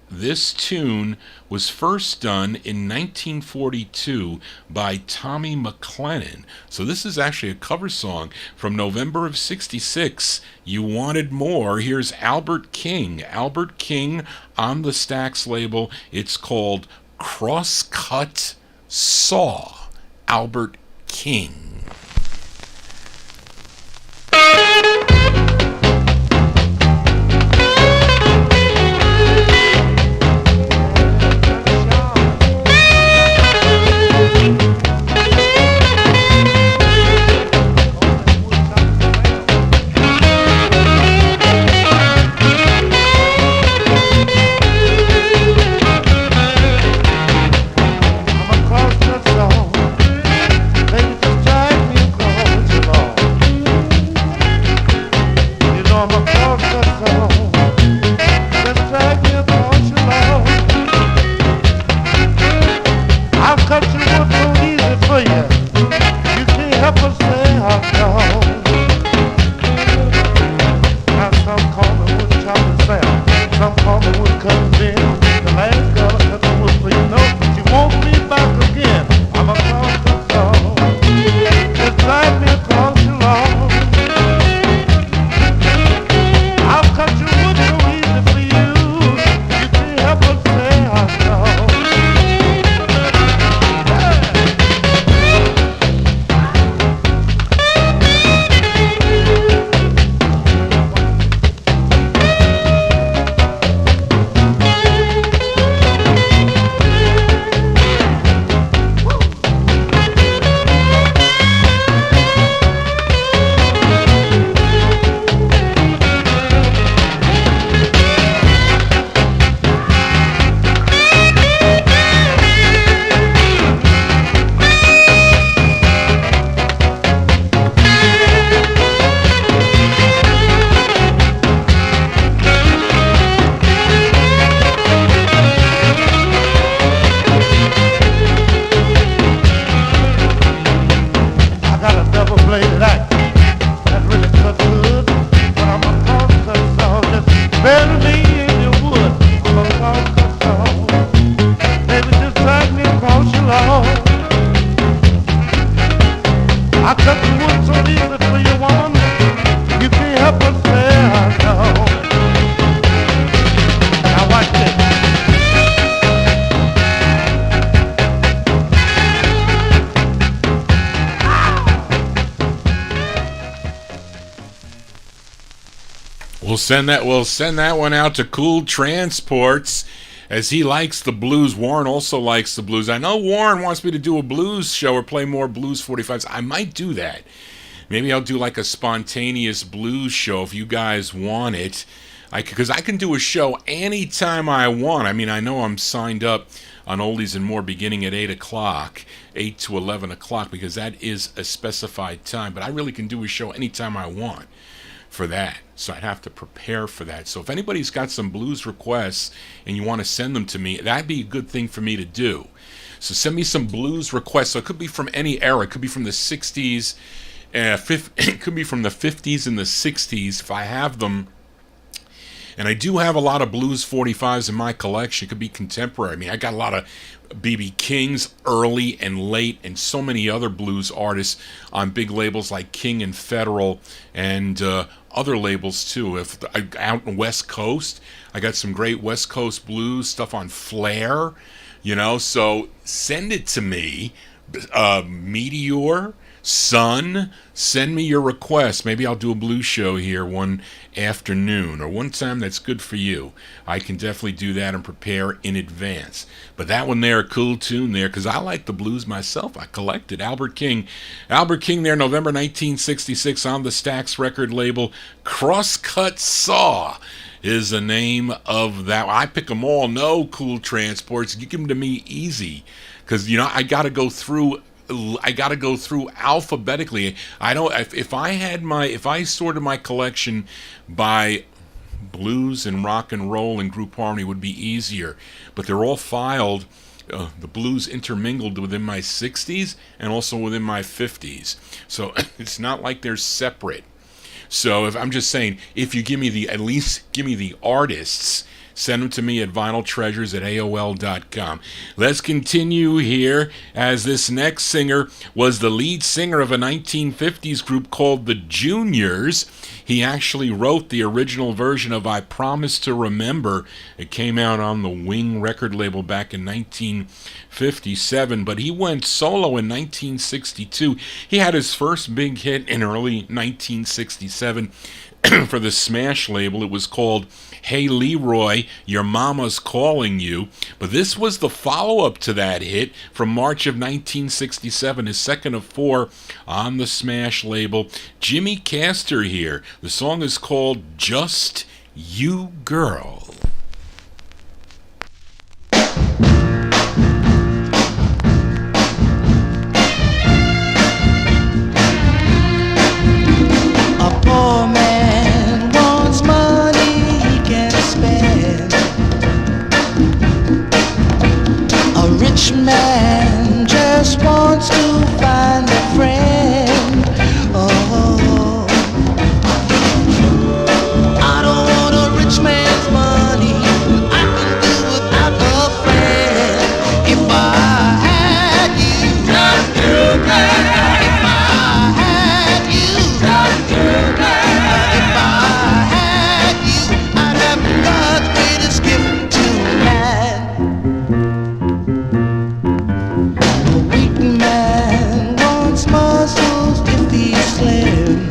this tune was first done in 1942 by Tommy McLennan. So this is actually a cover song from November of 66. You Wanted More. Here's Albert King. Albert King on the Stax label. It's called Crosscut Saw. Albert King. We'll send that one out to Cool Transports, as he likes the blues. Warren also likes the blues. I know Warren wants me to do a blues show or play more blues 45s. I might do that. Maybe I'll do like a spontaneous blues show if you guys want it. Because I can do a show anytime I want. I mean, I know I'm signed up on Oldies and More beginning at 8 o'clock, 8 to 11 o'clock, because that is a specified time. But I really can do a show anytime I want for that. So I'd have to prepare for that. So if anybody's got some blues requests and you want to send them to me, that'd be a good thing for me to do. So send me some blues requests. So it could be from any era. It could be from the 60s. It could be from the 50s and the 60s if I have them. And I do have a lot of blues 45s in my collection. It could be contemporary. I mean, I got a lot of B.B. King's early and late, and so many other blues artists on big labels like King and Federal, and other labels too. If out in West Coast, I got some great West Coast blues stuff on Flair, so send it to me. Meteor, Sun, send me your request. Maybe I'll do a blues show here one afternoon or one time that's good for you. I can definitely do that and prepare in advance. But that one there, a cool tune there, because I like the blues myself. I collected Albert King there, November 1966 on the Stax record label. Crosscut Saw is the name of that. I pick them all. No Cool Transports. You give them to me easy, because I got to go through alphabetically. If I sorted my collection by blues and rock and roll and group harmony, it would be easier. But they're all filed. The blues intermingled within my 60s and also within my 50s. So it's not like they're separate. So if I'm just saying, if you at least give me the artists, send them to me at vinyltreasures@aol.com. Let's continue here, as this next singer was the lead singer of a 1950s group called the Juniors. He actually wrote the original version of I Promise to Remember. It came out on the Wing record label back in 1957, but he went solo in 1962. He had his first big hit in early 1967 for the Smash label. It was called Hey Leroy, Your Mama's Calling You. But this was the follow-up to that hit from March of 1967, his second of 4 on the Smash label. Jimmy Castor here. The song is called Just You Girl. A poor man wants money he can spend. A rich man just wants to find a friend. Oh, I don't want a rich man's money. I can do without a friend. If I had you, just you, girl. If I had you, just you, girl. If I had you, I'd have God's greatest gift to man. A weak man wants muscles if he's slim.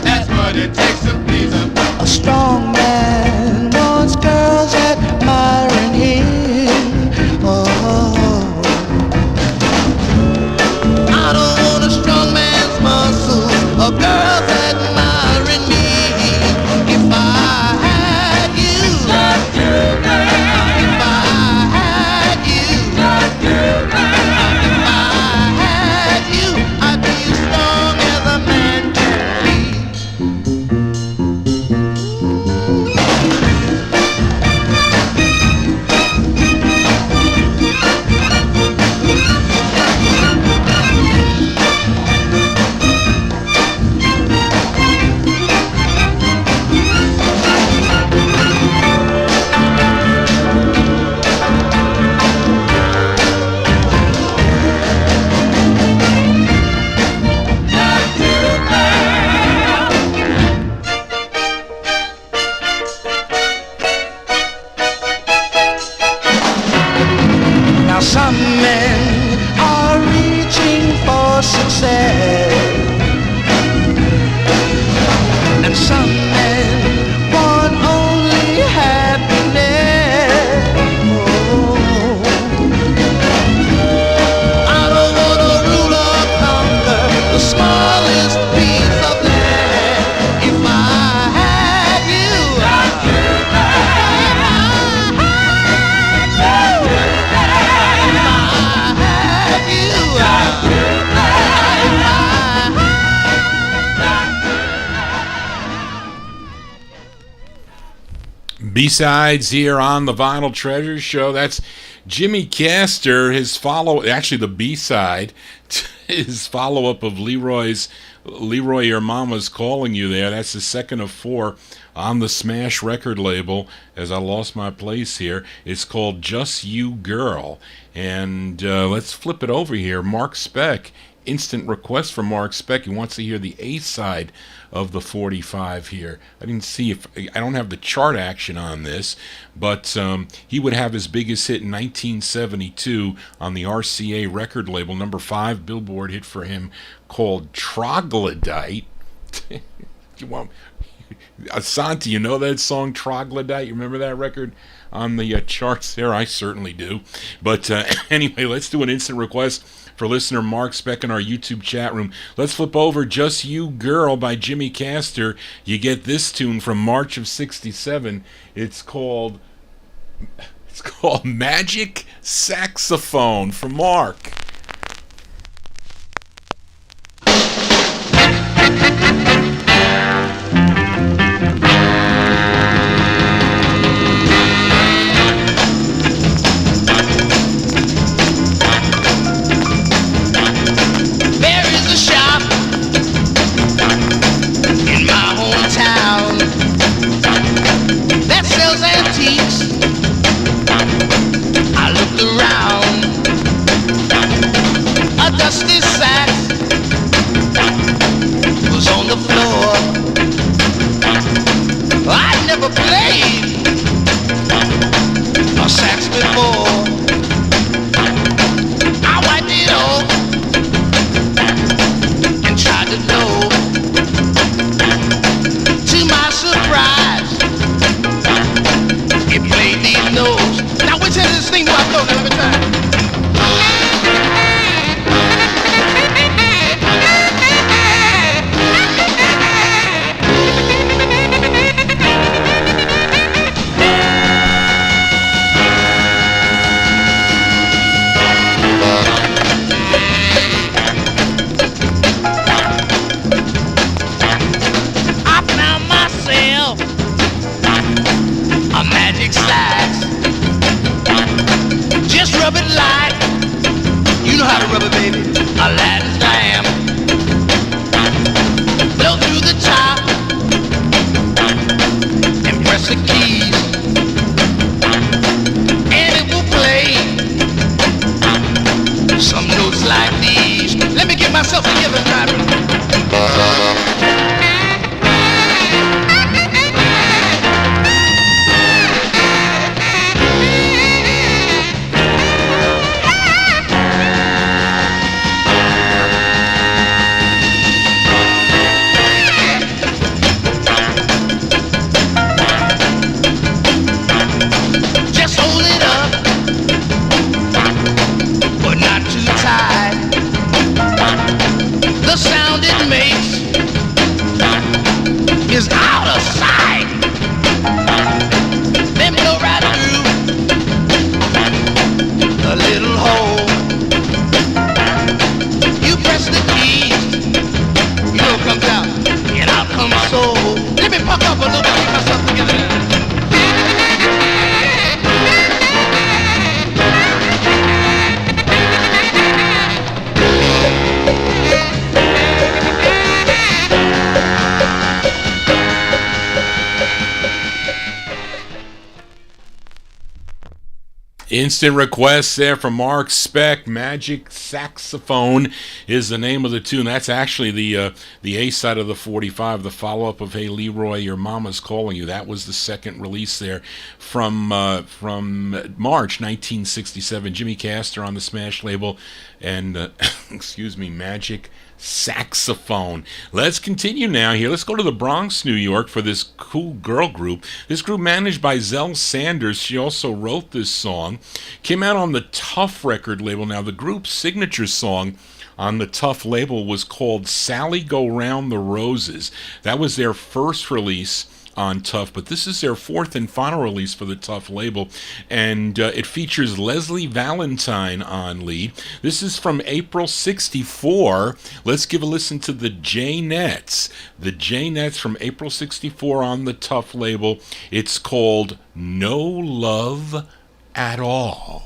That's what it takes to please him. A strong man wants girls admiring him. Oh, I don't want a strong man's muscles or girls admiring me. If I had you, just you, girl. If I had you, just you, girl. If I had you, I'd be as strong as a man can be. Now some men are reaching for success, and some men want only happiness. Oh, I don't want to rule or conquer the smallest piece of land. If I had you, just you, B-sides here on the Vinyl Treasures Show. That's Jimmy Castor. His follow, actually the B-side his follow-up of Leroy, Your Mama's Calling You there. That's the second of 4 on the Smash record label, as I lost my place here. It's called Just You Girl. And let's flip it over here. Mark Speck, instant request from Mark Speck. He wants to hear the A side of the 45 here. I don't have the chart action on this, but he would have his biggest hit in 1972 on the RCA record label, number 5 Billboard hit for him, called Troglodyte. Asante, you know that song Troglodyte? You remember that record on the charts there? I certainly do. But anyway, let's do an instant request for listener Mark Speck in our YouTube chat room. Let's flip over Just You Girl by Jimmy Castor. You get this tune from March of 67. It's called Magic Saxophone from Mark. Dusty sax was on the floor. I never played a sax before. I wiped it off and tried to blow. To my surprise, it played these notes. Now which of this thing do I blow? Now let me try. Rub it light, you know how to rub it, baby. Aladdin's lamp. Blow through the top and press the keys, and it will play some notes like these. Let me get myself together, driver. Is out of sight. Then blow right through a little hole. You press the keys, you know it comes out, and out comes soul. Let me puck up a little bit, get myself together. Instant request there from Mark Speck. Magic Saxophone is the name of the tune. That's actually the A side of the 45, the follow-up of Hey Leroy, Your Mama's Calling You. That was the second release there from March 1967. Jimmy Castor on the Smash label, and excuse me, Magic Saxophone. Let's continue now here. Let's go to the Bronx, New York for this cool girl group. This group managed by Zell Sanders. She also wrote this song. Came out on the Tough record label. Now, the group's signature song on the Tough label was called Sally Go Round the Roses. That was their first release on Tough, but this is their fourth and final release for the Tough label, and it features Leslie Valentine on lead. This is from April 64. Let's give a listen to the Jimenez. The Jimenez from April 64 on the Tough label. It's called No Love at All.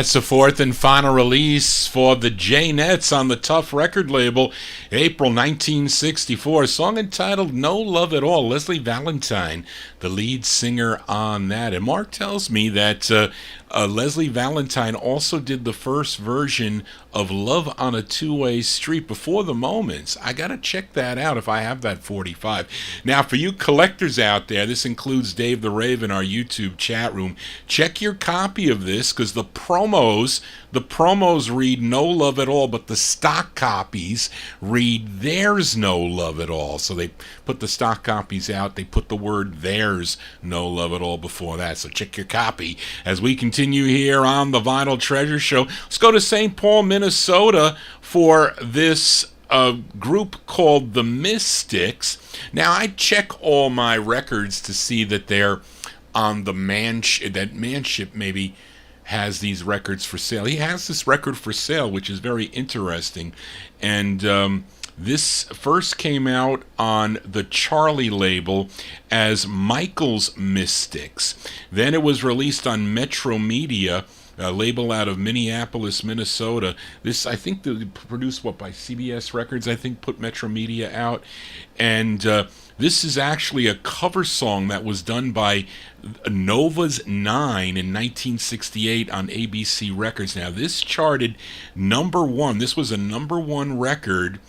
That's the fourth and final release for the Jimenez on the Tough record label, April 1964. A song entitled No Love at All. Leslie Valentine, the lead singer on that. And Mark tells me that Leslie Valentine also did the first version of Love on a Two-Way Street, Before the Moments. I gotta check that out if I have that 45. Now, for you collectors out there, this includes Dave the Raven, our YouTube chat room. Check your copy of this, because the promos read No Love at All, but the stock copies read There's No Love at All. So they put the stock copies out, they put the word There's No Love at All before that. So check your copy as we continue here on the Vinyl Treasure Show. Let's go to St. Paul, Minnesota for this group called the Mystics. Now, I check all my records to see that they're on the that Manship maybe has these records for sale. He has this record for sale, which is very interesting. And this first came out on the Charlie label as Michael's Mystics. Then it was released on Metro Media, a label out of Minneapolis, Minnesota. This, I think, produced by CBS Records, I think, put Metro Media out. And this is actually a cover song that was done by Nova's 9 in 1968 on ABC Records. Now, this charted #1. This was a #1 record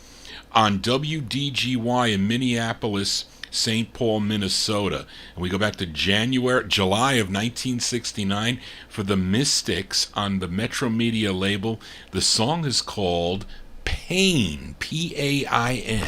on WDGY in Minneapolis, St. Paul, Minnesota. And we go back to July of 1969 for the Mystics on the Metro Media label. The song is called Pain, P-A-I-N.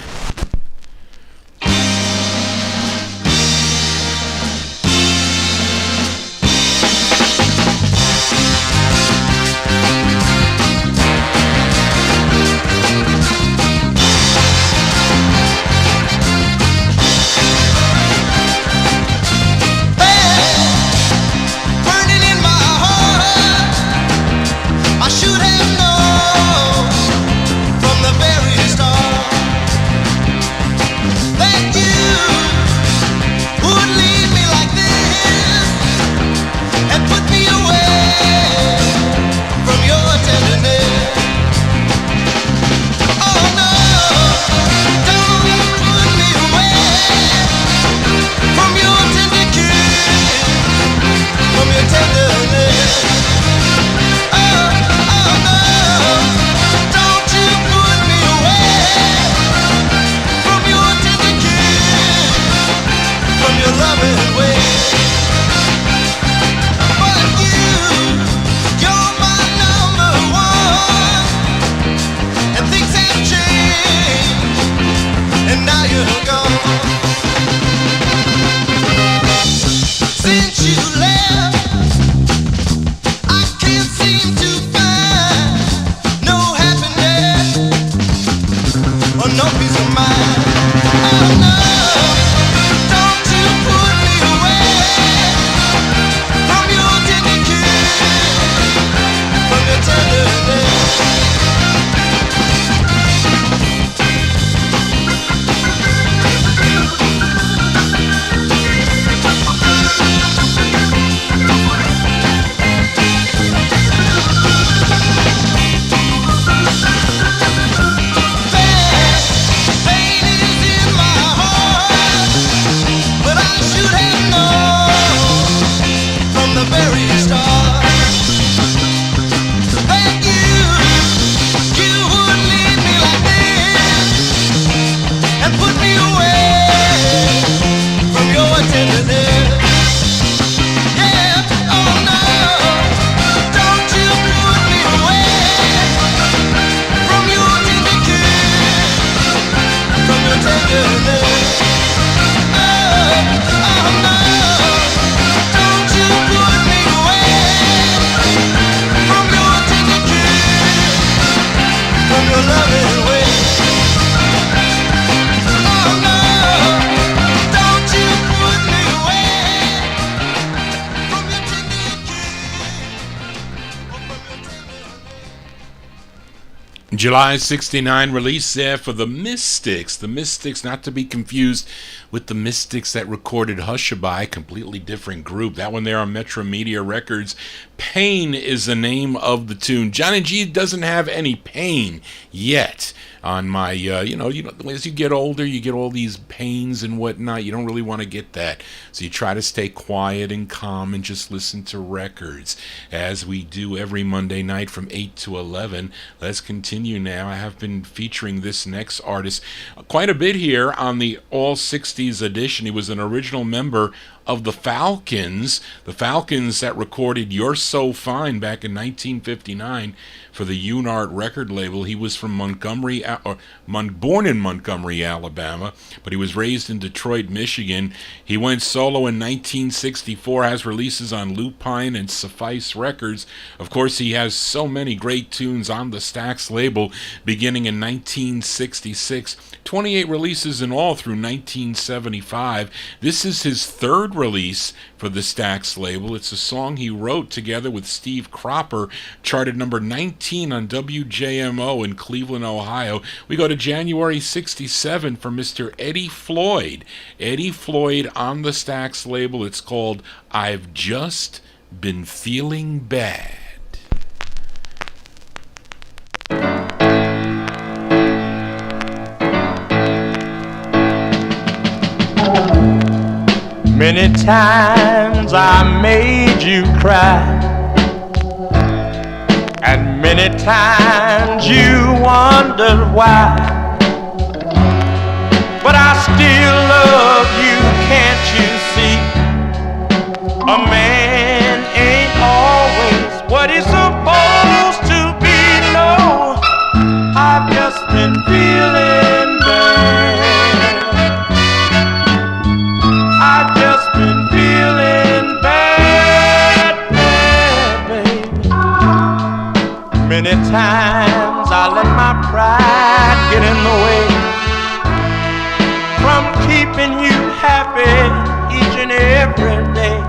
July 69 release there for the Mystics. The Mystics, not to be confused with the Mystics that recorded Hushabye, completely different group. That one there on Metro Media Records. Pain is the name of the tune. Johnny G doesn't have any pain yet on my, as you get older, you get all these pains and whatnot. You don't really want to get that. So you try to stay quiet and calm and just listen to records, as we do every Monday night from 8 to 11. Let's continue now. I have been featuring this next artist quite a bit here on the All 60s edition. He was an original member of the Falcons that recorded You're So Fine back in 1959 for the Unart record label. He was from born in Montgomery, Alabama, but he was raised in Detroit, Michigan. He went solo in 1964, has releases on Lupine and Suffice Records. Of course, he has so many great tunes on the Stax label beginning in 1966. 28 releases in all through 1975. This is his third release for the Stax label. It's a song he wrote together with Steve Cropper, charted number 19 on WJMO in Cleveland, Ohio. We go to January 67 for Mr. Eddie Floyd. Eddie Floyd on the Stax label. It's called I've Just Been Feeling Bad. Many times I made you cry, and many times you wondered why, but I still love you, can't you see? A man ain't always what he's supposed to be, no, I've just been feeling bad. I've just been feeling bad, bad, baby. Many times I let my pride get in the way from keeping you happy each and every day.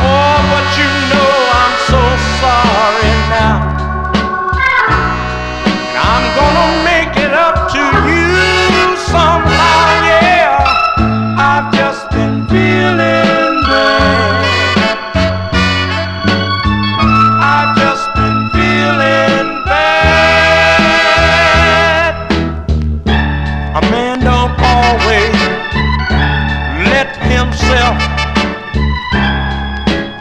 Oh, but you know I'm so sorry now, and I'm gonna make it up to you somehow, yeah. I've just been feeling bad. I've just been feeling bad. A man don't always let himself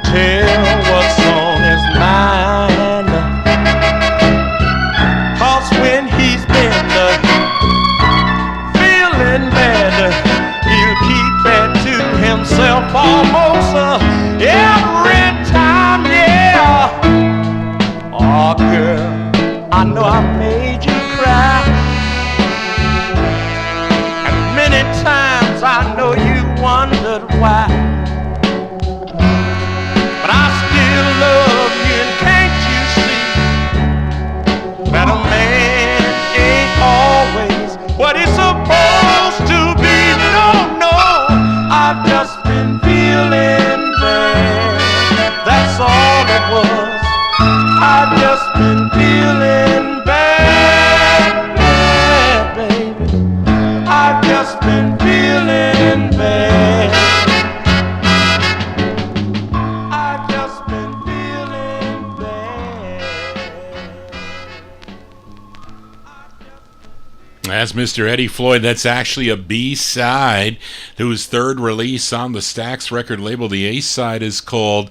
tell what's on his mind, 'cause when he's been feeling bad, he'll keep it to himself almost every time, yeah. Oh, girl, I know I made you cry, and many times I know you wondered why, but I still love you, and can't you see that a man ain't always what he's supposed to be? No, I've just been feeling bad. That's all it was. I've just been feeling bad, bad, baby. I've just been feeling bad. I've just been feeling bad. That's Mr. Eddie Floyd. That's actually a B-side to his third release on the Stax record label. The A-side is called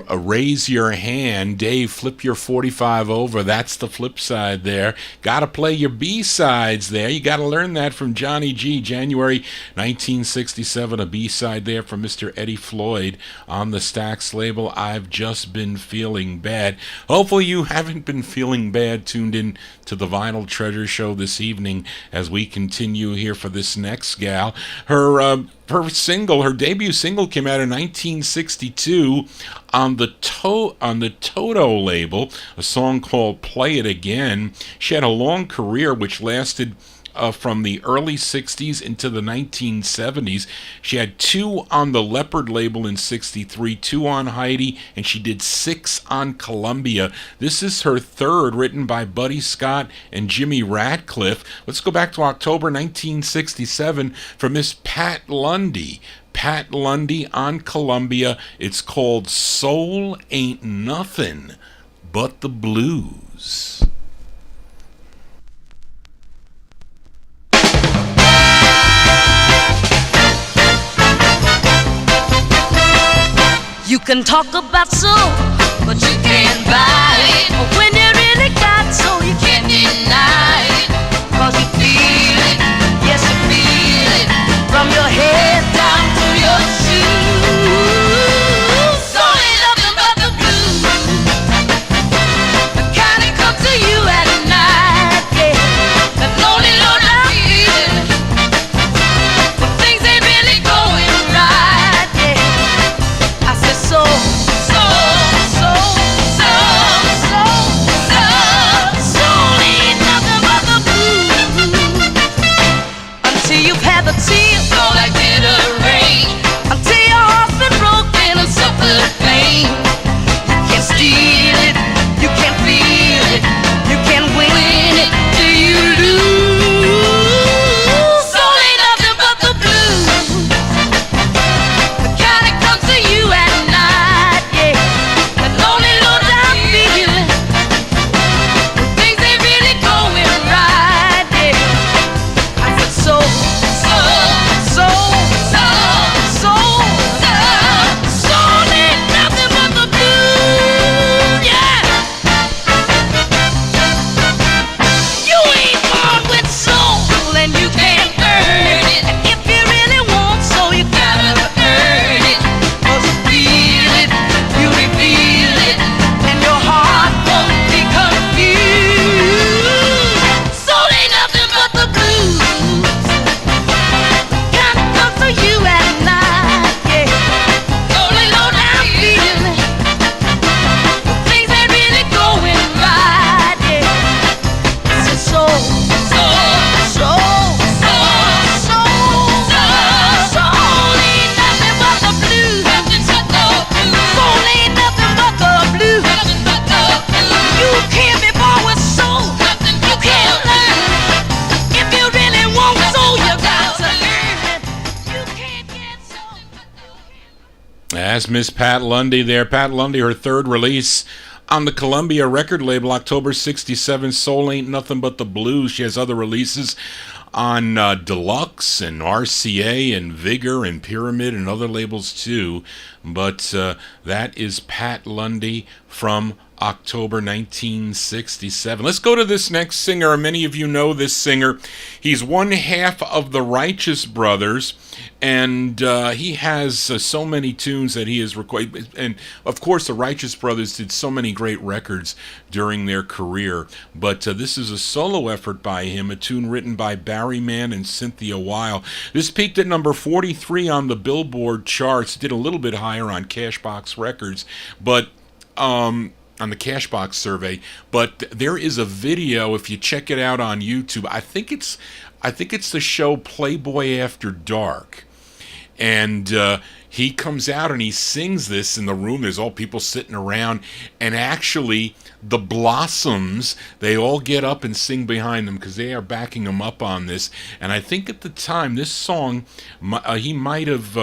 Raise Your Hand. Dave, flip your 45 over. That's the flip side there. Gotta play your B-sides there. You gotta learn that from Johnny G. January 1967, a B-side there from Mr. Eddie Floyd on the Stax label. I've Just Been Feeling Bad. Hopefully you haven't been feeling bad, tuned in to the Vinyl Treasure Show this evening as we continue here for this next gal. Her debut single came out in 1962 on the Toto label, a song called Play It Again. She had a long career which lasted from the early 60s into the 1970s. She had 2 on the Leopard label in 63, 2 on Heidi, and she did 6 on Columbia. This is her third, written by Buddy Scott and Jimmy Ratcliffe. Let's go back to October 1967 for Miss Pat Lundy. Pat Lundy on Columbia. It's called Soul Ain't Nothing But the Blues. You can talk about soul, but you can't buy it. But when you really got soul, you can't deny it. 'Cause you feel it, yes you feel it, from your head down to your shoes. Soul ain't nothing but the blues, the kind that comes to you at night, yeah. That lonely, low-down feeling, when things ain't really going right, yeah. I said soul, soul, soul, soul, soul, soul, soul ain't nothing but the blues. Until you've had the tears all that glitter rain, until your heart's been broken and suffered pain. You can't steal it, you can't feel it, you can't win it till you lose. Soul ain't nothing but the blues, the kind that comes to you at night, yeah. That lonely, low-down feeling, when things ain't really going right, yeah. I said soul, soul, soul, soul, soul, soul ain't nothing but the blues, yeah. You ain't born with soul and you can't earn it. And if you really want soul, you gotta earn it. 'Cause you feel it, you reveal it, and your heart won't be confused. Soul ain't nothing but the blues, kind that comes to you at night, yeah. Lonely, low-down feeling, things ain't really going right, yeah. I said soul, soul, soul, soul, soul, soul ain't nothing but the blues. Soul ain't nothing but the blues. You can't be born with soul, you can't learn it. If you really want soul, you got to earn it. You can't get soul. That's Miss Pat Lundy there. Pat Lundy, her third release on the Columbia record label, October 67, Soul Ain't Nothing But the Blues. She has other releases on Deluxe and RCA and Vigor and Pyramid and other labels too. But that is Pat Lundy from October 1967. Let's go to this next singer. Many of you know this singer. He's one half of the Righteous Brothers, and he has so many tunes that he has recorded. And of course, the Righteous Brothers did so many great records during their career. But this is a solo effort by him, a tune written by Barry Mann and Cynthia Weil. This peaked at number 43 on the Billboard charts. It did a little bit higher on Cashbox Records, but on the Cashbox survey, but there is a video if you check it out on YouTube. I think it's the show Playboy After Dark, and he comes out and he sings this in the room. There's all people sitting around, and actually the Blossoms, they all get up and sing behind them because they are backing him up on this. And I think at the time this song might have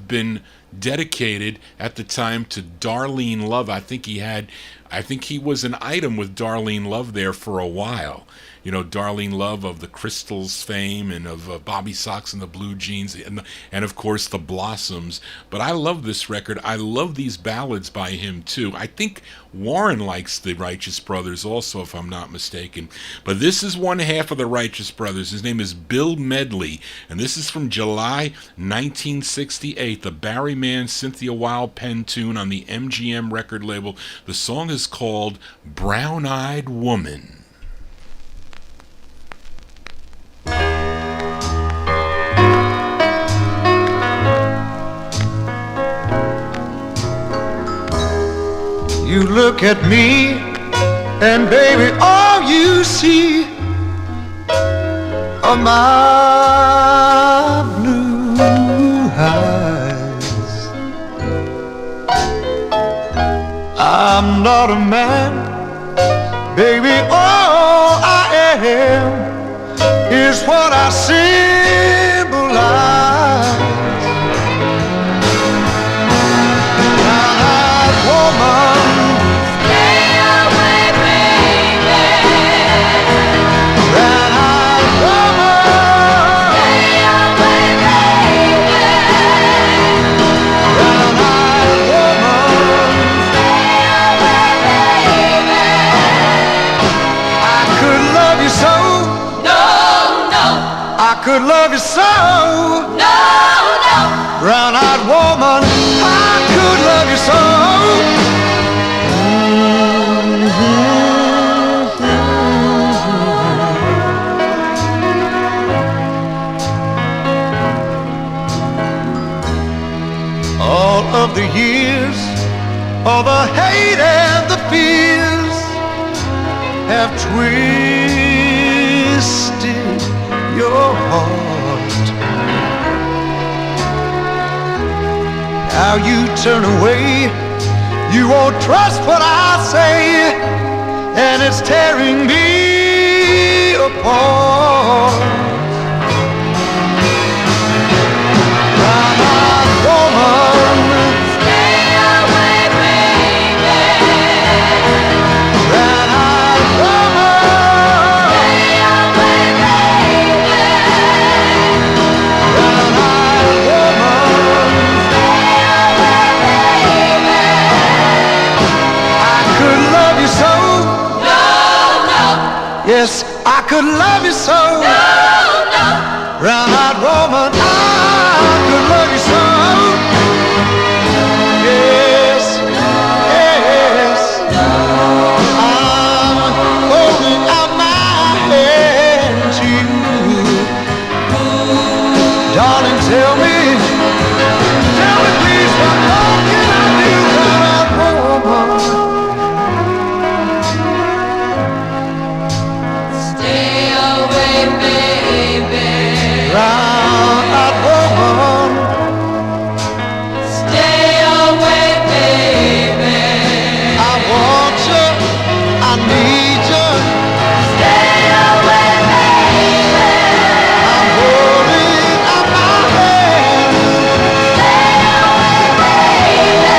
been dedicated at the time to Darlene Love. I think he was an item with Darlene Love there for a while. You know, Darlene Love of the Crystals fame and of Bobby Sox and the Blue Jeans and of course the Blossoms. But I love this record. I love these ballads by him too. I think Warren likes the Righteous Brothers also, if I'm not mistaken. But this is one half of the Righteous Brothers. His name is Bill Medley, and this is from July 1968, the Barry Mann, Cynthia Weil pen tune on the MGM record label. The song is called Brown-Eyed Woman. You look at me, and baby, all you see of my blue eyes. I'm not a man, baby, all I am is what I symbolize. Brown-eyed woman, Stay away, baby. brown-eyed woman, Stay away, baby. brown-eyed woman. Stay away, baby. I could love you so, No, no, I could love you so. no, no. Brown-eyed woman, I could love you so. All of the years, all the hate and the fears have twisted your heart. Now you turn away, you won't trust what I say, and it's tearing me apart. Brown-eyed woman, Stay away, baby. brown-eyed woman, Stay away, baby. brown-eyed woman. Stay away, baby. I could love you so, No, no, yes, I could love you so. no, no. Brown-eyed woman, I could love you so. Yes, yes. I'm holding out my hand to you. Darling, tell me please, what more can I do, brown-eyed woman? Stay away, baby. Brown-eyed woman, Stay away, baby. I want you, I need you. Stay away, baby. I'm holding out my hand. Stay away, baby.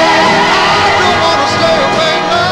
I don't wanna stay away, no.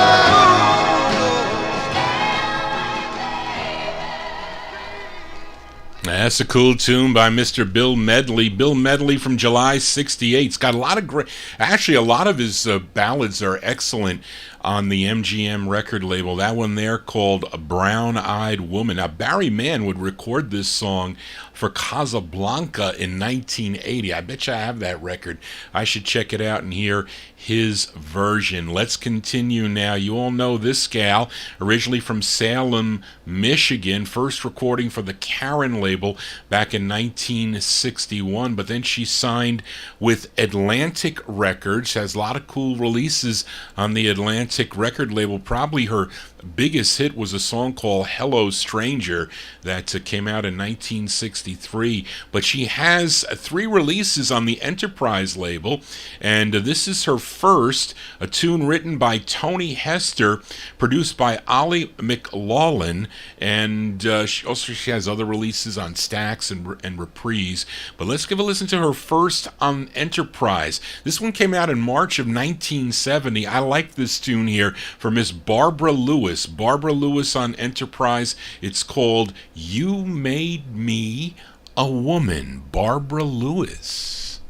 That's a cool tune by Mr. Bill Medley. Bill Medley from July '68. It's got a lot of great. Actually, a lot of his ballads are excellent on the MGM record label. That one there called Brown Eyed Woman. Now, Barry Mann would record this song for Casablanca in 1980. I bet you I have that record. I should check it out and hear his version. Let's continue now. You all know this gal, originally from Salem, Michigan, first recording for the Karen label back in 1961, but then she signed with Atlantic Records, has a lot of cool releases on the Atlantic record label. Probably her biggest hit was a song called Hello Stranger that came out in 1963, but she has 3 releases on the Enterprise label, and this is her first, a tune written by Tony Hester, produced by Ollie McLaughlin, and she has other releases on Stax and Reprise, but let's give a listen to her first on Enterprise. This one came out in March of 1970. I like this tune here for Miss Barbara Lewis. Barbara Lewis on Enterprise. It's called You Made Me a Woman. Barbara Lewis.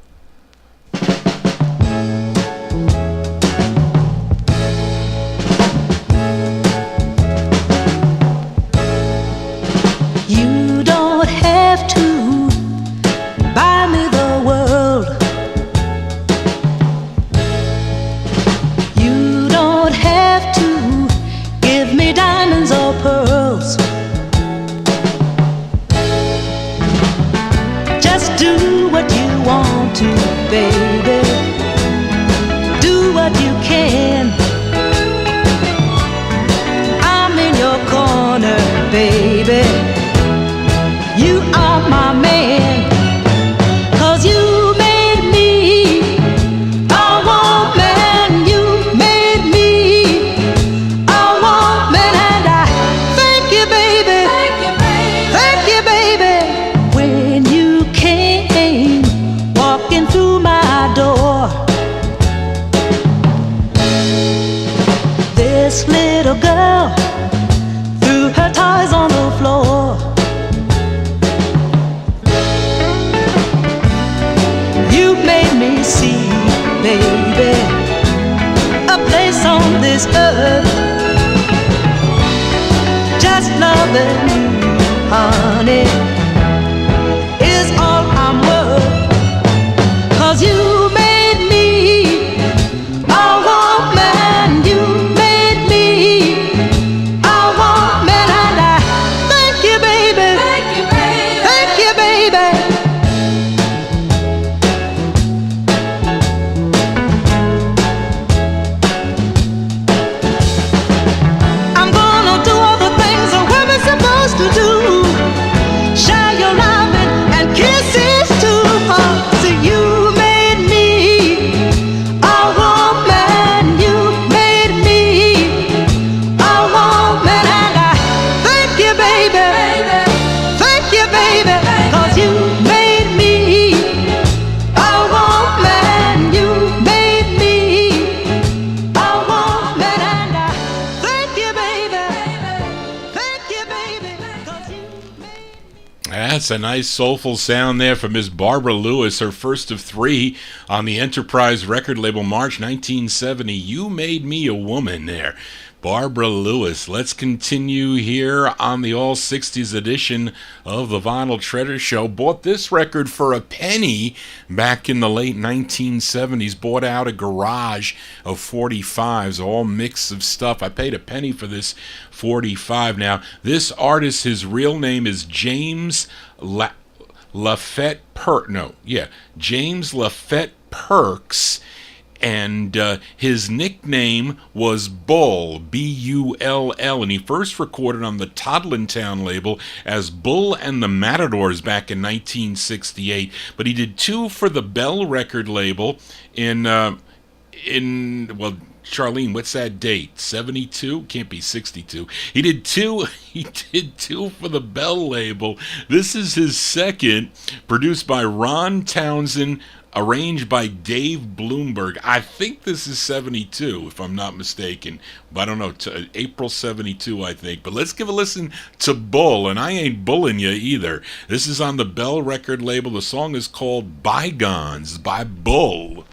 You don't have to buy me the world. You don't have to give me diamonds or pearls. Just do what you want this little girl threw her toys on the floor. You made me see, baby, a place on this earth. Just loving you, honey, is all I'm worth. 'Cause you made me a woman, you made me a woman, and I thank you, baby. Thank you, baby. Thank you, baby. I'm gonna do all the things that we're supposed to do. Share your loving and kisses too. So you made me a woman, you made me a woman, and I thank you, baby. Thank you, baby. 'Cause you made me a woman, you made me a woman, and I thank you, baby. Thank you, baby. 'Cause you That's a nice soulful sound there from Miss Barbara Lewis, her first of three on the Enterprise record label, March 1970. You Made Me a Woman there. Barbara Lewis. Let's continue here on the All 60s edition of the Vinyl Treasure Show. Bought this record for a penny back in the late 1970s. Bought out a garage of 45's, all mix of stuff. I paid a penny for this 45. Now, this artist, his real name is James Lafette James Lafette Perks. And his nickname was Bull, B-U-L-L, and he first recorded on the Toddlintown label as Bull and the Matadors back in 1968. But he did two for the Bell record label in Charlene, what's that date? 72? Can't be 62. He did two for the Bell label. This is his second, produced by Ron Townsend, arranged by Dave Bloomberg. I think this is 72, if I'm not mistaken. But I don't know, April 72, I think. But let's give a listen to Bull, and I ain't bulling you either. This is on the Bell record label. The song is called Bygones by Bull.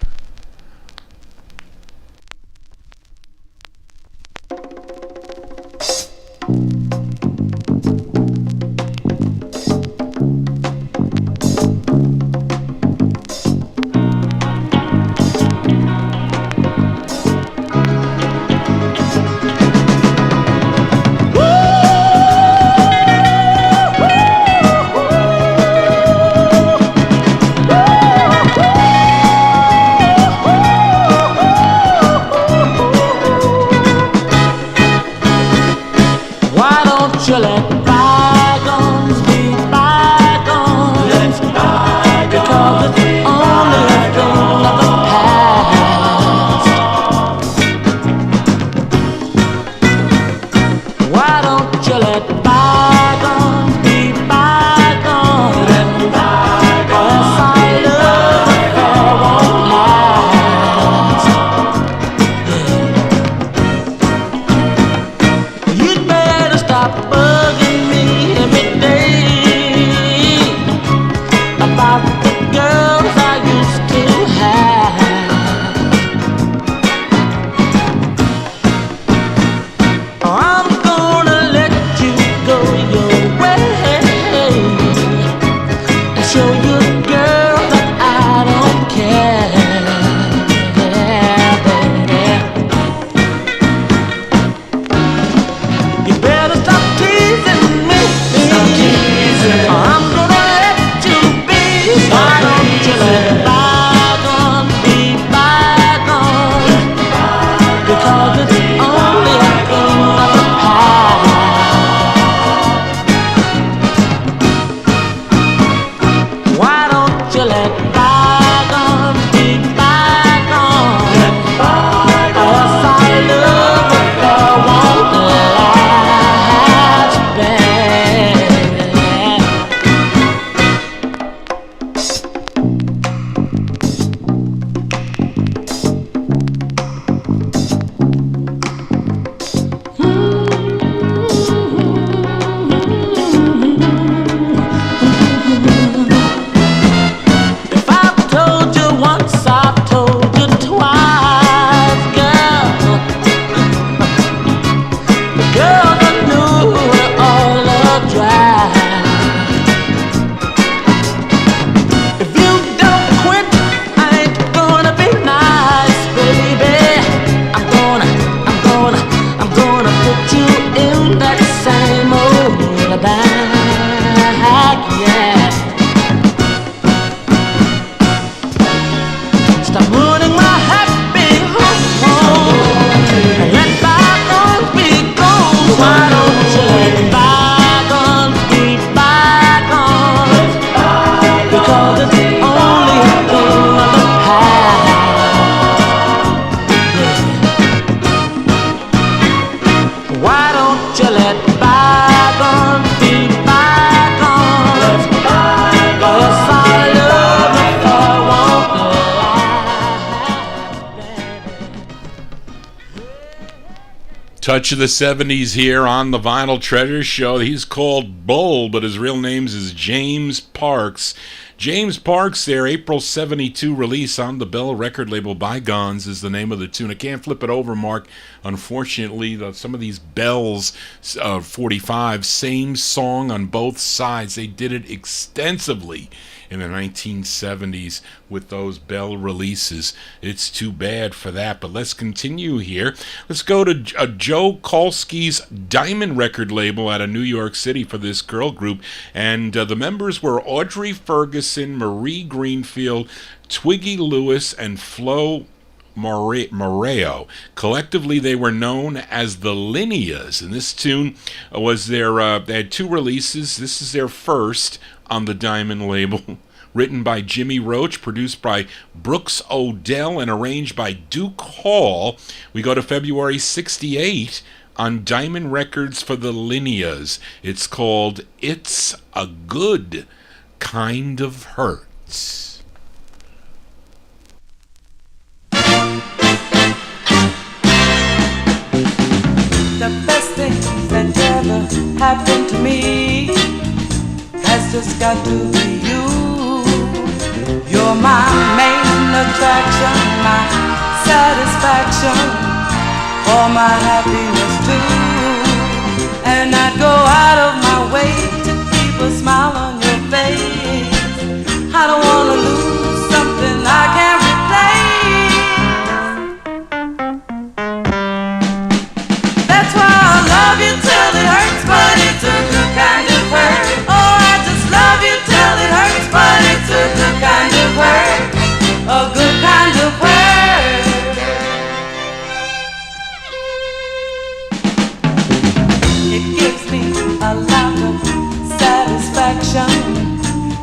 I'm gonna let you girl that knew all the drive. If you don't quit, I ain't gonna be nice, baby. I'm gonna put you in that same old bag, yeah. Stop ruining my happy home and let bygones be gone. Why don't you let bygones be bygones? Because it's only a thing of the past. Yeah. Why don't you let bygones be bygones? 'Cause our love affair won't Touch of the 70s here on the Vinyl Treasure Show. He's called Bull, but his real name is James Parks. James Parks, their April 72 release on the Bell record label. Bygones is the name of the tune. I can't flip it over, Mark. Unfortunately, some of these Bells 45, same song on both sides. They did it extensively in the 1970s with those Bell releases. It's too bad for that, but let's continue here. Let's go to Joe Kolsky's Diamond record label out of New York City for this girl group, and the members were Audrey Ferguson, Marie Greenfield, Twiggy Lewis, and Flo Moreo. Collectively, they were known as the Lineas, and this tune was their, they had two releases. This is their first on the Diamond label. Written by Jimmy Roach, produced by Brooks Odell, and arranged by Duke Hall. We go to February 68 on Diamond Records for the Lineas. It's called It's a Good Kind of Hurts. The best thing that ever happened to me has just got to be you. You're my main attraction, my satisfaction, all my happiness too. And I'd go out of my way to keep a smile on your face. I don't wanna lose something I can't replace. That's why I love you till it hurts, but it's a good kind of hurt. Oh, I just love you till it hurts, but it's a good kind of hurt. A good kind of hurt. It gives me a lot of satisfaction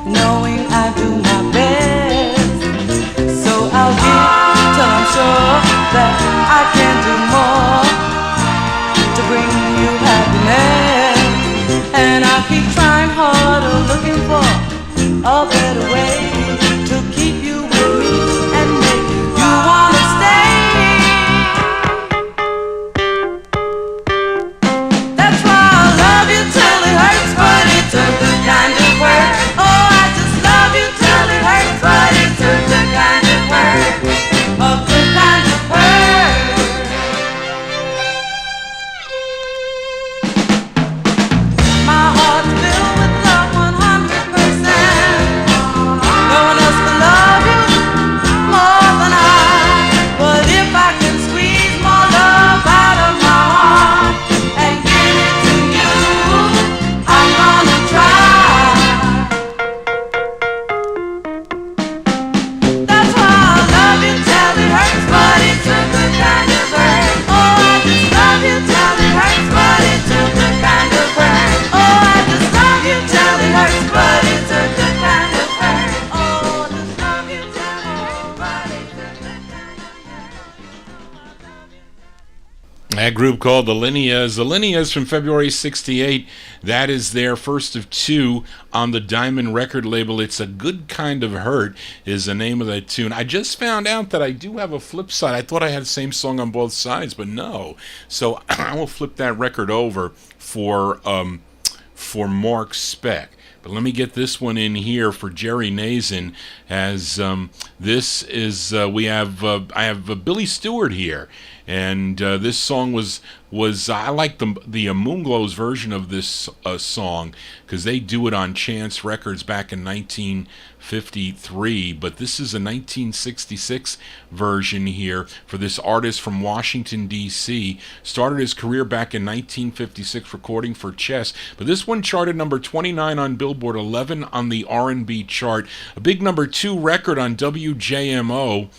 knowing I do my best. So I'll give till I'm sure that I can do more to bring you happiness. And I'll keep trying harder, looking for a better way to keep you with me and make you wanna stay. That's why I love you till it hurts, but it's a good kind of hurt. Oh, I just love you till it hurts, but it's a good kind of hurt. A good kind of hurt. My heart's filled with love 100%. No one else can love you more than I. But if I can squeeze more love out of my heart and give it to you, I'm gonna try. That's why I love you till it hurts, but it's a good kind of hurt. Oh, I just love you till it hurts, but it's a good kind of hurt. Oh, I just love you till it hurts, but it's a good kind of hurt. Oh, I just love you till it hurts, but it's a good kind of hurt. That group called the Lineas. The Lineas from February 68. That is their first of two on the Diamond record label. It's a Good Kind of Hurt is the name of that tune. I just found out that I do have a flip side. I thought I had the same song on both sides, but no. So I will flip that record over for Mark's spec. But let me get this one in here for Jerry Nazen, as this is I have Billy Stewart here, And this song was I like the Moonglows version of this song because they do it on Chance Records back in 1953, but this is a 1966 version here for this artist from Washington, D.C. Started his career back in 1956 recording for Chess, but this one charted number 29 on Billboard, 11 on the R&B chart, a big number 2 record on WJMO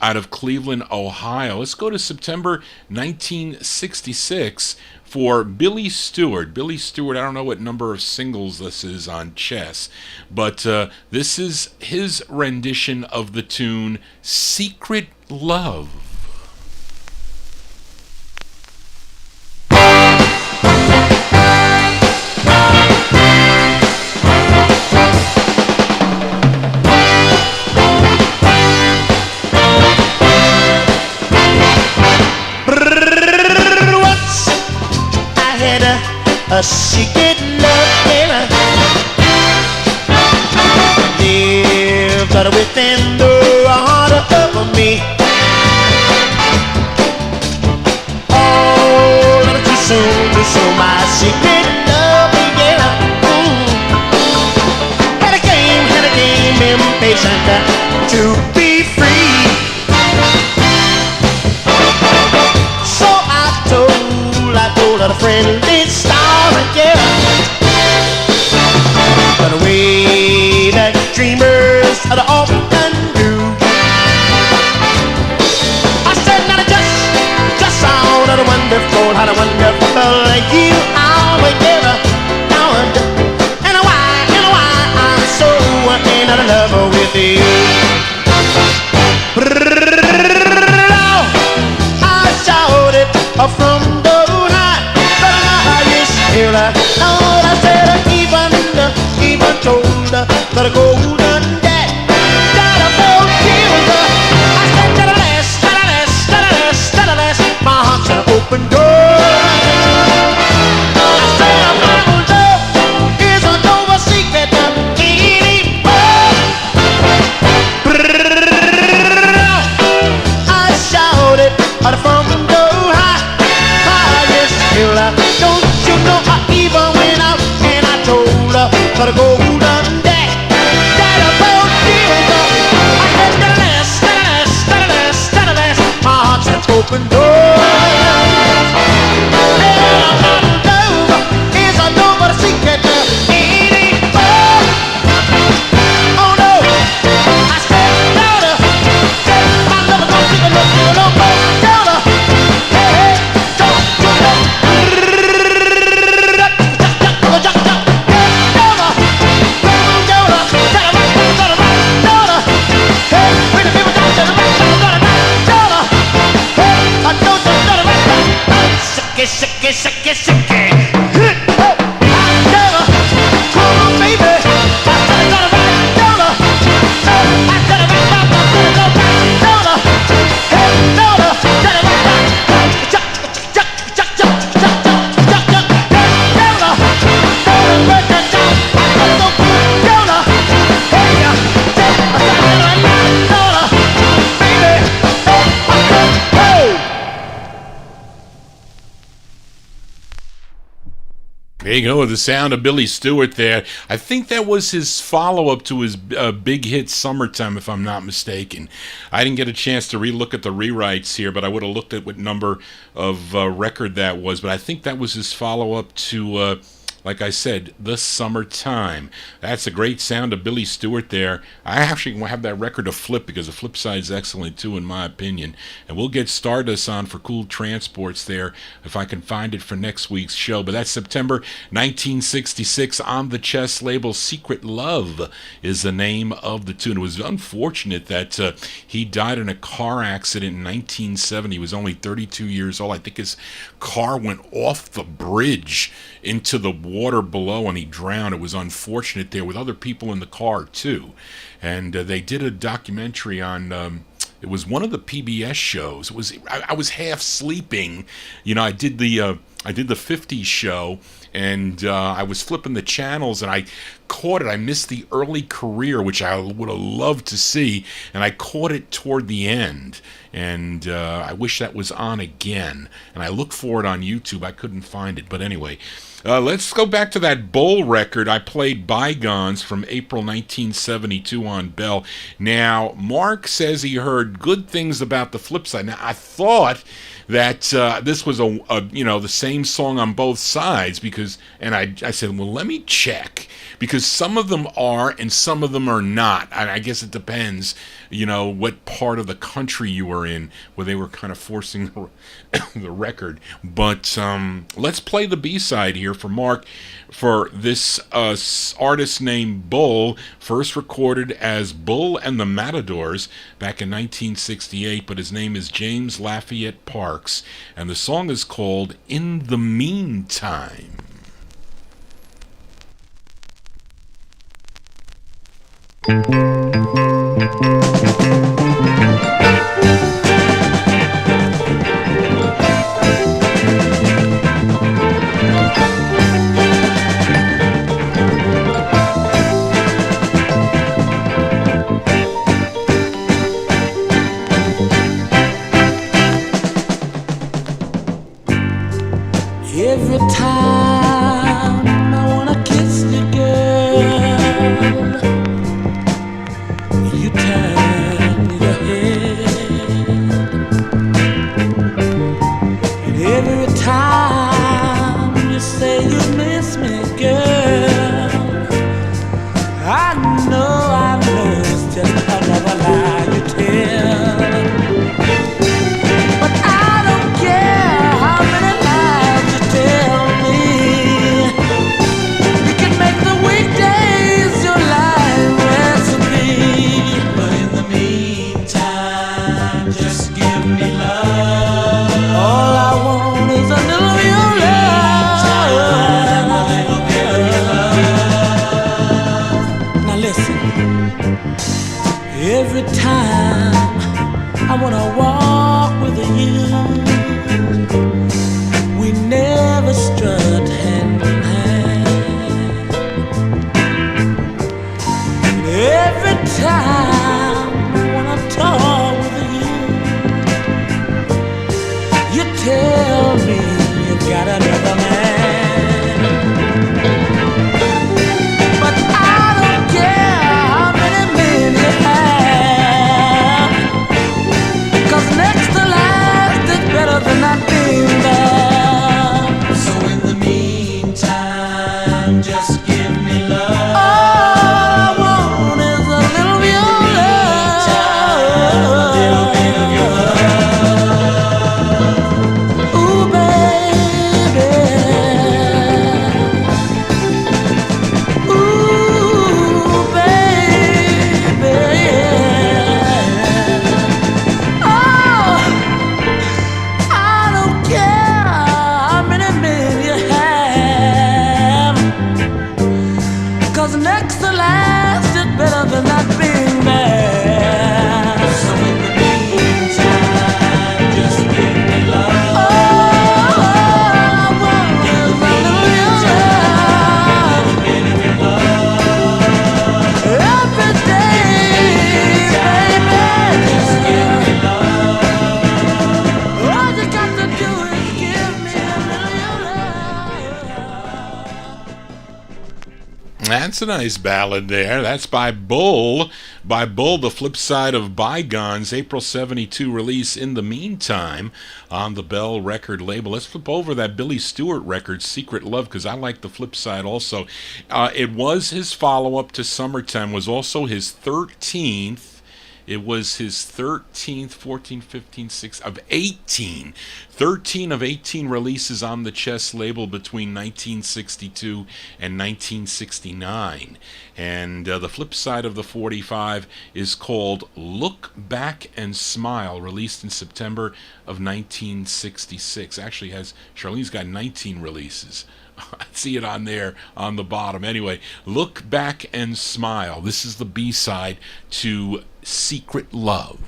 out of Cleveland, Ohio. Let's go to September 1966 for Billy Stewart. Billy Stewart, I don't know what number of singles this is on Chess, but this is his rendition of the tune Secret Love. A secret love affair lived within the heart of me. All of too soon to show my secret love, yeah. Had a game, impatient to be free. So I told her a friendly story. Yeah, but the way that dreamers are often do. I said, now just how wonderful you are, yeah. And why I'm so in love with you. I shouted from the Lord, I said, even told her that a golden debt that I felt killed. I said, last, my heart's an open door. I said, my love isn't no secret anymore. I shouted from the highest hill. Don't you know I even went out and I told her for the golden day that I felt killed. I said, last, my heart's an open door. And my love is a nobody's secret anymore. Oh no, I said, louder, my love is no secret no more. Louder, hey, don't you know? Shake it. There you go, the sound of Billy Stewart there. I think that was his follow-up to his big hit Summertime, if I'm not mistaken. I didn't get a chance to relook at the rewrites here, but I would have looked at what number of record that was. But I think that was his follow-up to, like I said, The Summertime. That's a great sound of Billy Stewart there. I actually have that record to flip because the flip side is excellent too, in my opinion. And we'll get Stardust on for Cool Transports there if I can find it for next week's show. But that's September 1966 on the Chess label. Secret Love is the name of the tune. It was unfortunate that he died in a car accident in 1970. He was only 32 years old. I think his car went off the bridge into the water below and he drowned. It was unfortunate there with other people in the car too. And they did a documentary on it was one of the PBS shows. It was I was half sleeping. You know, I did the I did the 50s show, and I was flipping the channels, and I caught it. I missed the early career, which I would have loved to see, and I caught it toward the end. And I wish that was on again. And I looked for it on YouTube. I couldn't find it. But anyway, let's go back to that Bull record. I played Bygones from April 1972 on Bell. Now, Mark says he heard good things about the flip side. Now, I thought that this was the same song on both sides, because, and I said, well, let me check, because some of them are and some of them are not. I guess it depends, what part of the country you were in, where they were kind of forcing the record. But let's play the B-side here for Mark, for this artist named Bull, first recorded as Bull and the Matadors back in 1968, but his name is James Lafayette Parks, and the song is called In the Meantime. Every time I wanna kiss you, girl, you turn your head. And every time you say you miss me, girl, I know it's just another lie you tell. But I don't care how many lies you tell me. You can make the weekdays your life recipe. But in the meantime, just give me love. All I want is a little of your love. A little bit of your love. Now listen. Every time I wanna walk with you, we never strut hand in hand. And every time I wanna talk with you, you tell me you got another man. But I don't care how many men you have, 'cause next to last is better than not being there. So in the meantime, just give me love. All I want is a little of your love. A little bit of your love. Ooh, baby. Ooh, baby. Oh, I don't care how many men you have, 'cause next to last is better than not being there. So in the meantime, just give me love. All I want is a little of your love. Every day, baby. Just give me love. All you got to do is give me a little of your love. That's a nice ballad there. That's by Bull. By Bull, the flip side of Bygones, April 72 release In the Meantime on the Bell record label. Let's flip over that Billy Stewart record, Secret Love, because I like the flip side also. It was his follow-up to Summertime, was also his 13th. It was his 13th, 14, 15, 6 of 18. 13 of 18 releases on the Chess label between 1962 and 1969. And the flip side of the 45 is called Look Back and Smile, released in September of 1966. Actually has, Charlene's got 19 releases. I see it on there on the bottom. Anyway, Look Back and Smile. This is the B-side to Secret Love.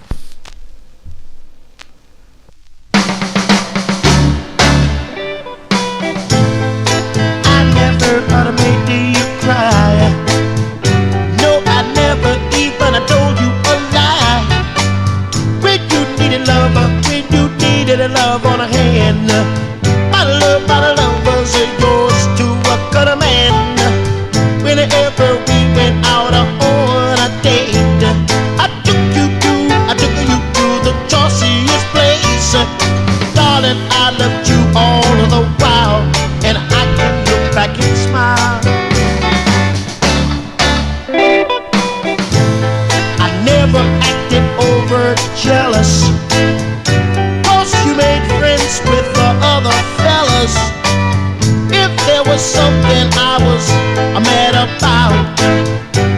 there was something I was mad about.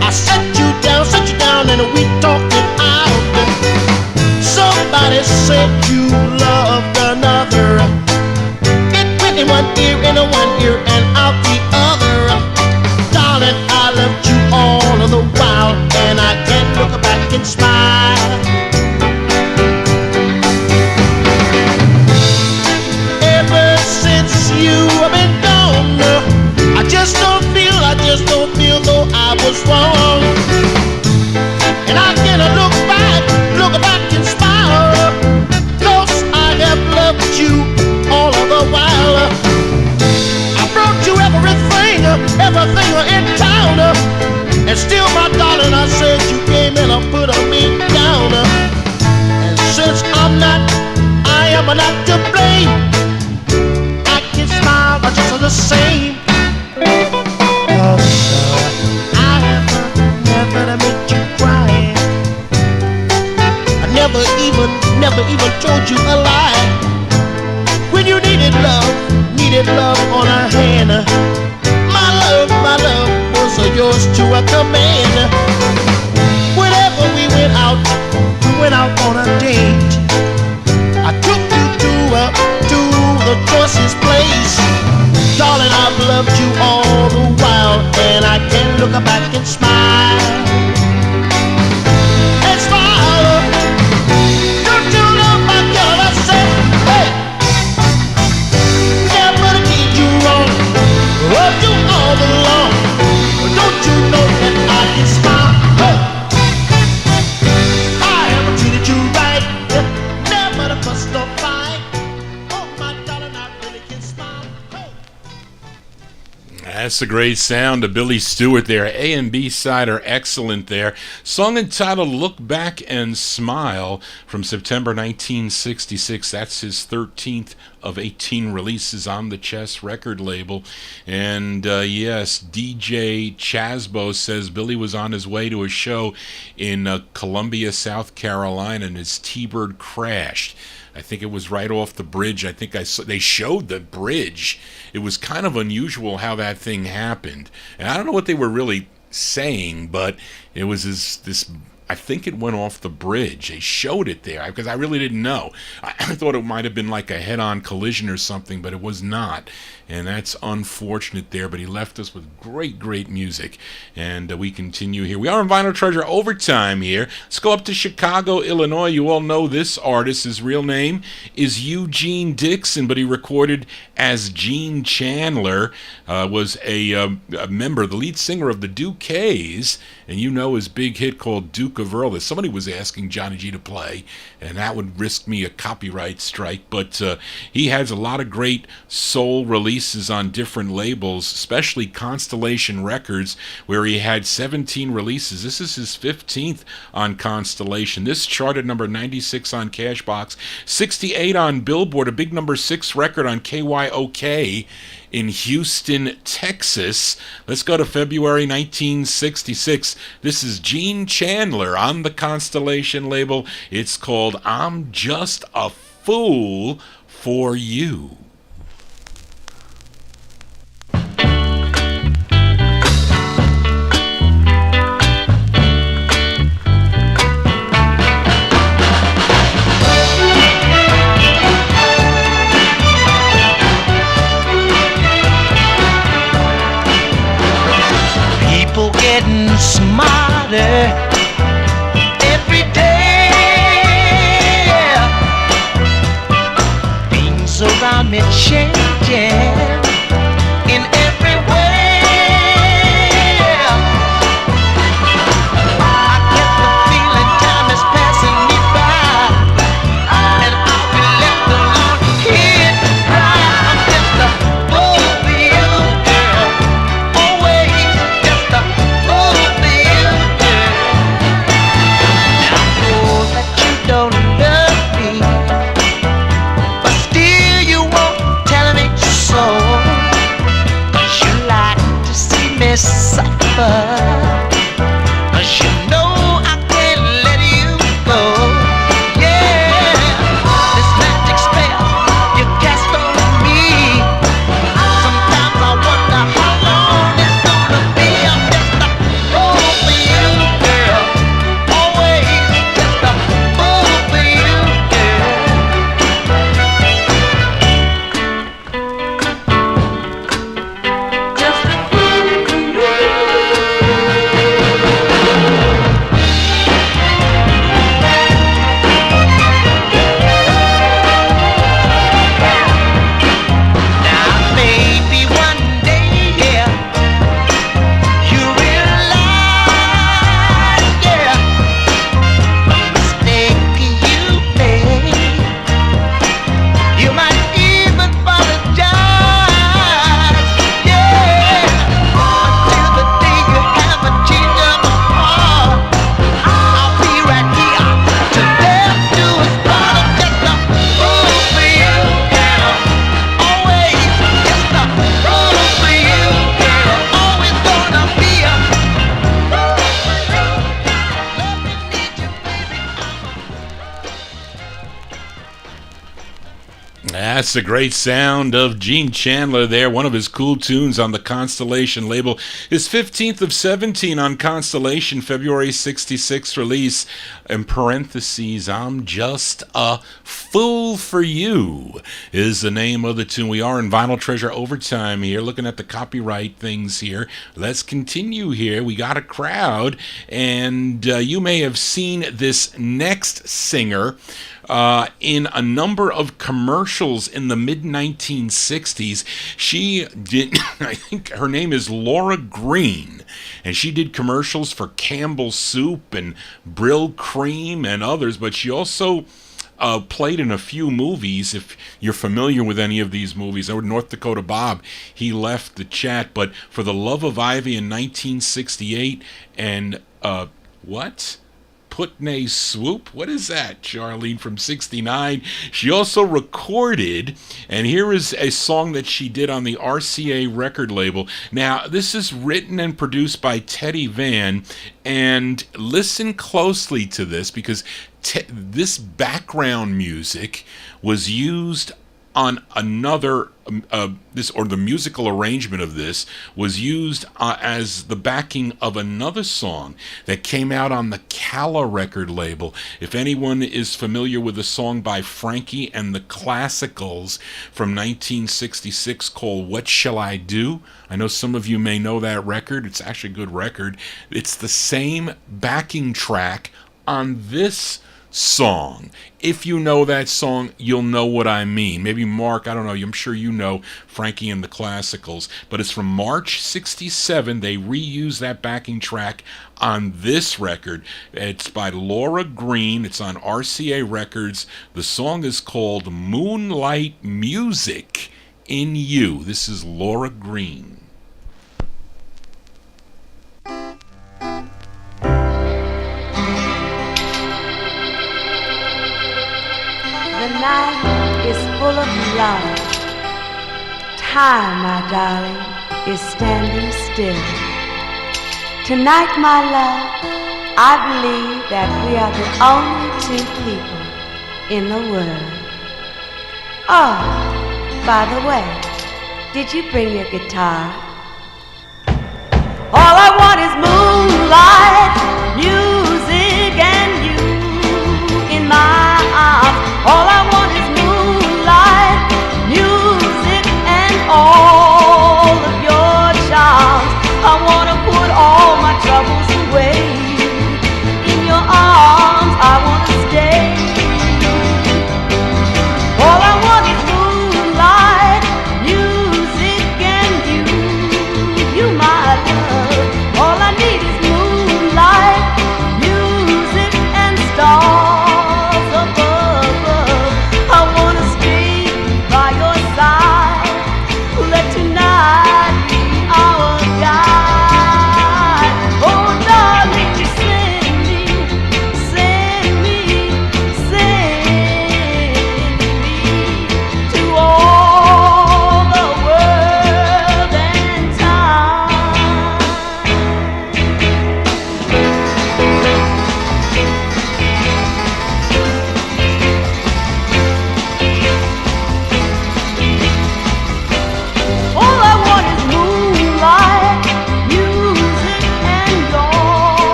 I set you down, and we talked it out. Somebody said you loved another. It went in one ear, and out the other. Darling, I loved you all of the while, and I can't look back and smile. Ever since you have been gone, I just don't feel though I was wrong. And I cannot look back and smile, 'cause I have loved you all of the while. I brought you everything in town, and still, my darling, I said you came in and put me down. And since I am not to blame, I can smile just the same. 'Cause I have never made you cry. I never even told you a lie. When you needed love on a hand, my love was yours to a command. Whenever we went out on a date. I took you to the choicest place. Darling, I've loved you all the while, and I can look back and smile. And smile. Don't you love my girl? I said, hey, never did you wrong. Loved you all along. Don't you know that I can smile? Hey. I haven't treated you right. Never the fuss or fight. Oh, my darling, I really can smile. Hey. That's a great sound of Billy Stewart there. A and B side are excellent there. Song entitled Look Back and Smile from September 1966. That's his 13th of 18 releases on the Chess record label. And yes, DJ Chasbo says Billy was on his way to a show in Columbia, South Carolina, and his T-Bird crashed. I think it was right off the bridge. I think they showed the bridge. It was kind of unusual how that thing happened. And I don't know what they were really saying, but it was this I think it went off the bridge. They showed it there because I really didn't know. I thought it might have been like a head-on collision or something, but it was not. And that's unfortunate there, but he left us with great, great music. And we continue here. We are in Vinyl Treasure Overtime here. Let's go up to Chicago, Illinois. You all know this artist. His real name is Eugene Dixon, but he recorded as Gene Chandler, was a member, the lead singer of the Duques, and you know his big hit called Duke of Earl that somebody was asking Johnny G to play, and that would risk me a copyright strike. But he has a lot of great soul releases on different labels, especially Constellation Records, where he had 17 releases. This is his 15th on Constellation. This charted number 96 on Cashbox, 68 on Billboard, a big number 6 record on KYOK in Houston, Texas. Let's go to February 1966. This is Gene Chandler on the Constellation label. It's called I'm Just a Fool for You. People getting smarter every day. Things around me changing in every way. I get the feeling time is passing me by, and I'll be left alone here to cry. I'm just a fool for you, girl. Always just a fool for you, girl. I know that you don't love me, but still you won't tell me so. That's the great sound of Gene Chandler there, one of his cool tunes on the Constellation label. His 15th of 17 on Constellation, February 66 release. In parentheses, I'm Just a Fool for You is the name of the tune. We are in Vinyl Treasure Overtime here, looking at the copyright things here. Let's continue here. We got a crowd, and you may have seen this next singer in a number of commercials in the mid-1960s. She did, I think her name is Laura Green, and she did commercials for Campbell's Soup and Brill Cream and others, but she also played in a few movies. If you're familiar with any of these movies, or North Dakota Bob, he left the chat, but For the Love of Ivy in 1968, and what? Putney Swoop? What is that, Charlene, from 69? She also recorded, and here is a song that she did on the RCA record label. Now, this is written and produced by Teddy Van, and listen closely to this, because this background music was used on another, the musical arrangement of this was used as the backing of another song that came out on the Calla record label. If anyone is familiar with a song by Frankie and the Classicals from 1966 called What Shall I Do? I know some of you may know that record. It's actually a good record. It's the same backing track on this song. If you know that song, you'll know what I mean. Maybe Mark, I don't know, I'm sure you know Frankie and the Classicals, but it's from March 67. They reused that backing track on this record. It's by Laura Green. It's on RCA Records. The song is called Moonlight Music in You. This is Laura Green. The night is full of love. Time, my darling, is standing still. Tonight, my love, I believe that we are the only two people in the world. Oh, by the way, did you bring your guitar? All I want is moonlight, music, and you in my arms. All I want is moonlight, music, and all of your charms. I want to put all my troubles away. In your arms I want to stay. All I want is moonlight, music, and you my love. All I need is moonlight, music, and stars.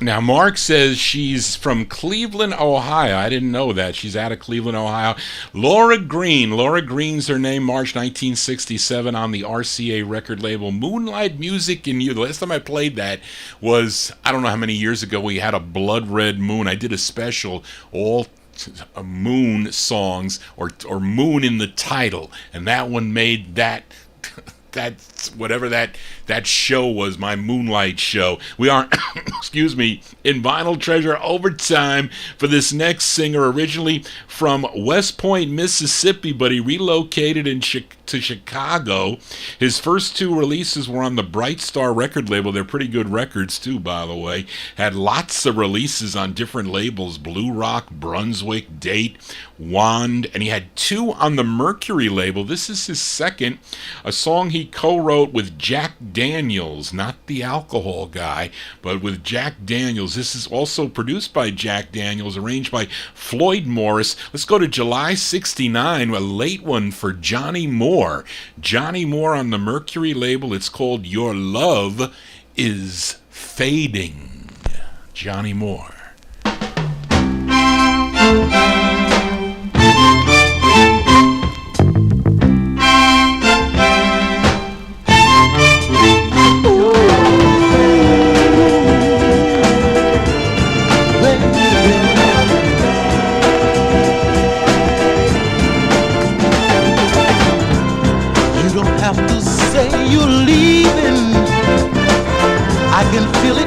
Now, Mark says she's from Cleveland, Ohio. I didn't know that. She's out of Cleveland, Ohio. Laura Green. Laura Green's her name, March 1967 on the RCA record label. Moonlight Music in You. The last time I played that was, I don't know how many years ago. We had a Blood Red Moon. I did a special, all moon songs, or moon in the title. And that one made that whatever that show was, my Moonlight show. We are, excuse me, in Vinyl Treasure overtime for this next singer, originally from West Point, Mississippi, but he relocated to Chicago. His first two releases were on the Bright Star record label. They're pretty good records too, by the way. Had lots of releases on different labels: Blue Rock, Brunswick, Date, Wand, and he had two on the Mercury label. This is his second, a song he co-wrote with Jack Daniels, not the alcohol guy, but with Jack Daniels. This is also produced by Jack Daniels, arranged by Floyd Morris. Let's go to July 69, a late one for Johnny Moore. Johnny Moore on the Mercury label. It's called Your Love Is Fading. Johnny Moore.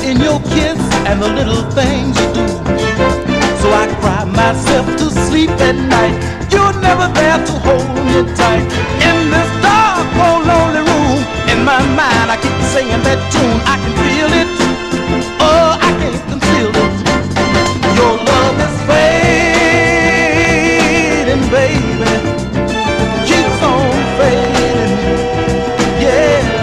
In your kiss and the little things you do. So I cry myself to sleep at night. You're never there to hold me tight. In this dark, cold, lonely room, in my mind I keep singing that tune. I can feel it, oh, I can't conceal it. Your love is fading, baby. Keeps on fading, yeah.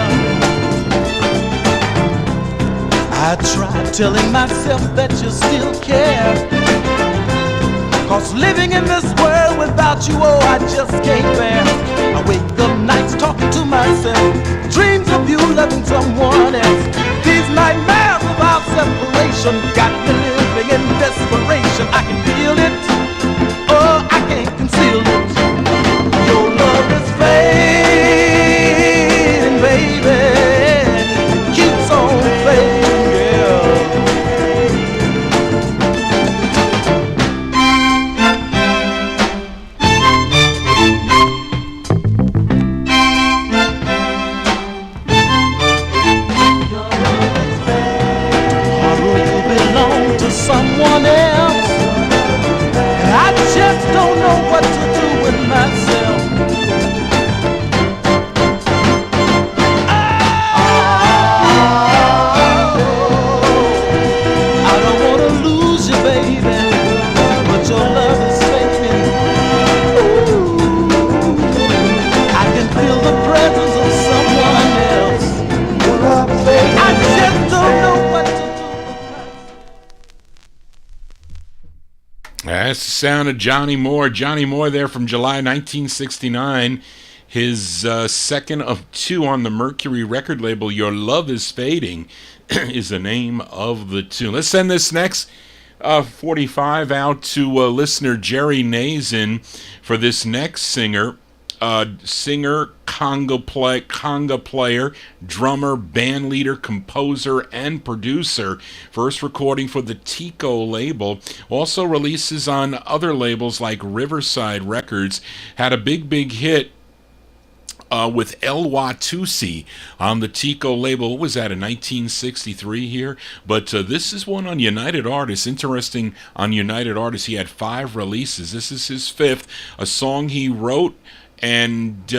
I tried telling myself that you still care, 'cause living in this world without you, oh, I just can't bear. I wake up nights talking to myself, dreams of you loving someone else. These nightmares about separation got me living in desperation. I can feel it, oh, I can't conceal it. Your love is fading, baby. Keeps on fading. Someone else, and I just don't know what to do with myself. I don't want to lose you, baby, but your love is fading. Ooh, I can feel the presence of someone else. I just don't know what to do. That's the sound of Johnny Moore. Johnny Moore there from July 1969. His second of two on the Mercury record label. Your Love Is Fading is the name of the tune. Let's send this next 45 out to listener Jerry Nazin for this next singer. Singer, conga player, drummer, band leader, composer, and producer. First recording for the Tico label. Also releases on other labels like Riverside Records. Had a big hit with El Watusi on the Tico label. What was that, in 1963 here? But this is one on United Artists. Interesting, on United Artists, he had 5 releases. This is his 5th. A song he wrote and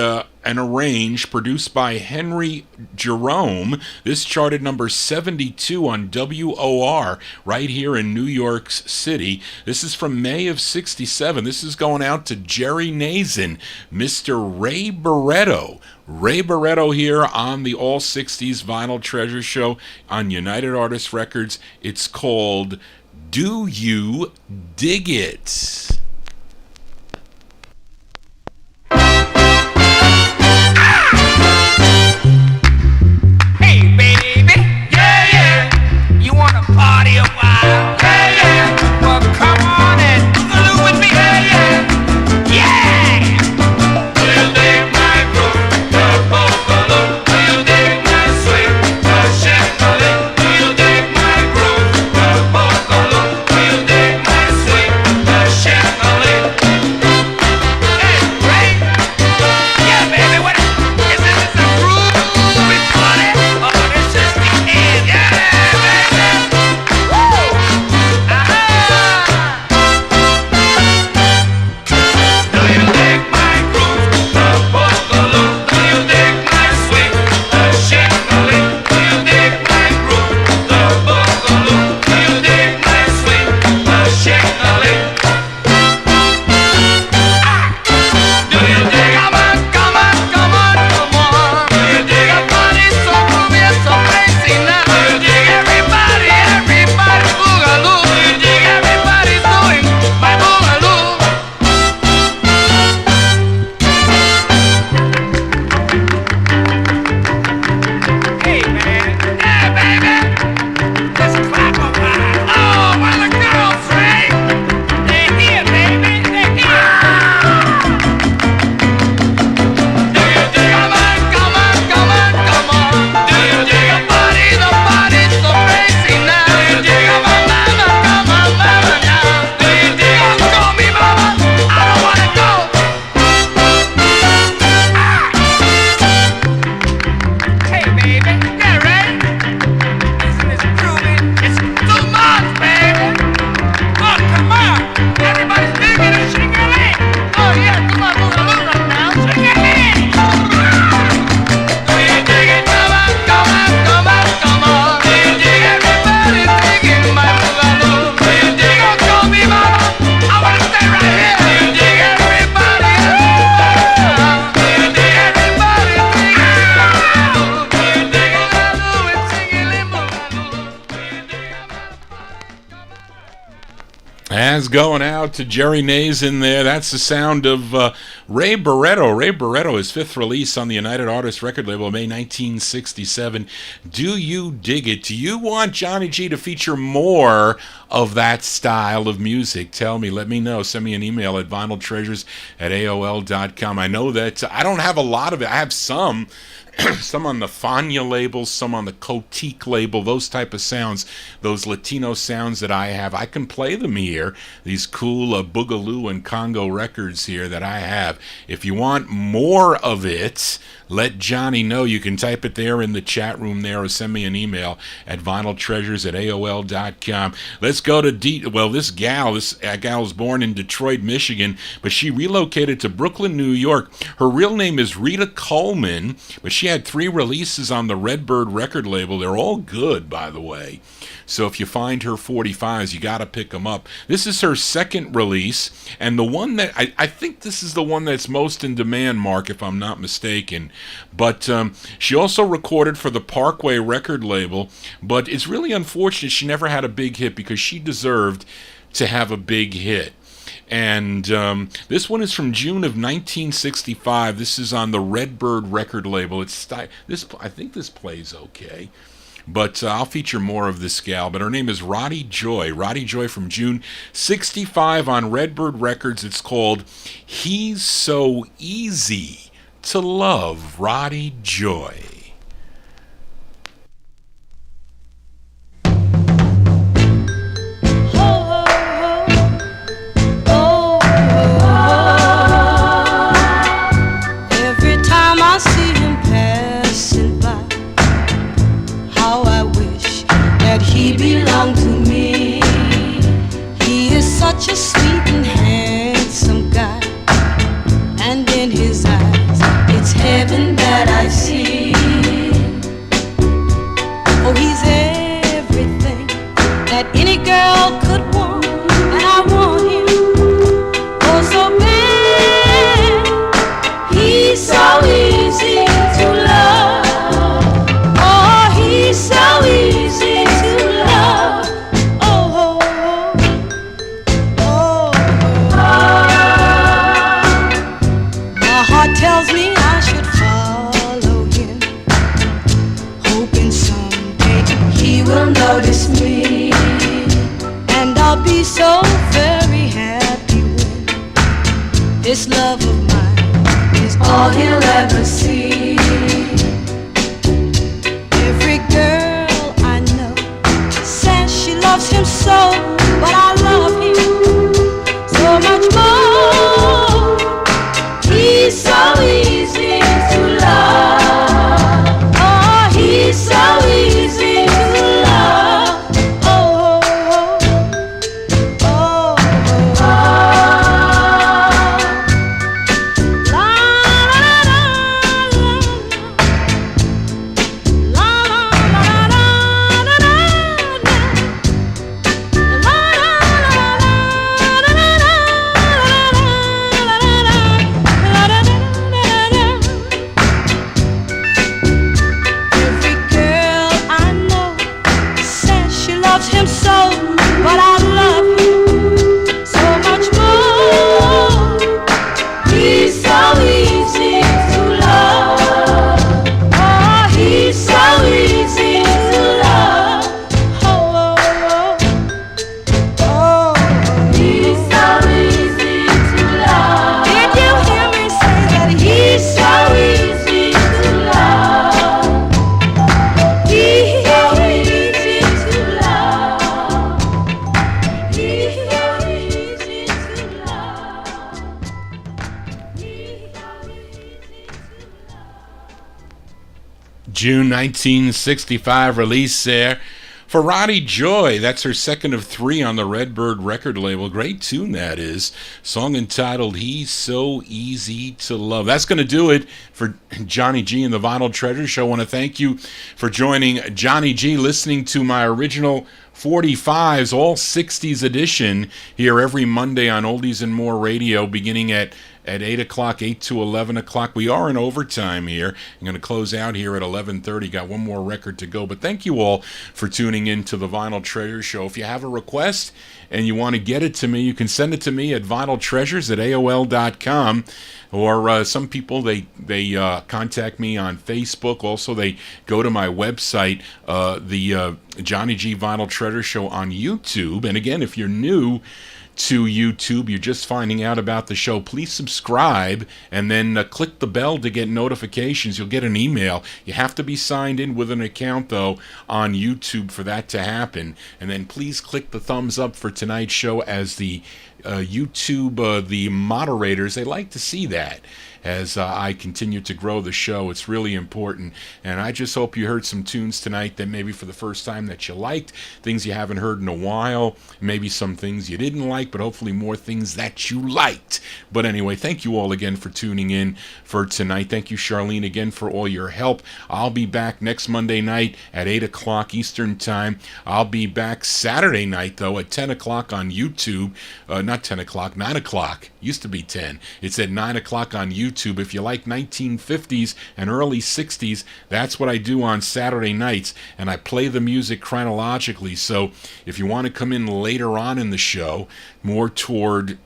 arranged, produced by Henry Jerome. This charted number 72 on WOR right here in New York City. This is from May of 67. This is going out to Jerry Nazin, Mr. Ray Barretto. Ray Barretto here on the All 60s Vinyl Treasure Show on United Artists Records. It's called Do You Dig It? Party a while, yeah, yeah. Well, come on and boogaloo with me, yeah, yeah, yeah. Do you dig my groove, the boogaloo? Do you dig my swing, the shuffling? Do you dig my groove, the boogaloo? Do you dig my swing, the shuffling? As going out to Jerry Nays in there, that's the sound of Ray Barretto. Ray Barretto, his fifth release on the United Artists record label, May 1967. Do you dig it? Do you want Johnny G to feature more of that style of music? Tell me, let me know. Send me an email at vinyltreasures@aol.com. I know that I don't have a lot of it. I have some. Some on the Fania label, some on the Cotique label, those type of sounds, those Latino sounds that I have. I can play them here, these cool Boogaloo and Congo records here that I have. If you want more of it, let Johnny know. You can type it there in the chat room there or send me an email at vinyltreasures@aol.com. Let's go to this gal was born in Detroit, Michigan, but she relocated to Brooklyn, New York. Her real name is Rita Coleman, but she had 3 releases on the Redbird record label. They're all good, by the way. So if you find her 45's, you got to pick them up. This is her second release, and the one that I think this is the one that's most in demand, Mark, if I'm not mistaken. But she also recorded for the Parkway record label, but it's really unfortunate she never had a big hit because she deserved to have a big hit. And this one is from June of 1965. This is on the Redbird record label. I think this plays okay. But I'll feature more of this gal. But her name is Roddy Joy. Roddy Joy from June 65 on Redbird Records. It's called He's So Easy to Love. Roddy Joy. Every time I see him passing by, how I wish that he belonged to me. He is such a sweet and handsome guy, and in his eyes it's heaven that I see. Oh, he's everything that any girl could want, and I want him oh so bad. He's so easy to love. Oh, he's so easy to love. Oh, oh, oh, oh. My heart tells me I should follow him, hoping someday he will notice me, and I'll be so very happy when this love of mine is all he'll ever see. Every girl I know says she loves him so, but I love him so much more. He's so easy to love. Oh, he's so easy to love. Oh, oh, oh, oh, oh. La, la, la, la, la, la, la, la, Every girl I know says she loves him so, but I love him so much more. He's so easy to love. Oh, he's so easy to love. Oh, oh, oh, oh. He's so easy to love. Did you hear me say that he's so easy to love? He's so easy to love. He's so easy to love. He's so easy to love. June 1965 release there for Roddy Joy. That's her second of 3 on the Redbird record label. Great tune that is. Song entitled He's So Easy to Love. That's going to do it for Johnny G and the Vinyl Treasure Show. I want to thank you for joining Johnny G, listening to my original 45's All 60's edition here every Monday on Oldies and More Radio, beginning at at 8 o'clock, 8 to 11 o'clock. We are in overtime here. I'm going to close out here at 11:30. Got one more record to go. But thank you all for tuning in to the Vinyl Treasure Show. If you have a request and you want to get it to me, you can send it to me at vinyltreasures@aol.com. Or some people, they contact me on Facebook. Also, they go to my website, the Johnny G Vinyl Treasure Show on YouTube. And again, if you're new to YouTube, you're just finding out about the show, please subscribe and then click the bell to get notifications. You'll get an email. You have to be signed in with an account, though, on YouTube for that to happen. And then please click the thumbs up for tonight's show, as the YouTube, the moderators, they like to see that as I continue to grow the show. It's really important. And I just hope you heard some tunes tonight that maybe for the first time that you liked, things you haven't heard in a while, maybe some things you didn't like, but hopefully more things that you liked. But anyway, thank you all again for tuning in for tonight. Thank you, Charlene, again for all your help. I'll be back next Monday night at 8 o'clock Eastern Time. I'll be back Saturday night, though, at 10 o'clock on YouTube. Not 10 o'clock, 9 o'clock. Used to be 10. It's at 9 o'clock on YouTube. If you like 1950s and early 60s, that's what I do on Saturday nights, and I play the music chronologically. So if you want to come in later on in the show, more toward,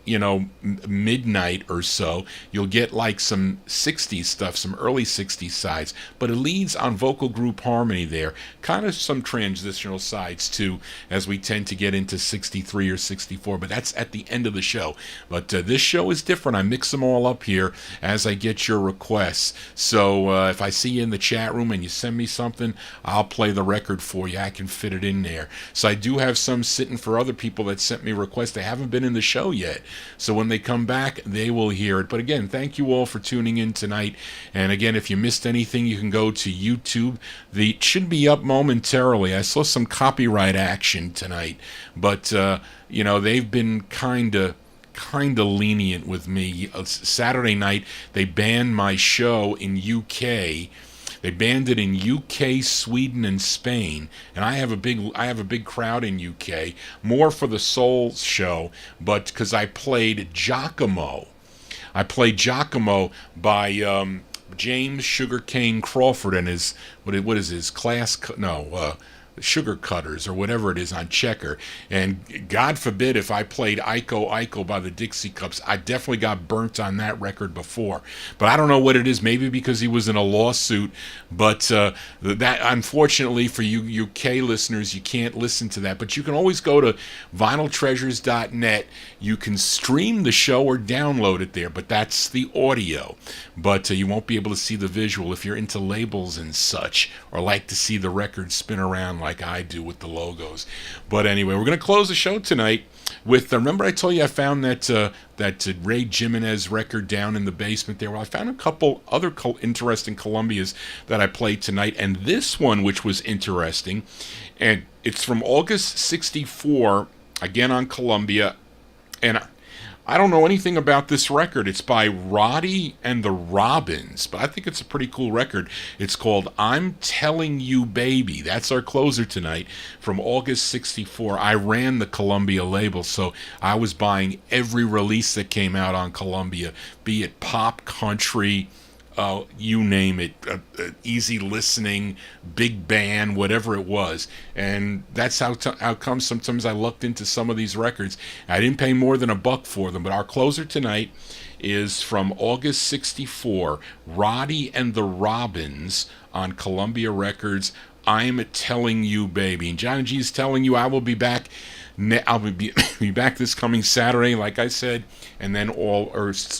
midnight or so, you'll get like some 60s stuff, some early 60s sides, but it leads on vocal group harmony there, kind of some transitional sides too, as we tend to get into 63 or 64, but that's at the end of the show. But this show is different. I mix them all up here as I get your requests. So if I see you in the chat room and you send me something, I'll play the record for you. I can fit it in there. So I do have some sitting for other people that sent me requests. They haven't been in the show yet. So when they come back, they will hear it. But again, thank you all for tuning in tonight. And again, if you missed anything, you can go to YouTube. It should be up momentarily. I saw some copyright action tonight. But, they've been kind of lenient with me. Saturday night, they banned my show in UK. They banned it in UK, Sweden, and Spain. And I have a big crowd in UK, more for the soul show, but because I played Giacomo. I played Giacomo by James Sugarcane Crawford and his what is his class? Sugar Cutters or whatever it is on Checker. And God forbid if I played Iko Iko by the Dixie Cups. I definitely got burnt on that record before. But I don't know what it is. Maybe because he was in a lawsuit. But that, unfortunately for you UK listeners, you can't listen to that. But you can always go to vinyltreasures.net. You can stream the show or download it there. But that's the audio. But you won't be able to see the visual if you're into labels and such, or like to see the record spin around like I do with the logos. But anyway, we're going to close the show tonight with, remember I told you I found that Ray Jimenez record down in the basement there? Well, I found a couple other interesting Columbias that I played tonight, and this one, which was interesting, and it's from August 64, again on Columbia, and I don't know anything about this record. It's by Roddy and the Robins, but I think it's a pretty cool record. It's called I'm Telling You Baby. That's our closer tonight from August 64. I ran the Columbia label, so I was buying every release that came out on Columbia, be it pop, country, you name it, easy listening, big band, whatever it was. And that's how come sometimes I looked into some of these records. I didn't pay more than $1 for them, but our closer tonight is from August 64, Roddy and the Robins on Columbia Records, I'm Telling You Baby. And Johnny G is telling you I will be back. I'll be back this coming Saturday, like I said, and then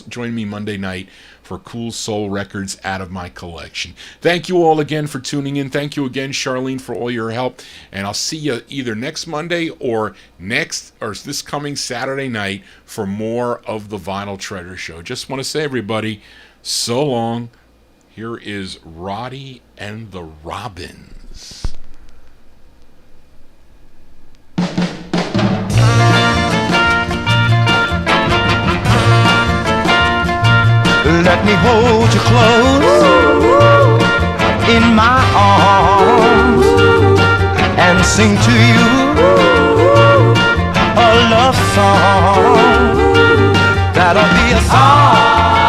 join me Monday night for cool soul records out of my collection. Thank you all again for tuning in. Thank you again, Charlene, for all your help. And I'll see you either next Monday or this coming Saturday night for more of the Vinyl Treasure Show. Just want to say, everybody, so long. Here is Roddy and the Robins. Let me hold you close in my arms and sing to you a love song that'll be a song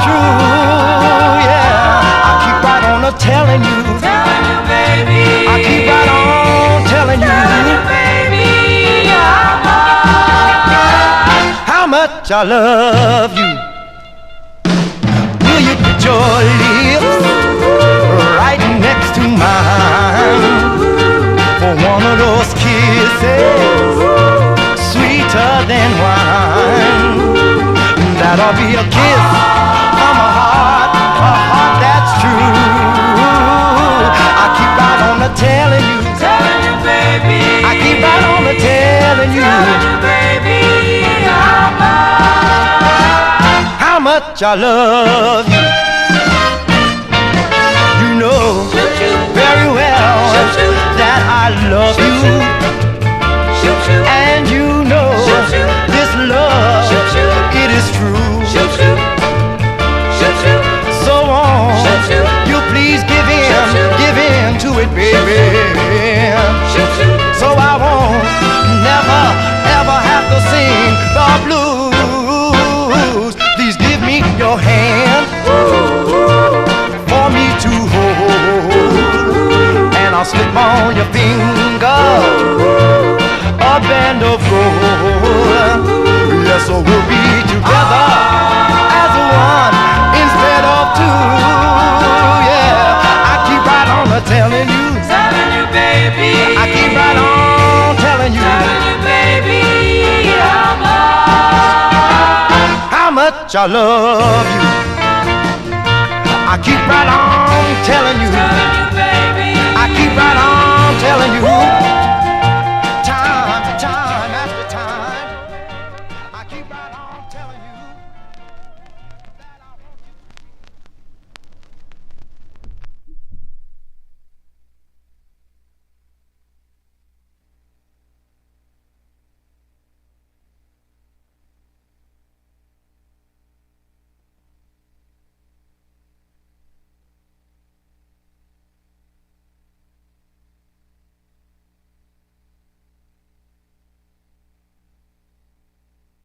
true, yeah. I keep right on telling you, baby. I keep right on telling you, baby, how much I love you. Will you put your lips right next to mine for one of those kisses sweeter than wine? That'll be a kiss from a heart that's true. I keep right on telling you, baby. I keep right on telling you, baby, how much I love you. You know very well that I love you, and you know this love, it is true. So on, you please give in to it, baby. So I won't never ever have to sing the blues. Please give me your hand for me to hold, and I'll slip on your finger a band of gold. Yes, so we'll be together as one instead of two. Yeah, I keep right on telling you, baby. I keep right on telling you, baby, how much I love you. I keep right on telling